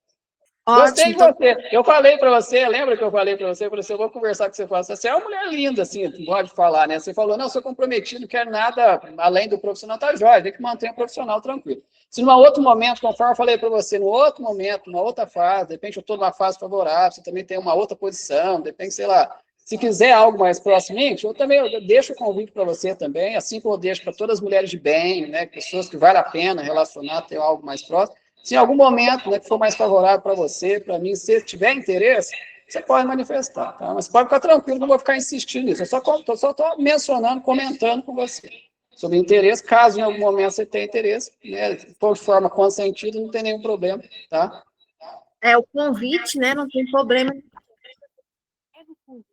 Gostei Ótimo. de você. Eu falei para você, lembra que eu falei para você? Eu falei assim, eu vou conversar com você. Você é uma mulher linda, assim, pode falar, né? Você falou, não, sou comprometido, não quero nada além do profissional, tá jóia, tem que manter o profissional tranquilo. Se num outro momento, conforme eu falei para você, num outro momento, numa outra fase, de repente eu estou numa fase favorável, você também tem uma outra posição, de repente, sei lá, se quiser algo mais proximamente, eu deixo o convite para você também, assim como eu deixo para todas as mulheres de bem, né, pessoas que vale a pena relacionar, ter algo mais próximo. Se em algum momento, né, que for mais favorável para você, para mim, se tiver interesse, você pode manifestar, tá? Mas pode ficar tranquilo, não vou ficar insistindo nisso. Eu só estou mencionando, comentando com você sobre interesse. Caso em algum momento você tenha interesse, né, for de forma consentida, não tem nenhum problema, tá? É o convite, né? Não tem problema. É o convite.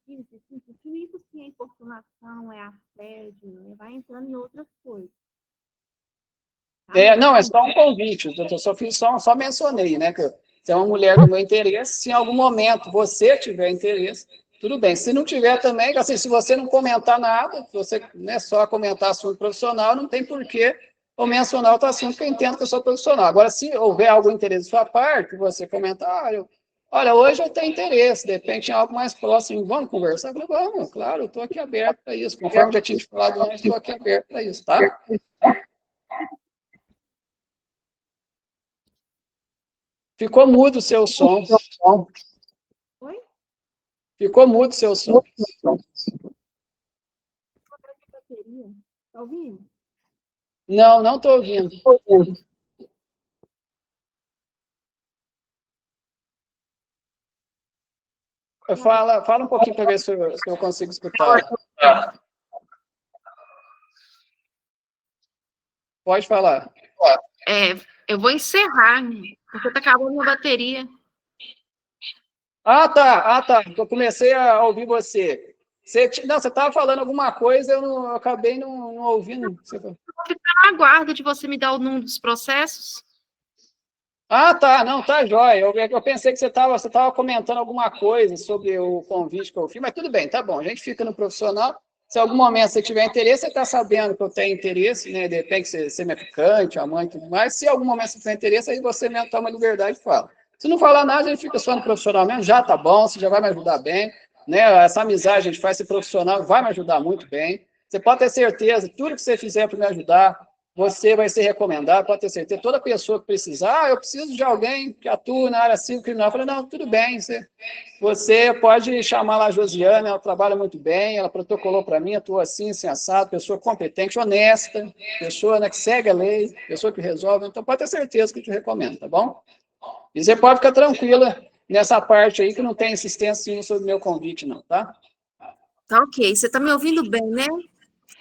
Isso sim é importunação, é assédio, né? Vai entrando em outras coisas. Não, é só um convite, eu só mencionei, né, que você é uma mulher do meu interesse, se em algum momento você tiver interesse, tudo bem, se não tiver também, assim, se você não comentar nada, se você, né, só comentar assunto profissional, não tem porquê eu mencionar outro assunto que eu entendo que eu sou profissional. Agora, se houver algum interesse da sua parte, você comentar, olha, hoje eu tenho interesse, de repente em algo mais próximo, vamos conversar? Eu falei, vamos, claro, eu estou aqui aberto para isso, conforme já tinha te falado antes, estou aqui aberto para isso, tá? Ficou mudo o seu som. Oi? Ficou mudo o seu som. Tá ouvindo? Não, não estou ouvindo. Fala um pouquinho para ver se eu consigo escutar. Pode falar. Eu vou encerrar, porque tá acabando minha bateria. Ah, tá. Eu comecei a ouvir você. Você estava falando alguma coisa, eu acabei não ouvindo. Eu vou ficar na aguardo de você me dar o número dos processos. Ah, tá. Não, tá jóia. Eu pensei que você estava comentando alguma coisa sobre o convite que eu fiz, mas tudo bem, tá bom. A gente fica no profissional. Se em algum momento você tiver interesse, você está sabendo que eu tenho interesse, né? De repente ser minha ficante, amante e tudo mais. Se em algum momento você tiver interesse, aí você mesmo toma liberdade e fala. Se não falar nada, a gente fica só no profissional mesmo, já tá bom, você já vai me ajudar bem, né? Essa amizade a gente faz, esse profissional vai me ajudar muito bem. Você pode ter certeza, tudo que você fizer para me ajudar, você vai ser recomendado, pode ter certeza. Toda pessoa que precisar, eu preciso de alguém que atua na área civil criminal. Eu falei, não, tudo bem, você pode chamar lá a Josiane, ela trabalha muito bem, ela protocolou para mim, atua assim, assado, pessoa competente, honesta, pessoa, né, que segue a lei, pessoa que resolve. Então, pode ter certeza que eu te recomendo, tá bom? E você pode ficar tranquila nessa parte aí que não tem insistência sobre o meu convite, não, tá? Tá ok. Você está me ouvindo bem, né?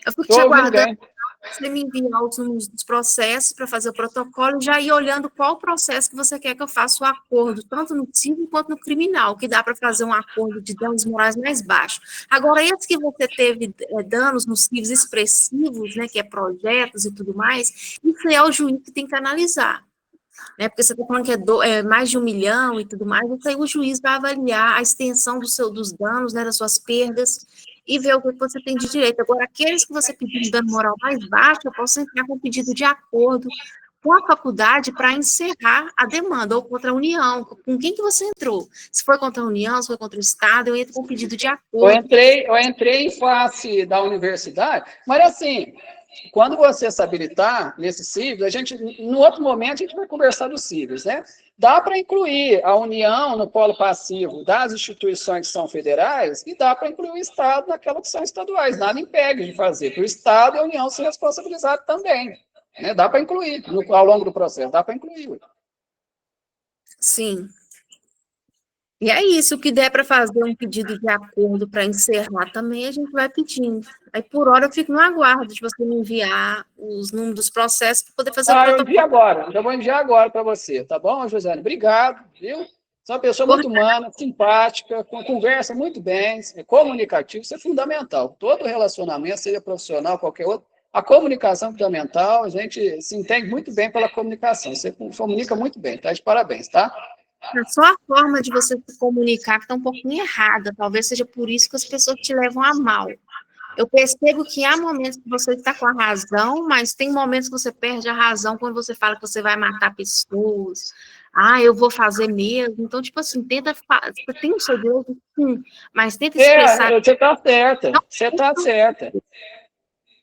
Eu fico te Estou ouvindo aguardando. bem. Você me enviar os processos para fazer o protocolo e já ir olhando qual processo que você quer que eu faça o acordo, tanto no civil quanto no criminal, que dá para fazer um acordo de danos morais mais baixo. Agora, esse que você teve danos nos civis expressivos, né, que é projetos e tudo mais, isso é o juiz que tem que analisar. Né, porque você está falando que é mais de 1 milhão e tudo mais, então aí o juiz vai avaliar a extensão dos danos, né, das suas perdas, e ver o que você tem de direito. Agora, aqueles que você pediu de dano moral mais baixo, eu posso entrar com pedido de acordo com a faculdade para encerrar a demanda, ou contra a União. Com quem que você entrou? Se foi contra a União, se foi contra o Estado, eu entro com pedido de acordo. Eu entrei em face da universidade, mas assim, quando você se habilitar nesse cível, no outro momento, a gente vai conversar dos cíveis, né? Dá para incluir a União no polo passivo das instituições que são federais e dá para incluir o Estado naquelas que são estaduais. Nada impede de fazer, para o Estado e a União se responsabilizar também. Né? Dá para incluir ao longo do processo, dá para incluir. Sim. E é isso, o que der para fazer um pedido de acordo para encerrar também, a gente vai pedindo. Aí, por hora, eu fico no aguardo de você me enviar os números dos processos para poder fazer o protocolo. Eu envio agora, já vou enviar agora para você, tá bom, Josiane? Obrigado, viu? Você é uma pessoa muito humana, simpática, conversa muito bem, é comunicativo, isso é fundamental. Todo relacionamento, seja profissional, qualquer outro, a comunicação é fundamental, a gente se entende muito bem pela comunicação, você comunica muito bem, tá? De parabéns, tá? Só a forma de você se comunicar que está um pouquinho errada, talvez seja por isso que as pessoas te levam a mal. Eu percebo que há momentos que você está com a razão, mas tem momentos que você perde a razão quando você fala que você vai matar pessoas. Ah, eu vou fazer mesmo. Então, tipo assim, você tem o seu Deus, sim, mas tenta expressar. Você está certa, você está certa.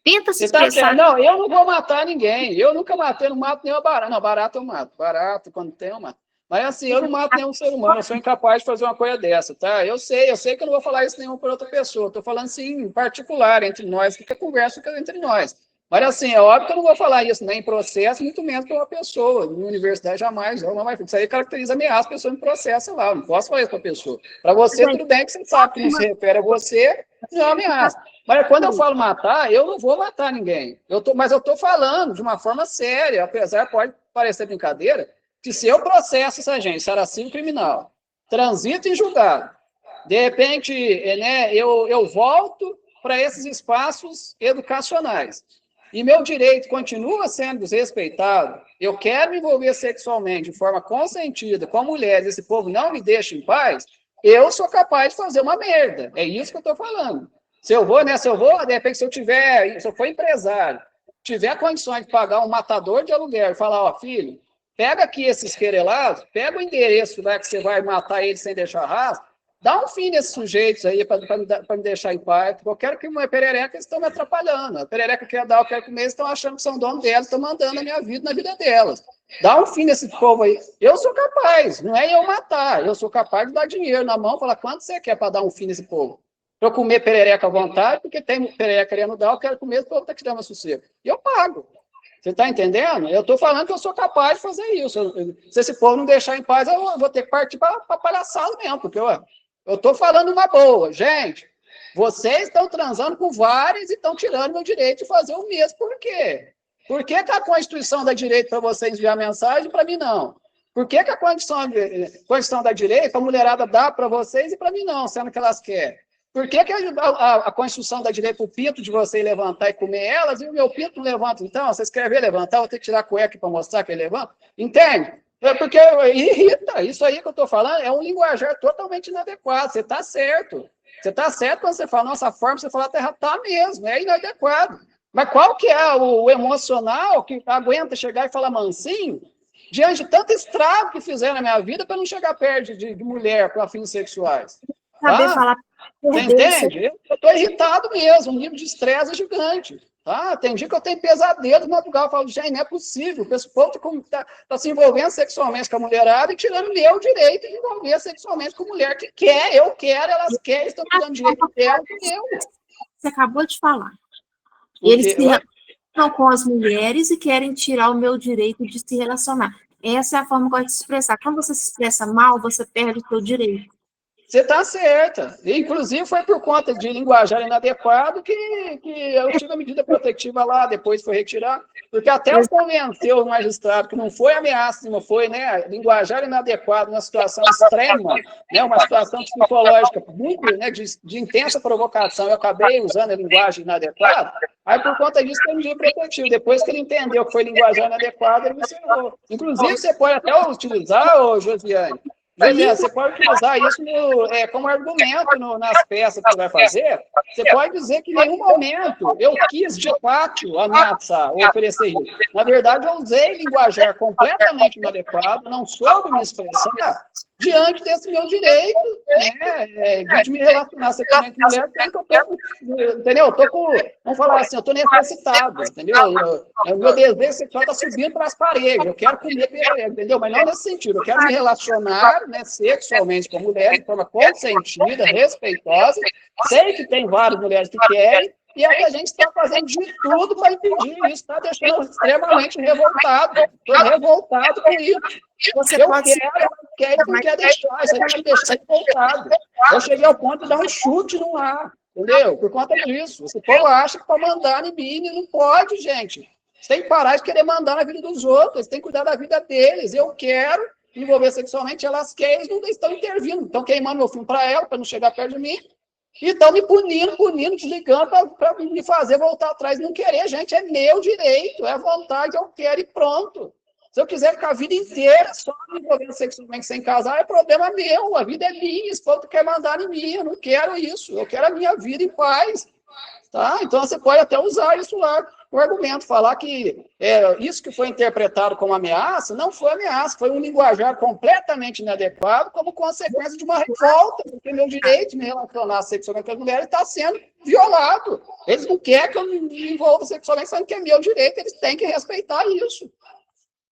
Tenta se expressar. Não, eu não vou matar ninguém. Eu nunca matei, não mato nenhuma barata. Não, barata eu mato. Barata, quando tem, eu mato. Mas assim, eu não mato nenhum ser humano, eu sou incapaz de fazer uma coisa dessa, tá? Eu sei que eu não vou falar isso nenhum para outra pessoa. Estou falando assim, em particular, entre nós, que a conversa fica entre nós. Mas assim, é óbvio que eu não vou falar isso nem em processo, muito menos para uma pessoa. Na universidade, jamais. Não vai. Isso aí caracteriza ameaça, a pessoa me processa lá. Eu não posso falar isso para a pessoa. Para você, tudo bem que você sabe que não se refere a você, não é ameaça. Mas quando eu falo matar, eu não vou matar ninguém. Mas eu estou falando de uma forma séria, apesar, pode parecer brincadeira, que se eu processo essa gente, saracino criminal, transito em julgado, de repente, né, eu volto para esses espaços educacionais, e meu direito continua sendo desrespeitado, eu quero me envolver sexualmente de forma consentida com mulheres, esse povo não me deixa em paz, eu sou capaz de fazer uma merda. É isso que eu estou falando. Se eu vou, de repente, se eu for empresário, tiver condições de pagar um matador de aluguel e falar, ó, filho, pega aqui esses querelados, pega o endereço lá que você vai matar ele sem deixar rastro, dá um fim nesses sujeitos aí para me deixar em paz, porque eu quero que uma perereca eles estão me atrapalhando. A perereca que eu quero comer, eles estão achando que são dono delas, estão mandando a minha vida na vida delas. Dá um fim nesse povo aí. Eu sou capaz, não é eu matar, eu sou capaz de dar dinheiro na mão, falar quanto você quer para dar um fim nesse povo. Para eu comer perereca à vontade, porque tem perereca querendo dar, eu quero comer, o povo está tirando meu sossego. E eu pago. Você está entendendo? Eu estou falando que eu sou capaz de fazer isso. Se esse povo não deixar em paz, eu vou ter que partir para palhaçada mesmo, porque eu estou falando uma boa. Gente, vocês estão transando com vários e estão tirando meu direito de fazer o mesmo. Por quê? Por que a Constituição dá direito para vocês enviar mensagem e para mim não? Por que a Constituição dá direito, a mulherada dá para vocês e para mim não, sendo que elas querem? Por que a Constituição dá direito para o pinto de você levantar e comer elas e o meu pinto não levanta? Então, vocês querem ver levantar, eu vou ter que tirar a cueca para mostrar que ele levanta? Entende? Porque irrita. Isso aí que eu estou falando é um linguajar totalmente inadequado. Você está certo. Você está certo quando você fala, nossa forma, você fala, está mesmo, é inadequado. Mas qual que é o emocional que aguenta chegar e falar mansinho, diante de tanto estrago que fizeram na minha vida para não chegar perto de mulher para fins sexuais? Saber falar. Você entende? Eu estou irritado mesmo, um nível de estresse gigante. Tá? Tem dia que eu tenho pesadelo no madrugada, eu falo, gente, não é possível, o povo está se envolvendo sexualmente com a mulherada e tirando meu direito de envolver sexualmente com mulher que quer, eu quero, elas querem, estão tirando direito dela e eu. Você acabou de falar. Eles se relacionam com as mulheres e querem tirar o meu direito de se relacionar. Essa é a forma correta de se expressar. Quando você se expressa mal, você perde o seu direito. Você está certa. Inclusive, foi por conta de linguajar inadequado que eu tive a medida protetiva lá, depois foi retirar, porque até eu convencer o magistrado que não foi ameaça, não foi, né, linguajar inadequado numa situação extrema, né, uma situação psicológica muito, né, de intensa provocação, eu acabei usando a linguagem inadequada, aí por conta disso tem medida protetiva. Depois que ele entendeu que foi linguajar inadequada, ele me ensinou. Inclusive, você pode até utilizar, ô, Josiane, você pode utilizar isso como argumento nas peças que você vai fazer. Você pode dizer que em nenhum momento eu quis, de fato, ameaçar ou oferecer isso. Na verdade, eu usei linguajar completamente inadequado, não soube me expressar diante desse meu direito, né, de me relacionar sexualmente com mulher, porque eu tô, entendeu? Eu tô com, vamos falar assim, eu tô necessitado, entendeu? O meu desejo sexual está subindo para as paredes, eu quero comer perereca, entendeu? Mas não nesse sentido, eu quero me relacionar, né, sexualmente com a mulher de forma consentida, respeitosa. Sei que tem várias mulheres que querem, e é o que a gente está fazendo de tudo para impedir isso, está deixando extremamente revoltado. Estou revoltado com isso. Você Eu pode quero, não quer deixar, isso aí vai me deixar revoltado. Eu cheguei ao ponto de dar um chute no ar, entendeu? Por conta disso. Esse povo acha que para mandar em mim, não pode, gente. Você tem que parar de querer mandar na vida dos outros, tem que cuidar da vida deles. Eu quero me envolver sexualmente, elas querem, eles não estão intervindo. Estão queimando meu filme para ela, para não chegar perto de mim. E estão me punindo, desligando para me fazer voltar atrás. Não querer, gente, é meu direito, é vontade, eu quero e pronto. Se eu quiser ficar a vida inteira só me envolvendo sexualmente sem casar, é problema meu, a vida é minha, esse povo quer mandar em mim, eu não quero isso, eu quero a minha vida em paz. Tá? Então, você pode até usar isso lá, o argumento, falar que isso que foi interpretado como ameaça, não foi ameaça, foi um linguajar completamente inadequado como consequência de uma revolta, porque meu direito de me relacionar sexualmente com as mulheres está sendo violado. Eles não querem que eu me envolva sexualmente, sabendo que é meu direito, eles têm que respeitar isso.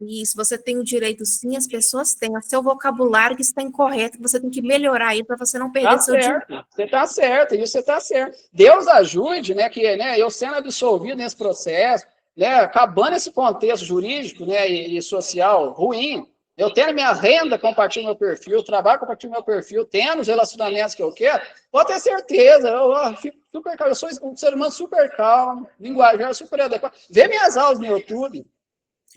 Isso, você tem o direito, sim, as pessoas têm. O seu vocabulário que está incorreto, você tem que melhorar aí para você não perder seu direito. Você está certo, isso você está certo. Deus ajude, né, que eu sendo absolvido nesse processo, né, acabando esse contexto jurídico, né, e social ruim, eu tendo minha renda compartilhando meu perfil, trabalho compartilhando meu perfil, tendo os relacionamentos que eu quero, pode ter certeza, eu fico super calmo, eu sou um ser humano super calmo, linguajar super adequado. Vê minhas aulas no YouTube.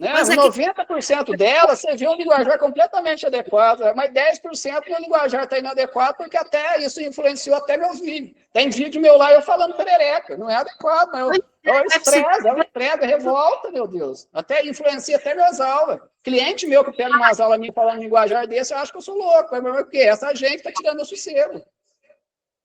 Né? 90% delas, você vê um linguajar completamente adequado, mas 10% meu linguajar está inadequado, porque até isso influenciou até meus vídeos. Tem vídeo meu lá eu falando perereca, não é adequado, mas eu estrego, revolta, meu Deus. Até influencia até minhas aulas. Cliente meu que pega umas aulas minhas falando linguajar desse, eu acho que eu sou louco, mas por quê? Essa gente está tirando meu sossego.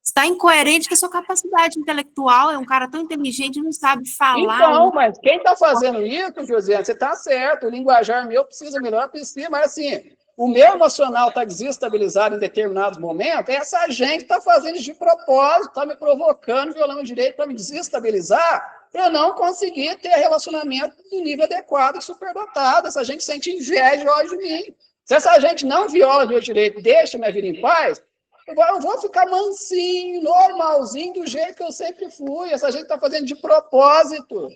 Está incoerente com a sua capacidade intelectual, é um cara tão inteligente, não sabe falar. Então, mas quem está fazendo isso, Josiane, você está certo, o linguajar meu precisa melhorar, precisa, mas assim, o meu emocional está desestabilizado em determinados momentos, essa gente está fazendo isso de propósito, está me provocando, violando o direito para me desestabilizar, para eu não conseguir ter relacionamento do nível adequado e superdotado. Essa gente sente inveja hoje de mim. Se essa gente não viola meu direito, deixa minha vida em paz, eu vou ficar mansinho, normalzinho, do jeito que eu sempre fui. Essa gente está fazendo de propósito.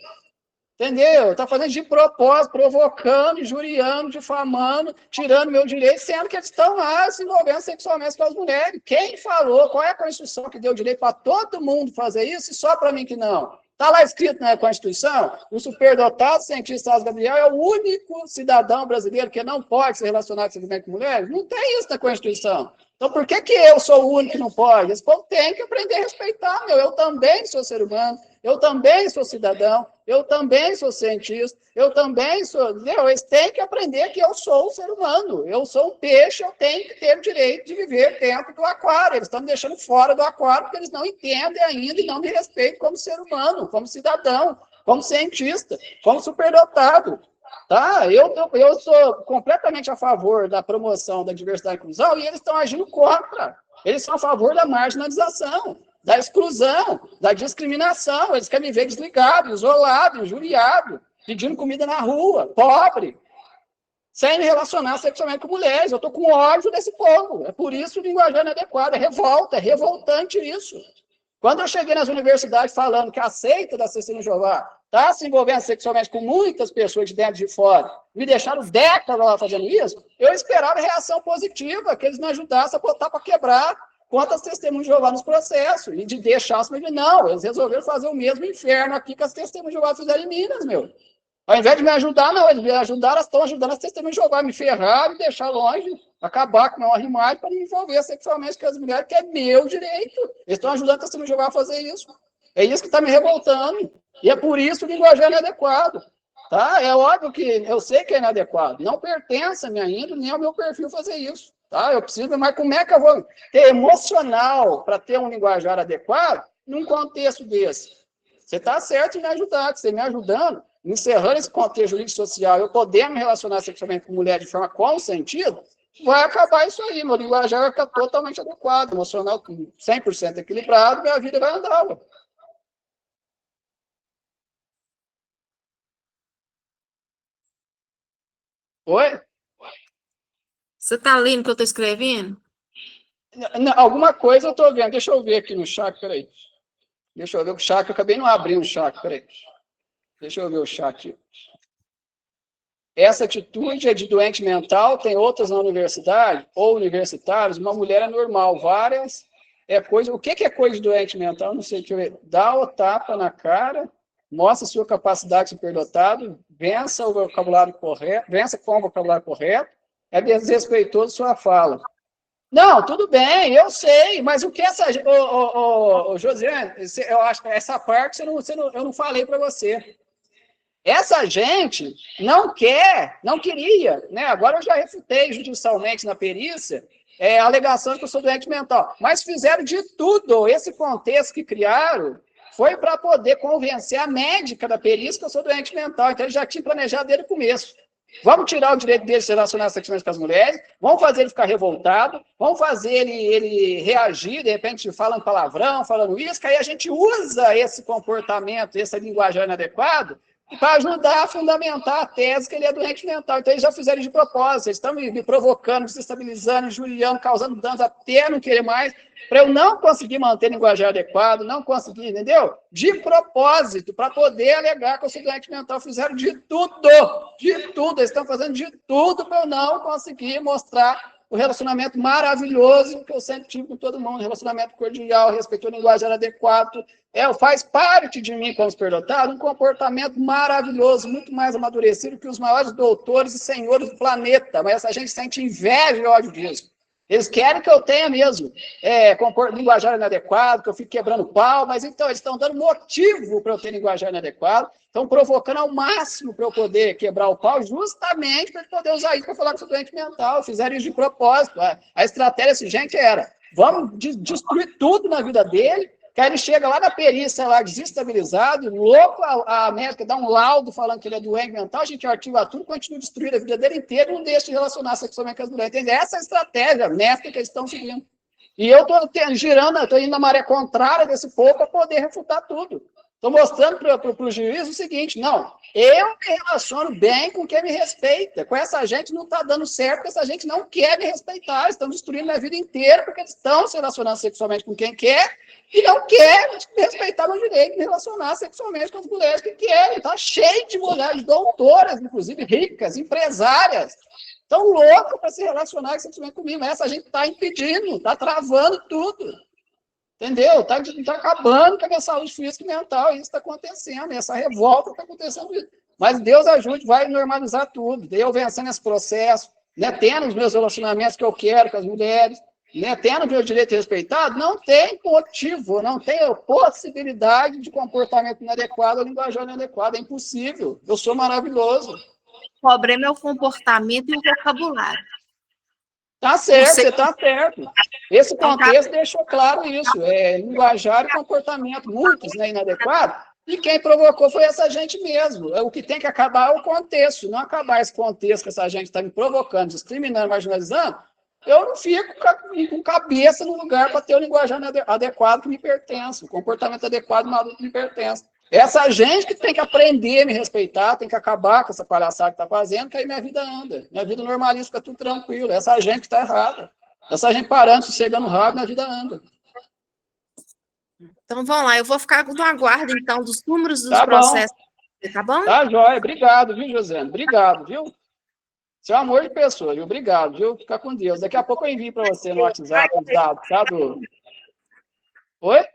Entendeu? Está fazendo de propósito, provocando, injuriando, difamando, tirando meu direito, sendo que eles estão lá se envolvendo sexualmente com as mulheres. Quem falou? Qual é a Constituição que deu direito para todo mundo fazer isso e só para mim que não? Está lá escrito na Constituição, o superdotado cientista Gabriel é o único cidadão brasileiro que não pode se relacionar sexualmente com mulheres? Não tem isso na Constituição. Então, por que eu sou o único que não pode? Esse povo tem que aprender a respeitar, meu. Eu também sou ser humano, eu também sou cidadão, eu também sou cientista, eu também sou... Eles têm que aprender que eu sou um ser humano, eu sou um peixe, eu tenho que ter o direito de viver dentro do aquário. Eles estão me deixando fora do aquário porque eles não entendem ainda e não me respeitam como ser humano, como cidadão, como cientista, como superdotado. Tá? Eu sou completamente a favor da promoção da diversidade e inclusão e eles estão agindo contra. Eles são a favor da marginalização, da exclusão, da discriminação. Eles querem me ver desligado, isolado, injuriado, pedindo comida na rua, pobre, sem me relacionar sexualmente com mulheres. Eu estou com ódio desse povo. É por isso o linguajar inadequado. É revolta, é revoltante isso. Quando eu cheguei nas universidades falando que a seita da Testemunha de Jeová está se envolvendo sexualmente com muitas pessoas de dentro e de fora, me deixaram décadas lá fazendo isso, eu esperava reação positiva, que eles me ajudassem a botar para quebrar contra as Testemunhas de Jeová nos processos, e de deixar as pessoas, não, eles resolveram fazer o mesmo inferno aqui que as Testemunhas de Jeová fizeram em Minas, meu. Ao invés de me ajudar, não, eles me ajudaram, estão ajudando as Testemunhas de Jeová, me ferrar, me deixar longe, acabar com o meu arrimagem para me envolver sexualmente com as mulheres, que é meu direito. Eles estão ajudando as Testemunhas de Jeová a fazer isso. É isso que está me revoltando. E é por isso que o linguajar é inadequado. Tá? É óbvio que eu sei que é inadequado. Não pertence a minha índole, nem ao meu perfil fazer isso. Tá? Eu preciso, mas como é que eu vou ter emocional para ter um linguajar adequado num contexto desse? Você está certo em me ajudar, que você me ajudando, encerrando esse contexto jurídico social, eu poder me relacionar sexualmente com mulher de forma consentida, vai acabar isso aí. Meu linguajar vai ficar totalmente adequado, emocional 100% equilibrado, minha vida vai andar. Ué. Oi? Você está lendo o que eu estou escrevendo? Alguma coisa eu estou vendo. Deixa eu ver aqui no chat, peraí. Deixa eu ver o chat, eu acabei não abrindo o chat, peraí. Deixa eu ver o chat. Essa atitude é de doente mental, tem outras na universidade, ou universitários, uma mulher é normal, várias é coisa. O que é coisa de doente mental? Não sei, deixa eu ver. Dá o tapa na cara, mostra sua capacidade de superdotado, vença o vocabulário correto, vença com o vocabulário correto, é desrespeitoso sua fala. Não, tudo bem, eu sei, mas o que essa. Josiane, eu acho que essa parte eu não falei para você. Essa gente não quer, não queria, né? Agora eu já refutei judicialmente na perícia a alegação de que eu sou doente mental, mas fizeram de tudo. Esse contexto que criaram foi para poder convencer a médica da perícia que eu sou doente mental. Então, eles já tinham planejado desde o começo. Vamos tirar o direito dele de se relacionar sexualmente com as mulheres, vamos fazer ele ficar revoltado, vamos fazer ele reagir, de repente falando palavrão, falando isso, que aí a gente usa esse comportamento, essa linguagem inadequada, para ajudar a fundamentar a tese que ele é doente mental. Então, eles já fizeram de propósito, eles estão me provocando, me desestabilizando, injuriando, causando danos até não querer mais, para eu não conseguir manter linguagem adequado, não conseguir, entendeu? De propósito, para poder alegar que eu sou doente mental. Fizeram de tudo, eles estão fazendo de tudo para eu não conseguir mostrar o relacionamento maravilhoso que eu sempre tive com todo mundo, relacionamento cordial, respeito ao linguajar adequado, faz parte de mim como superdotado um comportamento maravilhoso, muito mais amadurecido que os maiores doutores e senhores do planeta, mas essa gente sente inveja e ódio disso. Eles querem que eu tenha mesmo linguajar inadequado, que eu fique quebrando pau, mas então eles estão dando motivo para eu ter linguajar inadequado, estão provocando ao máximo para eu poder quebrar o pau, justamente para poder usar isso para falar que sou doente mental. Fizeram isso de propósito. A estratégia desse gente era, vamos destruir tudo na vida dele, que aí ele chega lá na perícia, lá desestabilizado, louco, a médica dá um laudo falando que ele é doente mental, a gente arquiva tudo, continua destruindo a vida dele inteira e não deixa de relacionar sexualmente com as mulheres. Entende? Essa é a estratégia mestra que eles estão seguindo. E eu estou girando, estou indo na maré contrária desse povo para poder refutar tudo. Estou mostrando para o juiz o seguinte, não, eu me relaciono bem com quem me respeita, com essa gente não está dando certo, porque essa gente não quer me respeitar, estão destruindo minha vida inteira, porque eles estão se relacionando sexualmente com quem quer, e não quer respeitar meu direito de me relacionar sexualmente com as mulheres que querem. Está cheio de mulheres doutoras, inclusive ricas, empresárias, tão loucas para se relacionar sexualmente comigo, mas essa gente está impedindo, está travando tudo. Entendeu? Está acabando com a minha saúde física e mental, isso está acontecendo, essa revolta está acontecendo. Mas Deus ajude, vai normalizar tudo, eu vencendo esse processo, né, tendo os meus relacionamentos que eu quero com as mulheres, né, tendo o meu direito respeitado, não tem motivo, não tem possibilidade de comportamento inadequado ou linguagem inadequada, é impossível, eu sou maravilhoso. O problema é o comportamento e o vocabulário. Tá certo, você está certo. Esse contexto deixou claro isso, linguajar e comportamento, muitos, né, inadequados, e quem provocou foi essa gente mesmo. O que tem que acabar é o contexto, não acabar esse contexto que essa gente está me provocando, discriminando, marginalizando, eu não fico com cabeça no lugar para ter o linguajar adequado que me pertence, o comportamento adequado que me pertence. Essa gente que tem que aprender a me respeitar, tem que acabar com essa palhaçada que está fazendo, que aí minha vida anda. Minha vida normaliza, fica tudo tranquilo. Essa gente que está errada. Essa gente parando, sossegando rápido, minha vida anda. Então, vamos lá, eu vou ficar no aguardo, então, dos números dos Tá bom, processos, tá bom? tá jóia. Obrigado, viu, Josiane? Obrigado, viu? Você é um amor de pessoa, viu? Obrigado, viu? Fica com Deus. Daqui a pouco eu envio para você no WhatsApp os dados, tá, Oi?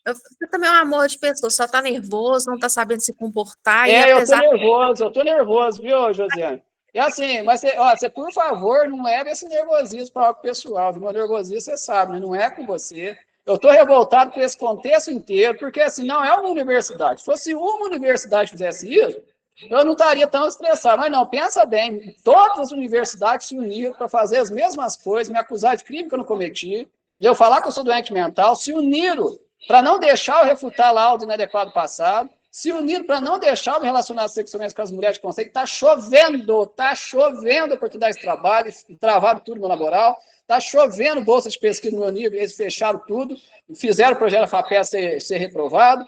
Você também é um amor de pessoa, só tá nervoso, não tá sabendo se comportar, e Eu apesar... eu tô nervoso, viu, Josiane? E assim, mas você, por favor, não leve esse nervosismo para algo pessoal. O meu nervosismo, você sabe, né? Não é com você. Eu estou revoltado com esse contexto inteiro, porque assim, não é uma universidade. Se fosse uma universidade que fizesse isso, eu não estaria tão estressado. Mas não, pensa bem, todas as universidades se uniram para fazer as mesmas coisas, me acusar de crime que eu não cometi, e eu falar que eu sou doente mental, se uniram para não deixar eu refutar laudo inadequado passado, se uniram para não deixar eu me relacionar sexualmente com as mulheres de conceito. Está chovendo oportunidades de trabalho, travado tudo no laboral, está chovendo bolsa de pesquisa no meu nível, eles fecharam tudo, fizeram o projeto da FAPES ser reprovado,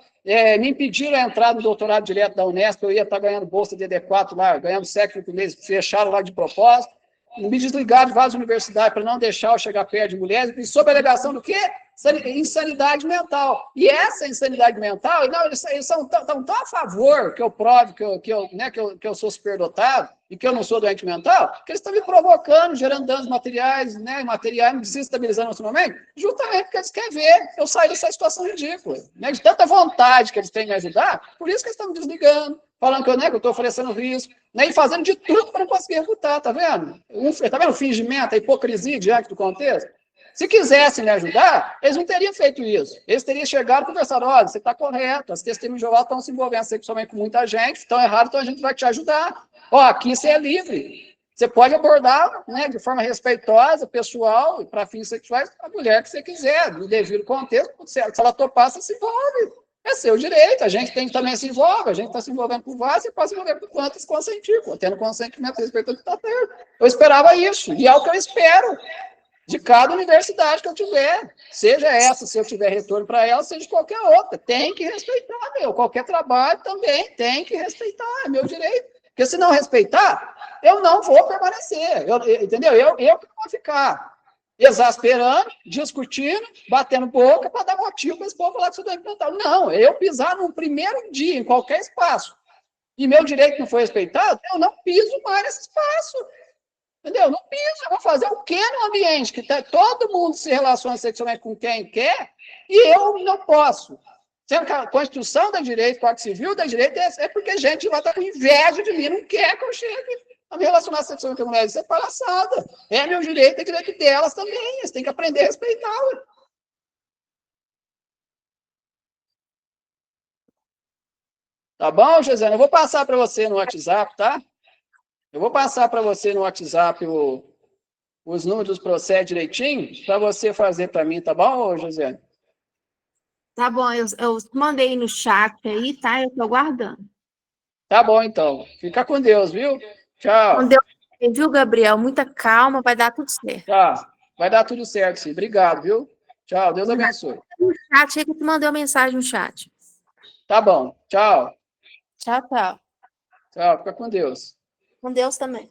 me impediram a entrar no doutorado direto da Unesp, eu ia estar ganhando bolsa de ED4 lá, ganhando século por mês, fecharam lá de propósito, me desligaram de várias universidades para não deixar eu chegar perto de mulheres, e sob a alegação do quê? Insanidade mental. E essa insanidade mental, não, eles estão tão a favor que eu prove que eu sou superdotado e que eu não sou doente mental, que eles estão me provocando, gerando danos materiais, me desestabilizando emocionalmente, justamente porque eles querem ver eu sair dessa situação ridícula. De tanta vontade que eles têm de me ajudar, por isso que eles estão me desligando, falando que eu estou oferecendo risco, e fazendo de tudo para não conseguir refutar, tá vendo? Tá vendo o fingimento, a hipocrisia diante do contexto? Se quisessem me ajudar, eles não teriam feito isso. Eles teriam chegado e conversado, olha, você está correto, as testemunhas de Jeová estão se envolvendo sexualmente com muita gente, estão errados, então a gente vai te ajudar. Aqui você é livre. Você pode abordar, de forma respeitosa, pessoal, e para fins sexuais, a mulher que você quiser, no devido contexto, se ela topar, você se envolve. É seu direito, a gente também se envolve, a gente está se envolvendo com vários, você pode se envolver com quantos consentir, tendo consentimento, respeitando o que está certo. Eu esperava isso, e é o que eu espero de cada universidade que eu tiver, seja essa, se eu tiver retorno para ela, seja qualquer outra, tem que respeitar, qualquer trabalho também tem que respeitar, é meu direito, porque se não respeitar, eu não vou permanecer, entendeu? Eu que vou ficar exasperando, discutindo, batendo boca para dar motivo para esse povo falar que sou doente mental. Não, eu pisar no primeiro dia, em qualquer espaço, e meu direito não foi respeitado, eu não piso mais nesse espaço. Entendeu? Não piso, eu vou fazer o quê no ambiente que todo mundo se relaciona sexualmente com quem quer e eu não posso. Sendo que a Constituição da direito, o Código Civil da direito é porque gente lá está com inveja de mim, não quer que eu chegue a me relacionar sexualmente com mulheres. Isso é palhaçada. É meu direito, é direito delas também. Eles têm que aprender a respeitá-lo. Tá bom, Gisele? Eu vou passar para você no WhatsApp, tá? Eu vou passar para você no WhatsApp os números dos processos direitinho, para você fazer para mim, tá bom, Josiane? Tá bom, eu mandei no chat aí, tá? Eu tô aguardando. Tá bom, então. Fica com Deus, viu? Com Tchau. Deus, viu, Gabriel? Muita calma, vai dar tudo certo. Tá. Vai dar tudo certo, sim. Obrigado, viu? Tchau. Deus abençoe. No chat, aí que tu mandou mensagem no chat. Tá bom. Tchau. Tchau, tchau. Tchau. Fica com Deus. Com Deus também.